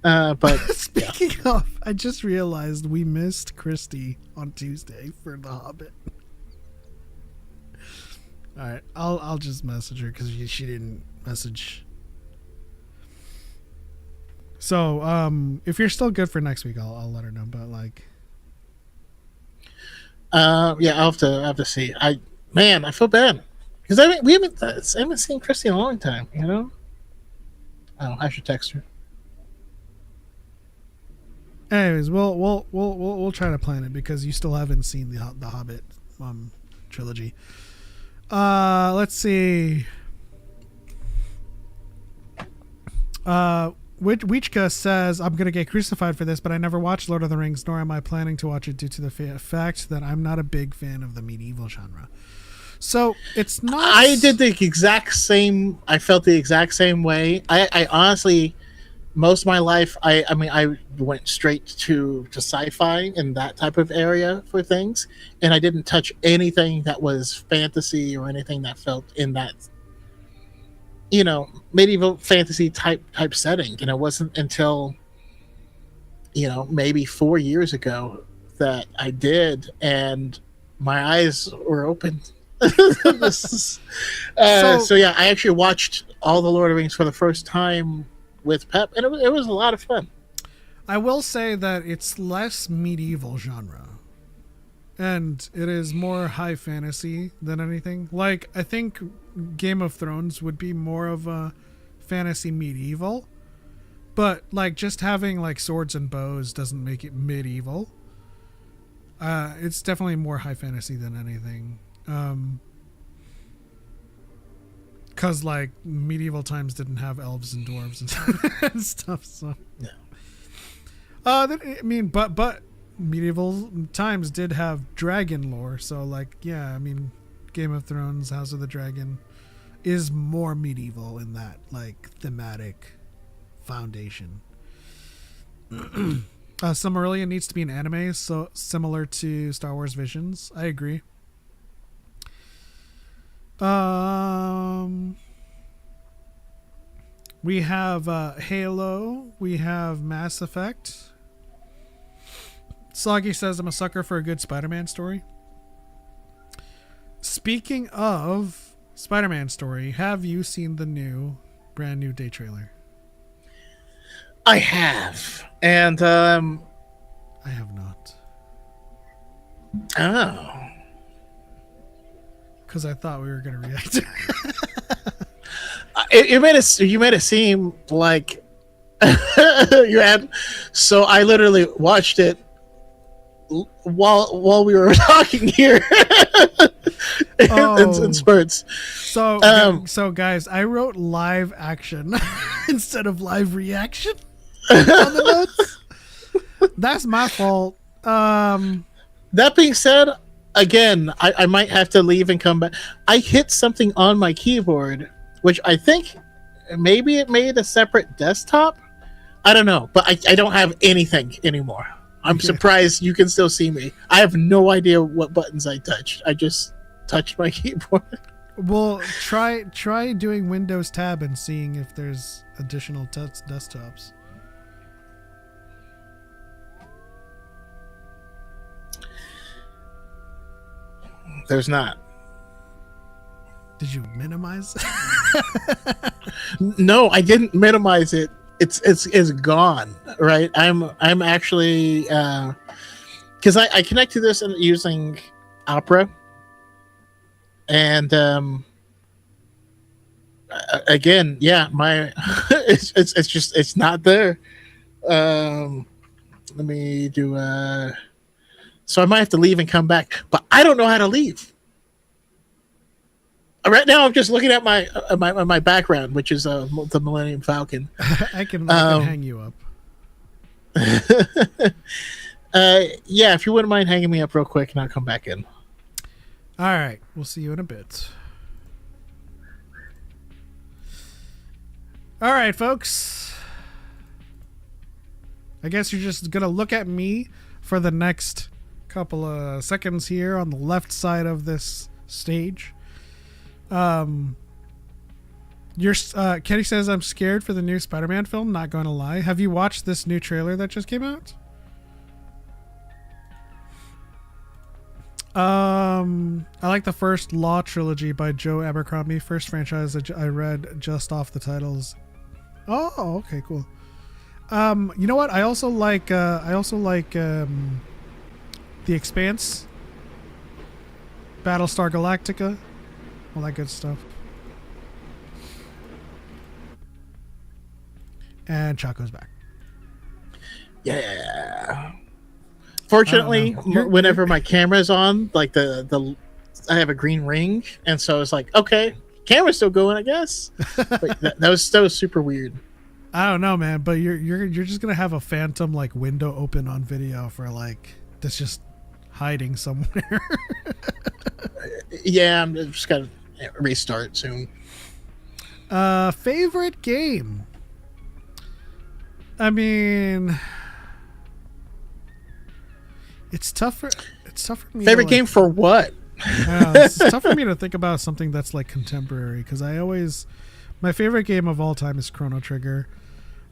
But speaking of, I just realized we missed Christy on Tuesday for The Hobbit. All right, I'll just message her because she didn't message. So if you're still good for next week, I'll let her know. But yeah, I'll have to see. I feel bad because I haven't seen Christy in a long time. I should text her. Anyways, we'll try to plan it because you still haven't seen the Hobbit trilogy. Let's see. Wichka says, I'm going to get crucified for this, but I never watched Lord of the Rings, nor am I planning to watch it due to the fact that I'm not a big fan of the medieval genre. So it's not. I did the exact same. I felt the exact same way. I honestly, most of my life, I went straight to sci-fi and that type of area for things, and I didn't touch anything that was fantasy or anything that felt in that, medieval fantasy type setting. And it wasn't until, maybe 4 years ago that I did, and my eyes were open. So yeah, I actually watched all the Lord of the Rings for the first time with Pep, and it was a lot of fun. I will say that it's less medieval genre, and it is more high fantasy than anything. Like, I think Game of Thrones would be more of a fantasy medieval, but like just having like swords and bows doesn't make it medieval. It's definitely more high fantasy than anything. Because like medieval times didn't have elves and dwarves and stuff. So yeah. I mean, but medieval times did have dragon lore. So like, yeah, I mean, Game of Thrones, House of the Dragon is more medieval in that like thematic foundation. Silmarillion needs to be an anime, so similar to Star Wars Visions. I agree. We have Halo. We have Mass Effect. Soggy says, I'm a sucker for a good Spider-Man story. Speaking of Spider-Man story, have you seen the brand new day trailer? I have. And I have not. Oh. Because I thought we were going to react to it. You made it seem like you had. So I literally watched it while we were talking here. in spurts. So guys, I wrote live action instead of live reaction on the notes. That's my fault. That being said, again, I might have to leave and come back. I hit something on my keyboard, which I think maybe it made a separate desktop. I don't know, but I don't have anything anymore. I'm surprised you can still see me. I have no idea what buttons I touched. I just touched my keyboard. Well, try doing Windows Tab and seeing if there's additional desktops. There's not. Did you minimize? No, I didn't minimize it. It's gone. Right. I'm actually because I connected this using Opera, and again, yeah, my it's not there. Let me do so I might have to leave and come back, but I don't know how to leave. Right now, I'm just looking at my background, which is the Millennium Falcon. I can hang you up. Yeah, if you wouldn't mind hanging me up real quick, and I'll come back in. All right, we'll see you in a bit. All right, folks. I guess you're just gonna look at me for the next couple of seconds here on the left side of this stage. Kenny says I'm scared for the new Spider-Man film. Not going to lie. Have you watched this new trailer that just came out? I like the first Law trilogy by Joe Abercrombie. First franchise that I read just off the titles. Oh, okay, cool. You know what? I also like The Expanse, Battlestar Galactica, all that good stuff. And Choco's back. Yeah. Fortunately, whenever my camera's on, like I have a green ring, and so it's like, okay, camera's still going, I guess. But that was super weird. I don't know, man, but you're just gonna have a phantom like window open on video for like that's just hiding somewhere. Yeah, I'm just gonna restart soon. Favorite game? I mean, it's tough for me. Favorite game for what? It's tough for me to think about something that's like contemporary, because my favorite game of all time is Chrono Trigger,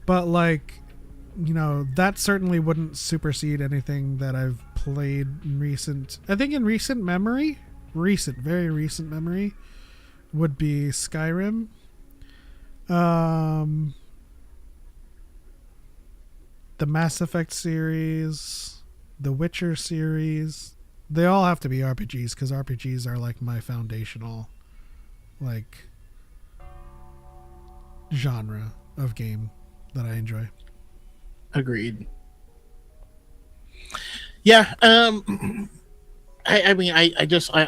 but like, you know, that certainly wouldn't supersede anything that I've played in recent. I think in very recent memory would be Skyrim. The Mass Effect series, the Witcher series, they all have to be RPGs because RPGs are like my foundational like genre of game that I enjoy. Agreed. Yeah, I mean, I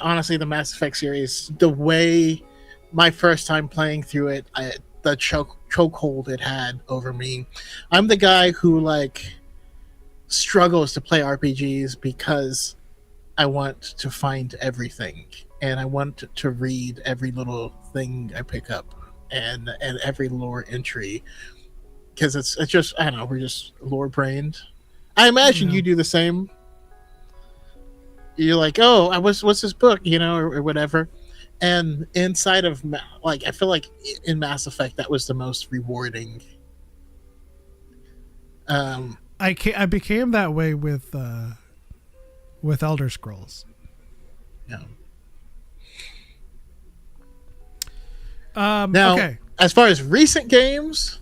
honestly, the Mass Effect series, the way my first time playing through it, the chokehold it had over me. I'm the guy who like struggles to play RPGs because I want to find everything, and I want to read every little thing I pick up, and every lore entry, because it's just, I don't know, we're just lore brained. I imagine you do the same. You're like, oh, what's this book, you know, or whatever. And inside of, like, I feel like in Mass Effect that was the most rewarding. I became that way with Elder Scrolls. Yeah. Now, okay. As far as recent games,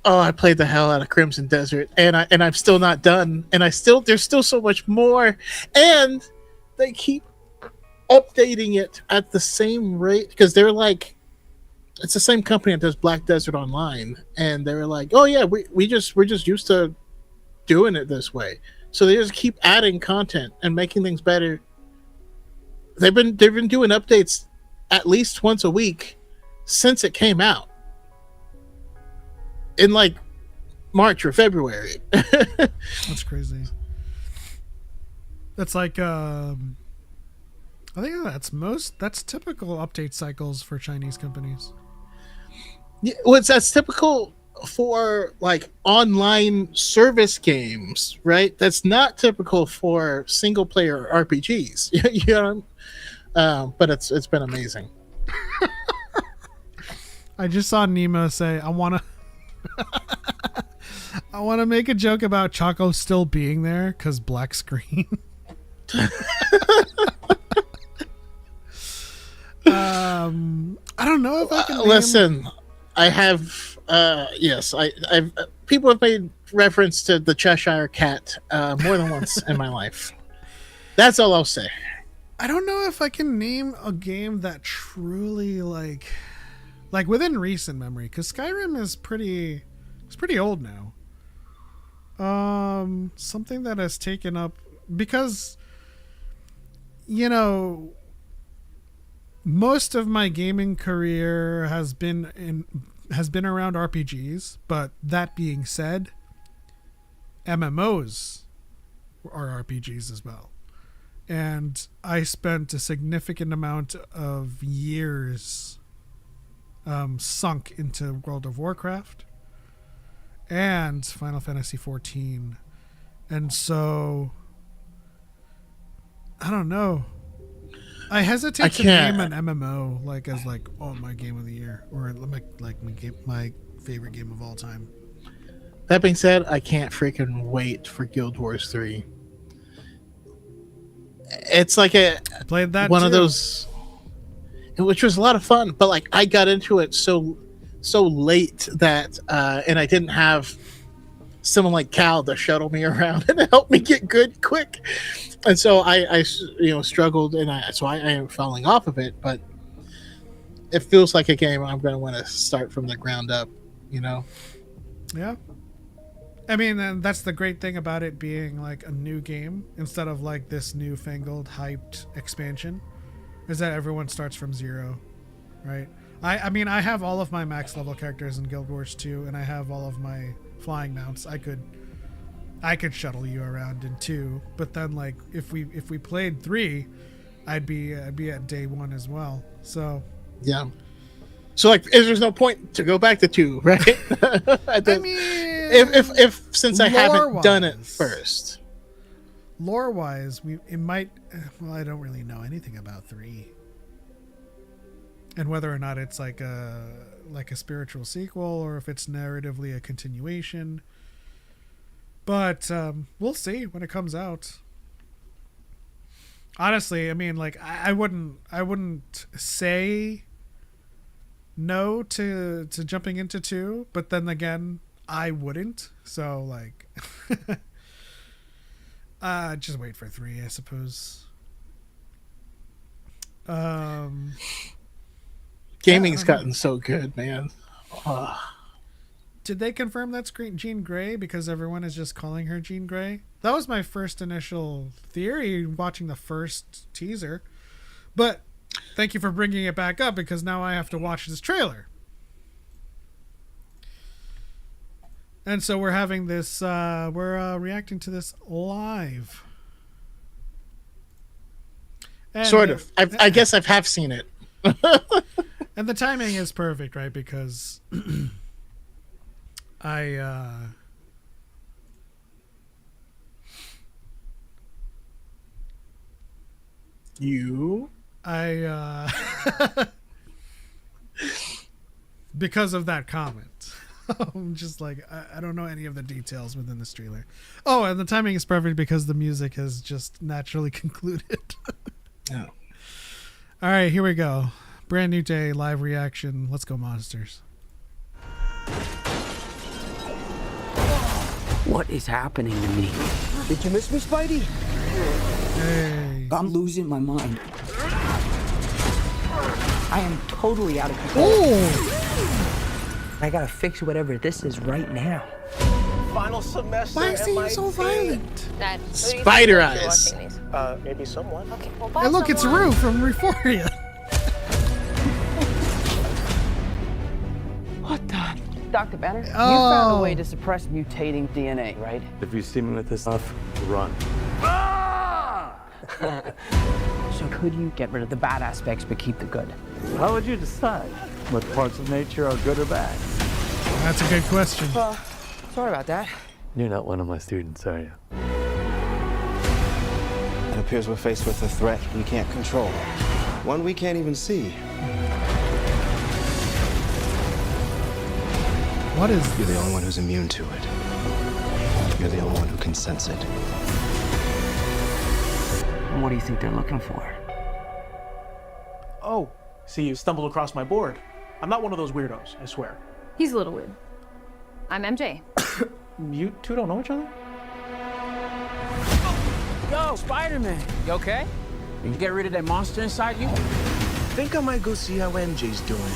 I played the hell out of Crimson Desert, and I'm still not done, and there's still so much more, and they keep updating it at the same rate, because they're like, it's the same company that does Black Desert Online, and they were like, oh yeah, we're just used to doing it this way, so they just keep adding content and making things better they've been doing updates at least once a week since it came out in like March or February. That's crazy. That's like I think that's typical update cycles for Chinese companies. Yeah, well, that's typical for like online service games, right? That's not typical for single player RPGs. You know, but it's been amazing. I just saw Nemo say, I want to make a joke about Choco still being there because black screen. I don't know if I can listen. I have yes, I've people have made reference to the Cheshire Cat more than once in my life. That's all I'll say. I don't know if I can name a game that truly like within recent memory, because Skyrim is pretty old now. Something that has taken up, because you know, most of my gaming career has been around RPGs, but that being said, MMOs are RPGs as well. And I spent a significant amount of years sunk into World of Warcraft and Final Fantasy XIV. And so I don't know. I hesitate to name an MMO like as like, oh, my game of the year, or my favorite game of all time. That being said, I can't freaking wait for Guild Wars 3. It's like played that one too. Of those, which was a lot of fun, but like I got into it so late that and I didn't have someone like Cal to shuttle me around and help me get good quick. And so I struggled, and I am falling off of it. But it feels like a game I'm going to want to start from the ground up. Yeah. I mean, and that's the great thing about it being like a new game instead of like this newfangled hyped expansion, is that everyone starts from zero, right? I mean, I have all of my max level characters in Guild Wars 2, and I have all of my flying mounts. I could shuttle you around in 2, but then like if we played 3, I'd be at day 1 as well. So yeah. So like, there's no point to go back to 2, right? I mean, if since I haven't done it first. Lore wise, it might. Well, I don't really know anything about 3, and whether or not it's like a spiritual sequel or if it's narratively a continuation. But we'll see when it comes out. Honestly, I mean, like I wouldn't say no to jumping into 2, but then again, I wouldn't. So like, just wait for 3, I suppose. Gaming's gotten so good, man. Did they confirm that's Jean Grey? Because everyone is just calling her Jean Grey. That was my first initial theory watching the first teaser. But thank you for bringing it back up, because now I have to watch this trailer. And so we're having this, we're reacting to this live. And sort of. I guess I've half seen it. And the timing is perfect, right? Because I because of that comment. I'm just like, I don't know any of the details within this trailer. Oh, and the timing is perfect because the music has just naturally concluded. Oh. All right, here we go. Brand new day, live reaction. Let's go, monsters. What is happening to me? Did you miss me, Spidey? Hey. I'm losing my mind. I am totally out of control. Oh. I gotta fix whatever this is right now. Final semester. Why is he so violent? Spider eyes. Maybe someone. Okay, well, bye, Hey, look, it's someone. Rue from Euphoria. What the? Dr. Banner, you Oh. found a way to suppress mutating DNA, right? If you see me with this stuff, run. So could you get rid of the bad aspects but keep the good? How would you decide what parts of nature are good or bad? That's a good question. Sorry about that. You're not one of my students, are you? It appears we're faced with a threat we can't control. One we can't even see. What is You're the only one who's immune to it. You're the only one who can sense it. What do you think they're looking for? Oh, see, you stumbled across my board. I'm not one of those weirdos, I swear. He's a little weird. I'm MJ. You two don't know each other? Yo, Spider-Man, you okay? Did you get rid of that monster inside you? Think I might go see how MJ's doing.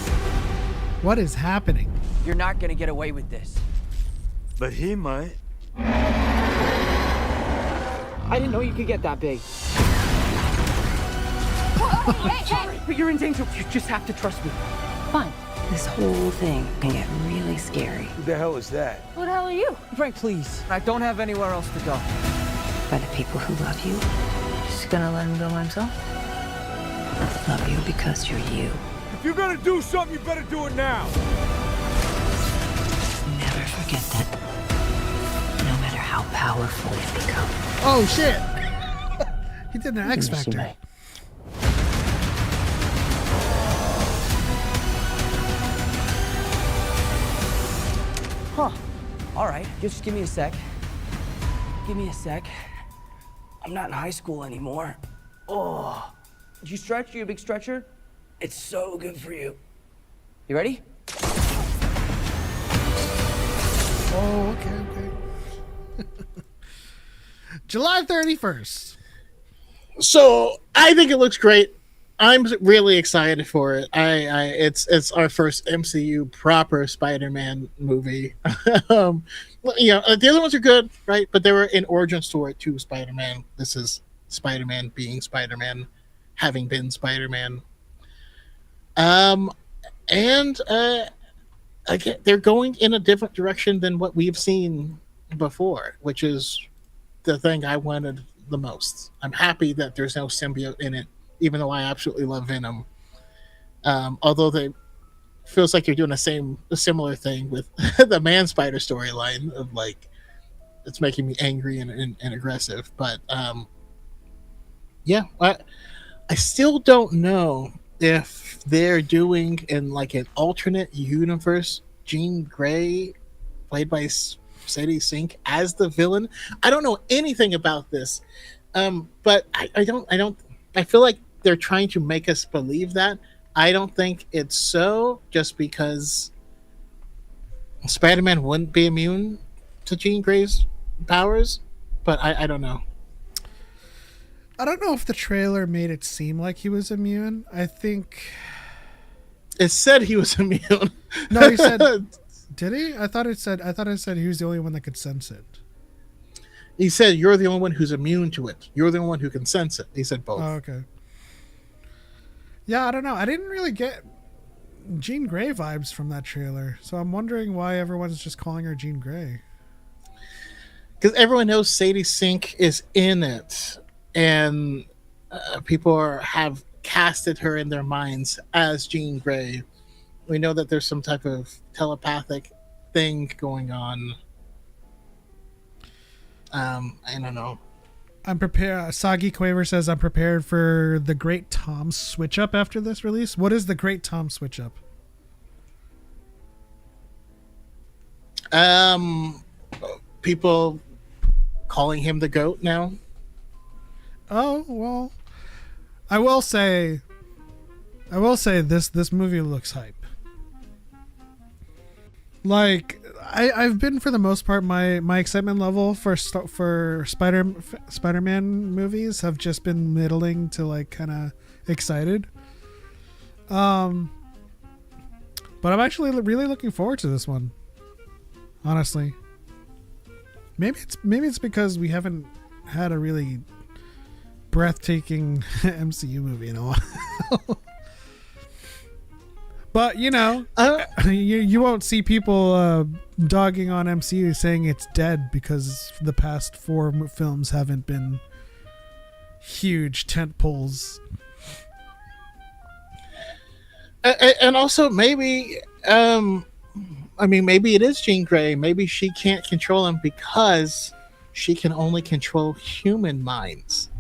what is happening? You're not gonna get away with this. But he might. I didn't know you could get that big. Hey! But you're in danger. You just have to trust me. Fine. This whole thing can get really scary. Who the hell is that? Who the hell are you? Frank, please. I don't have anywhere else to go. By the people who love you, just gonna let him go by himself? Love you because you're you. If you're gonna do something, you better do it now. Never forget that. No matter how powerful you become. Oh, shit. He did an X Factor. Huh. All right, just give me a sec. Give me a sec. I'm not in high school anymore. Oh. Did you stretch? You a big stretcher? It's so good for you. You ready? Oh, okay. July 31st. So I think it looks great. I'm really excited for it. It's our first MCU proper Spider-Man movie. The other ones are good, right? But they were an origin story to Spider-Man. This is Spider-Man being Spider-Man, having been Spider-Man. Again, they're going in a different direction than what we've seen before, which is the thing I wanted the most. I'm happy that there's no symbiote in it, even though I absolutely love Venom. Although they feels like you're doing a similar thing with the Man Spider storyline of like it's making me angry and aggressive. But I still don't know if they're doing in like an alternate universe Jean Grey played by Sadie Sink as the villain. I don't know anything about this, but I feel like they're trying to make us believe that. I don't think it's so, just because Spider-Man wouldn't be immune to Jean Grey's powers, but I don't know. I don't know if the trailer made it seem like he was immune. I think it said he was immune. No, he said. Did he? I thought it said he was the only one that could sense it. He said you're the only one who's immune to it. You're the only one who can sense it. He said both. Oh, okay. Yeah, I don't know. I didn't really get Jean Grey vibes from that trailer, so I'm wondering why everyone's just calling her Jean Grey. Because everyone knows Sadie Sink is in it, and people have casted her in their minds as Jean Grey. We know that there's some type of telepathic thing going on. I don't know. I'm prepared. Sagi Quaver says, I'm prepared for the Great Tom switch up after this release. What is the Great Tom switch up? People calling him the GOAT now. Oh, well, I will say this movie looks hype. Like, I've been, for the most part, my excitement level for Spider-Man movies have just been middling to like kind of excited. But I'm actually really looking forward to this one. Honestly, maybe it's because we haven't had a really breathtaking MCU movie in a while. But you won't see people dogging on MCU saying it's dead because the past 4 films haven't been huge tent poles. And also maybe, maybe it is Jean Grey. Maybe she can't control him because she can only control human minds.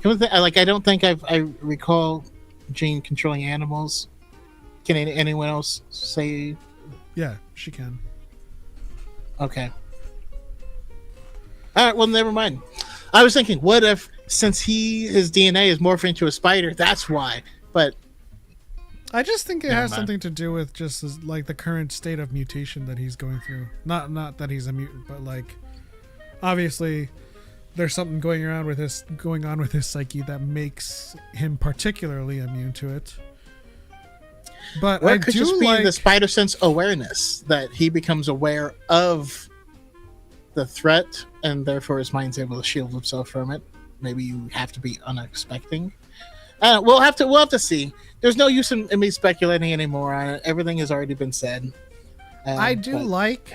I don't think I recall Jean controlling animals. Can anyone else say? Yeah, she can. Okay. All right. Well, never mind. I was thinking, what if since his DNA is morphed into a spider, that's why. But I just think it has something to do with just like the current state of mutation that he's going through. Not that he's a mutant, but like obviously there's something going on with his psyche that makes him particularly immune to it. But or I it could do just be like the spider sense awareness that he becomes aware of the threat, and therefore his mind's able to shield himself from it. Maybe you have to be unexpecting. We'll have to see. There's no use in me speculating anymore on it. Everything has already been said. I do like.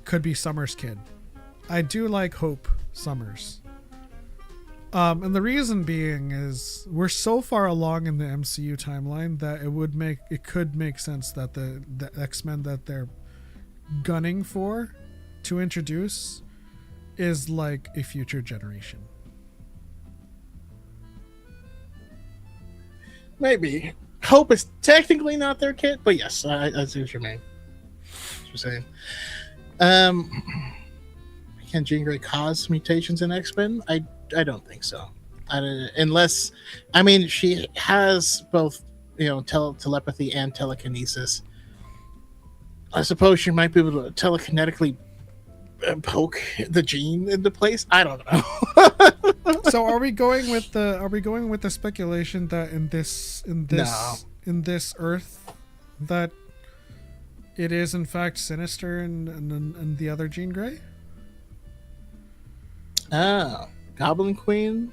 Could be Summers' kid. I do like Hope Summers. And the reason being is we're so far along in the MCU timeline that it could make sense that the X-Men that they're gunning for to introduce is like a future generation. Maybe. Hope is technically not their kid, but yes, I see what you mean. What you're saying. Can Jean Grey cause mutations in X-Men? I don't think so. Unless, she has both, telepathy and telekinesis. I suppose she might be able to telekinetically poke the gene into place. I don't know. So are we going with the speculation that in this Earth that it is in fact Sinister and the other Jean Grey? Ah, Goblin Queen.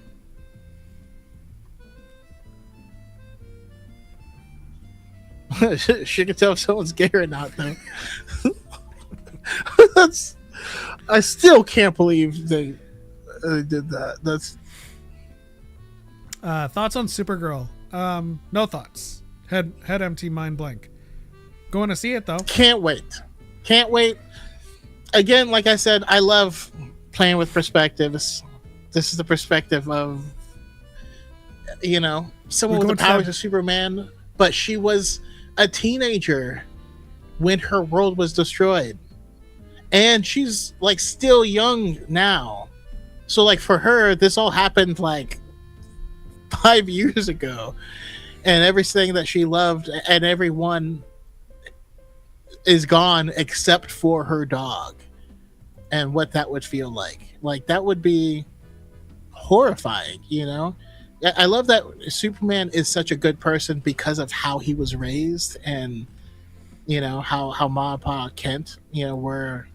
She can tell if someone's gay or not, though. I still can't believe they did that. That's thoughts on Supergirl. No thoughts. Head empty, mind blank. Going to see it though. Can't wait. Again, like I said, I love playing with perspectives. This is the perspective of someone with the powers of Superman, but she was a teenager when her world was destroyed, and she's like still young now. So like for her, this all happened like 5 years ago, and everything that she loved and everyone is gone except for her dog, and what that would feel like that would be horrifying. I love that Superman is such a good person because of how he was raised, and how Ma and Pa Kent were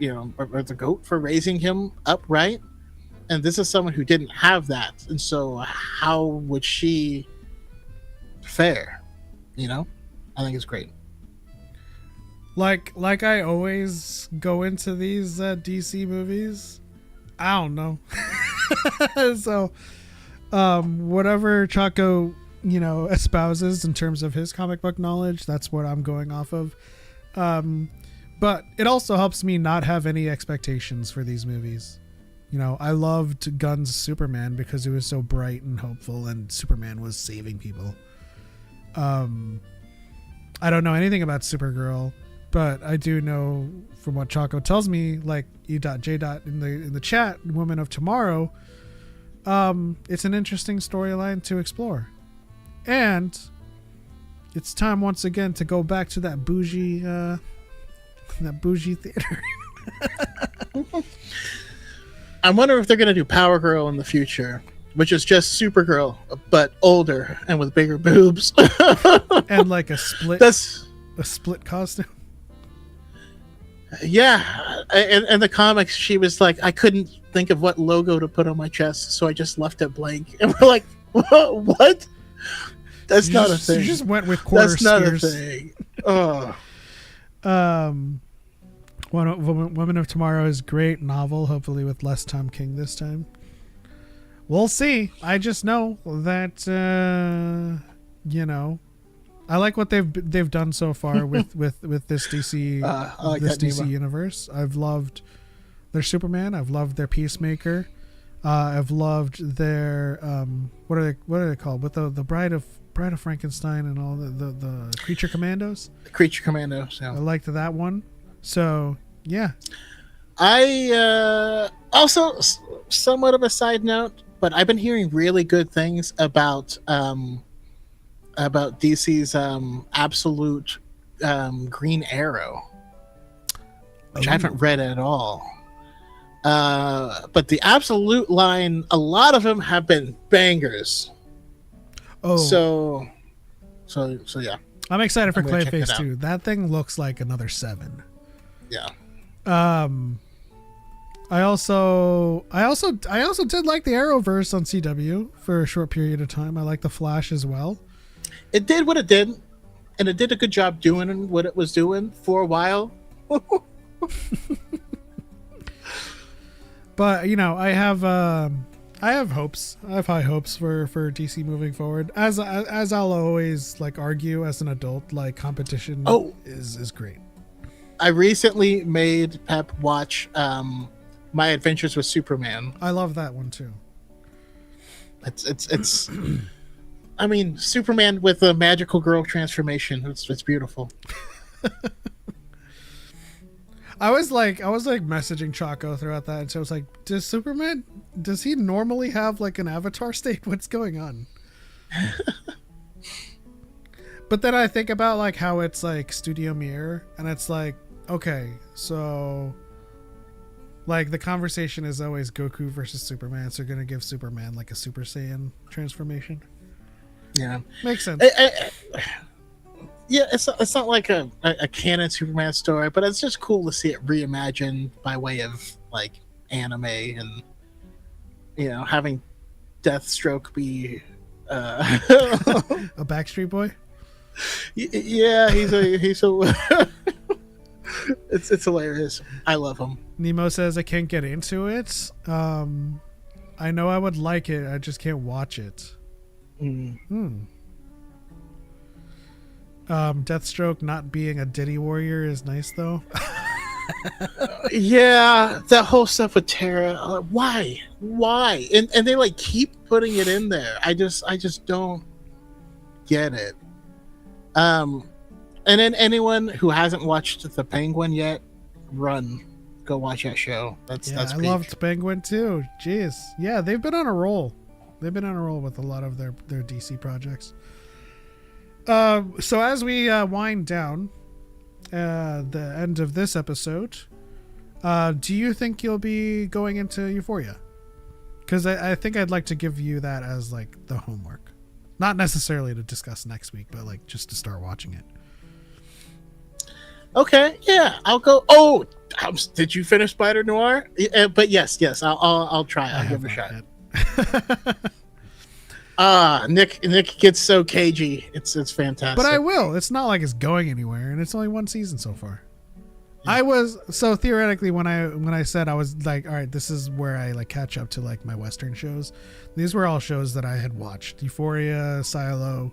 the GOAT for raising him upright. And this is someone who didn't have that, and so how would she fare? I think it's great. Like I always go into these DC movies, I don't know. So whatever Choco espouses in terms of his comic book knowledge, that's what I'm going off of. But it also helps me not have any expectations for these movies. I loved Gunn's Superman because it was so bright and hopeful, and Superman was saving people. I don't know anything about Supergirl, but I do know from what Choco tells me, like E.J. in the chat, Woman of Tomorrow, it's an interesting storyline to explore. And it's time once again to go back to that bougie theater. I wonder if they're going to do Power Girl in the future, which is just Supergirl, but older and with bigger boobs. And like a split costume. Yeah, in the comics, she was like, I couldn't think of what logo to put on my chest, so I just left it blank. And we're like, what? That's not a thing. You just went with quarter That's not spears. a thing. Oh. Woman of Tomorrow is great novel, hopefully with less Tom King this time. We'll see. I just know that I like what they've done so far with this DC like this that, DC Neva. universe. I've loved their Superman. I've loved their Peacemaker. I've loved their what are they called? With the Bride of Frankenstein and all the Creature Commandos. Creature Commandos. I Yeah. liked that one. So yeah, I also somewhat of a side note, but I've been hearing really good things about DC's Absolute Green Arrow, which I haven't read at all. But the Absolute line, a lot of them have been bangers. Oh, So yeah, I'm excited for I'm gonna check it Clayface out. too. That thing looks like another 7. yeah. I also did like the Arrowverse on CW for a short period of time. I like the Flash as well. It did what it did, and it did a good job doing what it was doing for a while. But I have hopes. I have high hopes for DC moving forward. As I'll always like argue as an adult, like competition is great. I recently made Pep watch My Adventures with Superman. I love that one too. It's I mean, Superman with a magical girl transformation. It's beautiful. I was messaging Choco throughout that, and so I was like, does he normally have like an avatar state? What's going on? But then I think about like how it's like Studio Mirror, and it's like, okay, so like the conversation is always Goku versus Superman, so you're gonna give Superman like a Super Saiyan transformation. Yeah, Makes sense. Yeah, it's not like a canon Superman story, but it's just cool to see it reimagined by way of like anime and having Deathstroke be A Backstreet Boy. yeah, he's a it's hilarious. I love him. Nemo says I can't get into it. I know I would like it. I just can't watch it. Deathstroke not being a Diddy warrior is nice though. Yeah, that whole stuff with Terra. Why? And they like keep putting it in there. I just don't get it. And then anyone who hasn't watched The Penguin yet, go watch that show. That's I peak. loved Penguin too. Jeez, yeah, they've been on a roll. They've been on a roll with a lot of their DC projects. So as we wind down the end of this episode, do you think you'll be going into Euphoria? Because I think I'd like to give you that as like the homework, not necessarily to discuss next week, but like just to start watching it. Okay, yeah, I'll go. Oh, did you finish Spider Noir? But yes, I'll try. I'll give it a shot. Nick gets so cagey. It's fantastic. But I will. It's not like it's going anywhere, and it's only one season so far. I was so theoretically when I said I was like, all right, this is where I like catch up to like my Western shows. These were all shows that I had watched: Euphoria, Silo,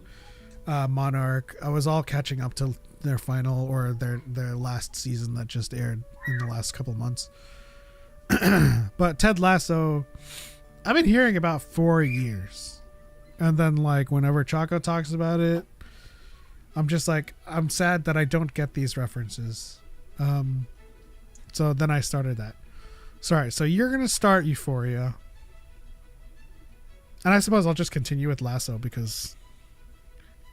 Monarch. I was all catching up to their final or their last season that just aired in the last couple months. But Ted Lasso, I've been hearing about 4 years. And then, like, whenever Choco talks about it, I'm just like, I'm sad that I don't get these references. So then I started that. Sorry, so you're going to start Euphoria. And I suppose I'll just continue with Lasso because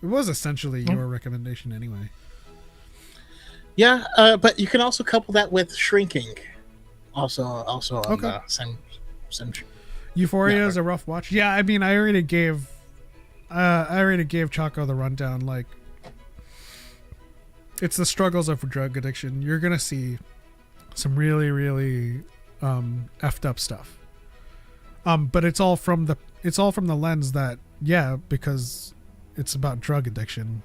it was essentially your recommendation anyway. Yeah, but you can also couple that with Shrinking. Also on the same Euphoria network. is a rough watch. Yeah, I mean, I already gave Choco the rundown. Like, it's the struggles of drug addiction. You're gonna see some really, really effed up stuff. But it's all from the lens that, yeah, because it's about drug addiction,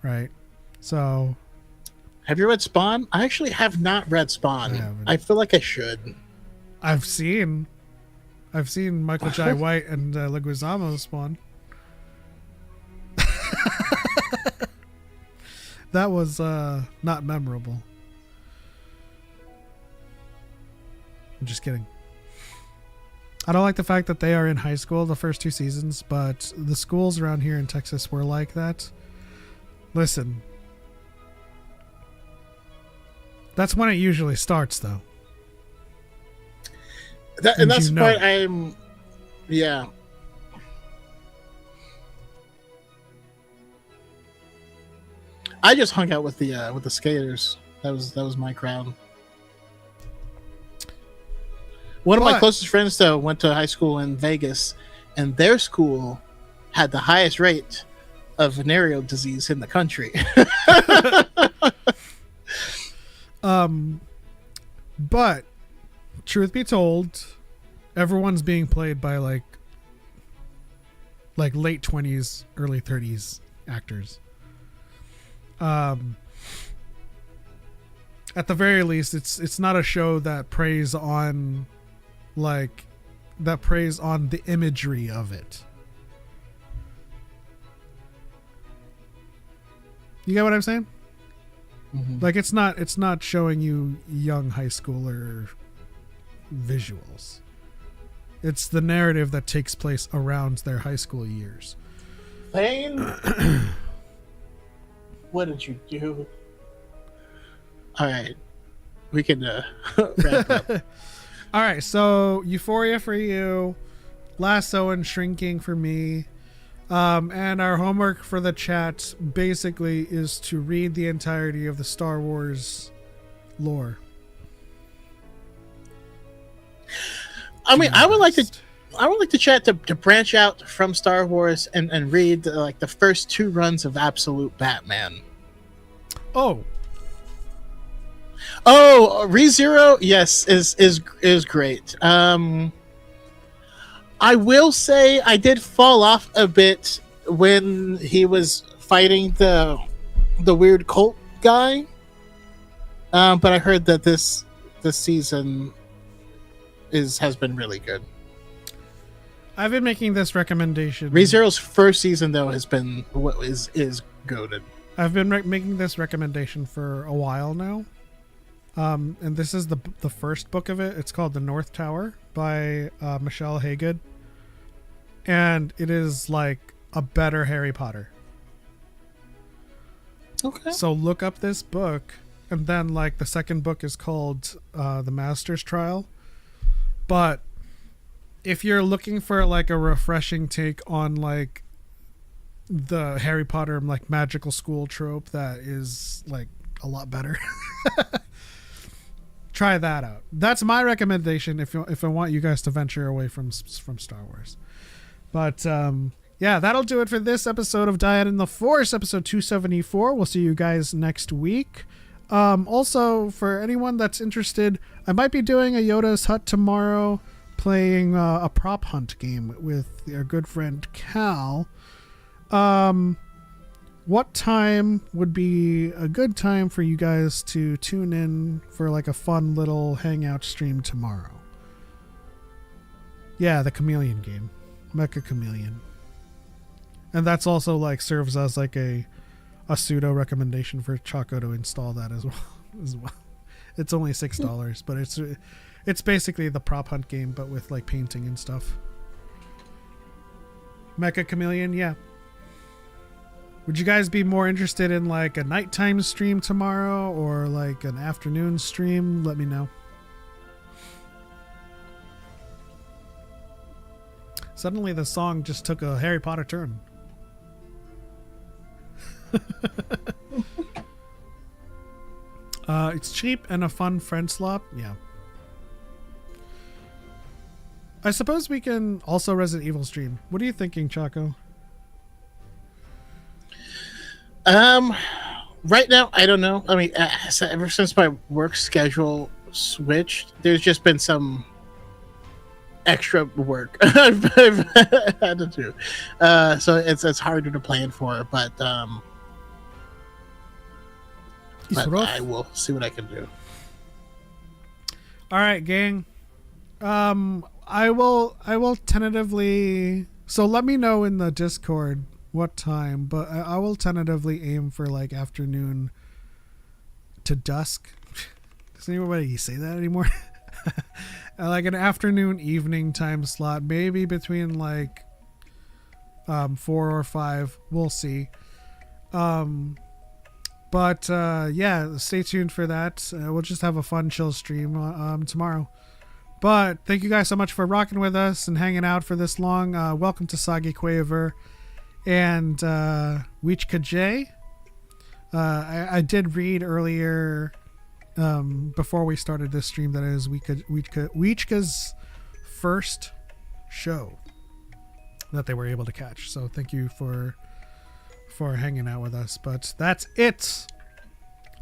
right? So, have you read Spawn? I actually have not read Spawn. I feel like I should. I've seen Michael Jai White and Leguizamo Spawn. That was not memorable. I'm just kidding. I don't like the fact that they are in high school the first 2 seasons, but the schools around here in Texas were like that. Listen. That's when it usually starts, though. And that's what I'm... Yeah. I just hung out with the skaters. That was my crowd. One of my closest friends, though, went to high school in Vegas, and their school had the highest rate of venereal disease in the country. But truth be told, everyone's being played by like late 20s, early 30s actors. At the very least, it's not a show that preys on the imagery of it. You get what I'm saying? Mm-hmm. Like it's not showing you young high schooler visuals. It's the narrative that takes place around their high school years. Thane, what did you do? All right, we can wrap up. All right, so Euphoria for you, Lasso and Shrinking for me, and our homework for the chat basically is to read the entirety of the Star Wars lore. I mean, I would like to chat to branch out from Star Wars and read like the first 2 runs of Absolute Batman. Oh, ReZero, yes, is great. I will say I did fall off a bit when he was fighting the weird cult guy. But I heard that this season has been really good. I've been making this recommendation. ReZero's first season though has been is goated. I've been making this recommendation for a while now. And this is the first book of it. It's called The North Tower by Michelle Haygood. And it is like a better Harry Potter. Okay. So look up this book. And then like the second book is called The Master's Trial. But if you're looking for like a refreshing take on like the Harry Potter like magical school trope that is like a lot better. Try that out. That's my recommendation if I want you guys to venture away from Star Wars. But yeah, that'll do it for this episode of Dyad in the Force, episode 274. We'll see you guys next week. Also, for anyone that's interested, I might be doing a Yoda's Hut tomorrow, playing a prop hunt game with our good friend Cal. What time would be a good time for you guys to tune in for like a fun little hangout stream tomorrow? Yeah, the Chameleon game. Mecha Chameleon. And that's also like serves as like a pseudo recommendation for Choco to install that as well. It's only $6, but it's basically the prop hunt game but with like painting and stuff. Mecha Chameleon, yeah. Would you guys be more interested in like a nighttime stream tomorrow or like an afternoon stream? Let me know. Suddenly the song just took a Harry Potter turn. It's cheap and a fun friend slop. Yeah. I suppose we can also Resident Evil stream. What are you thinking, Choco? Right now, I don't know. I mean, ever since my work schedule switched, there's just been some extra work I've had to do. So it's harder to plan for, but I will see what I can do. All right, gang. I will tentatively. So let me know in the Discord what time, but I will tentatively aim for like afternoon to dusk. Does anybody say that anymore? Like an afternoon evening time slot, maybe between like 4 or 5. We'll see. But yeah, stay tuned for that. We'll just have a fun chill stream tomorrow. But thank you guys so much for rocking with us and hanging out for this long. Welcome to Sagi Quaver and Wichka J. I did read earlier before we started this stream that it is Wichka's first show that they were able to catch. So thank you for hanging out with us. But that's it.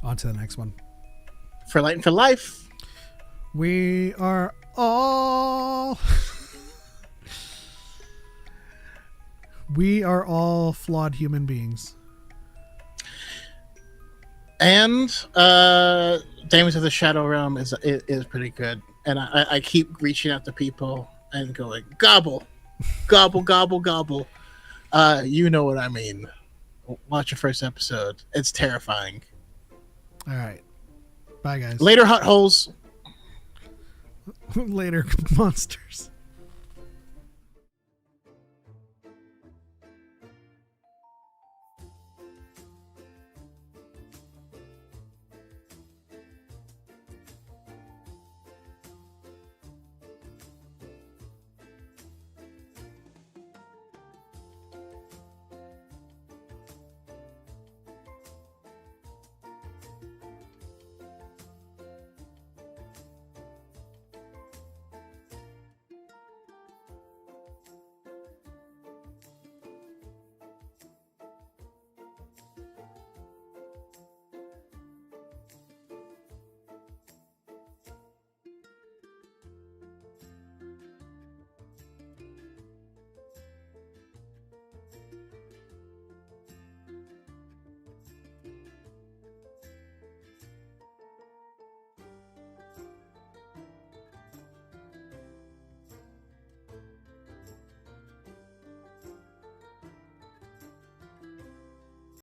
On to the next one. For Light and for Life. We are all we are all flawed human beings. And Demons of the Shadow Realm is pretty good. And I keep reaching out to people and going, gobble, gobble, gobble, gobble. You know what I mean. Watch the first episode. It's terrifying. All right. Bye, guys. Later, hot holes. Later, monsters.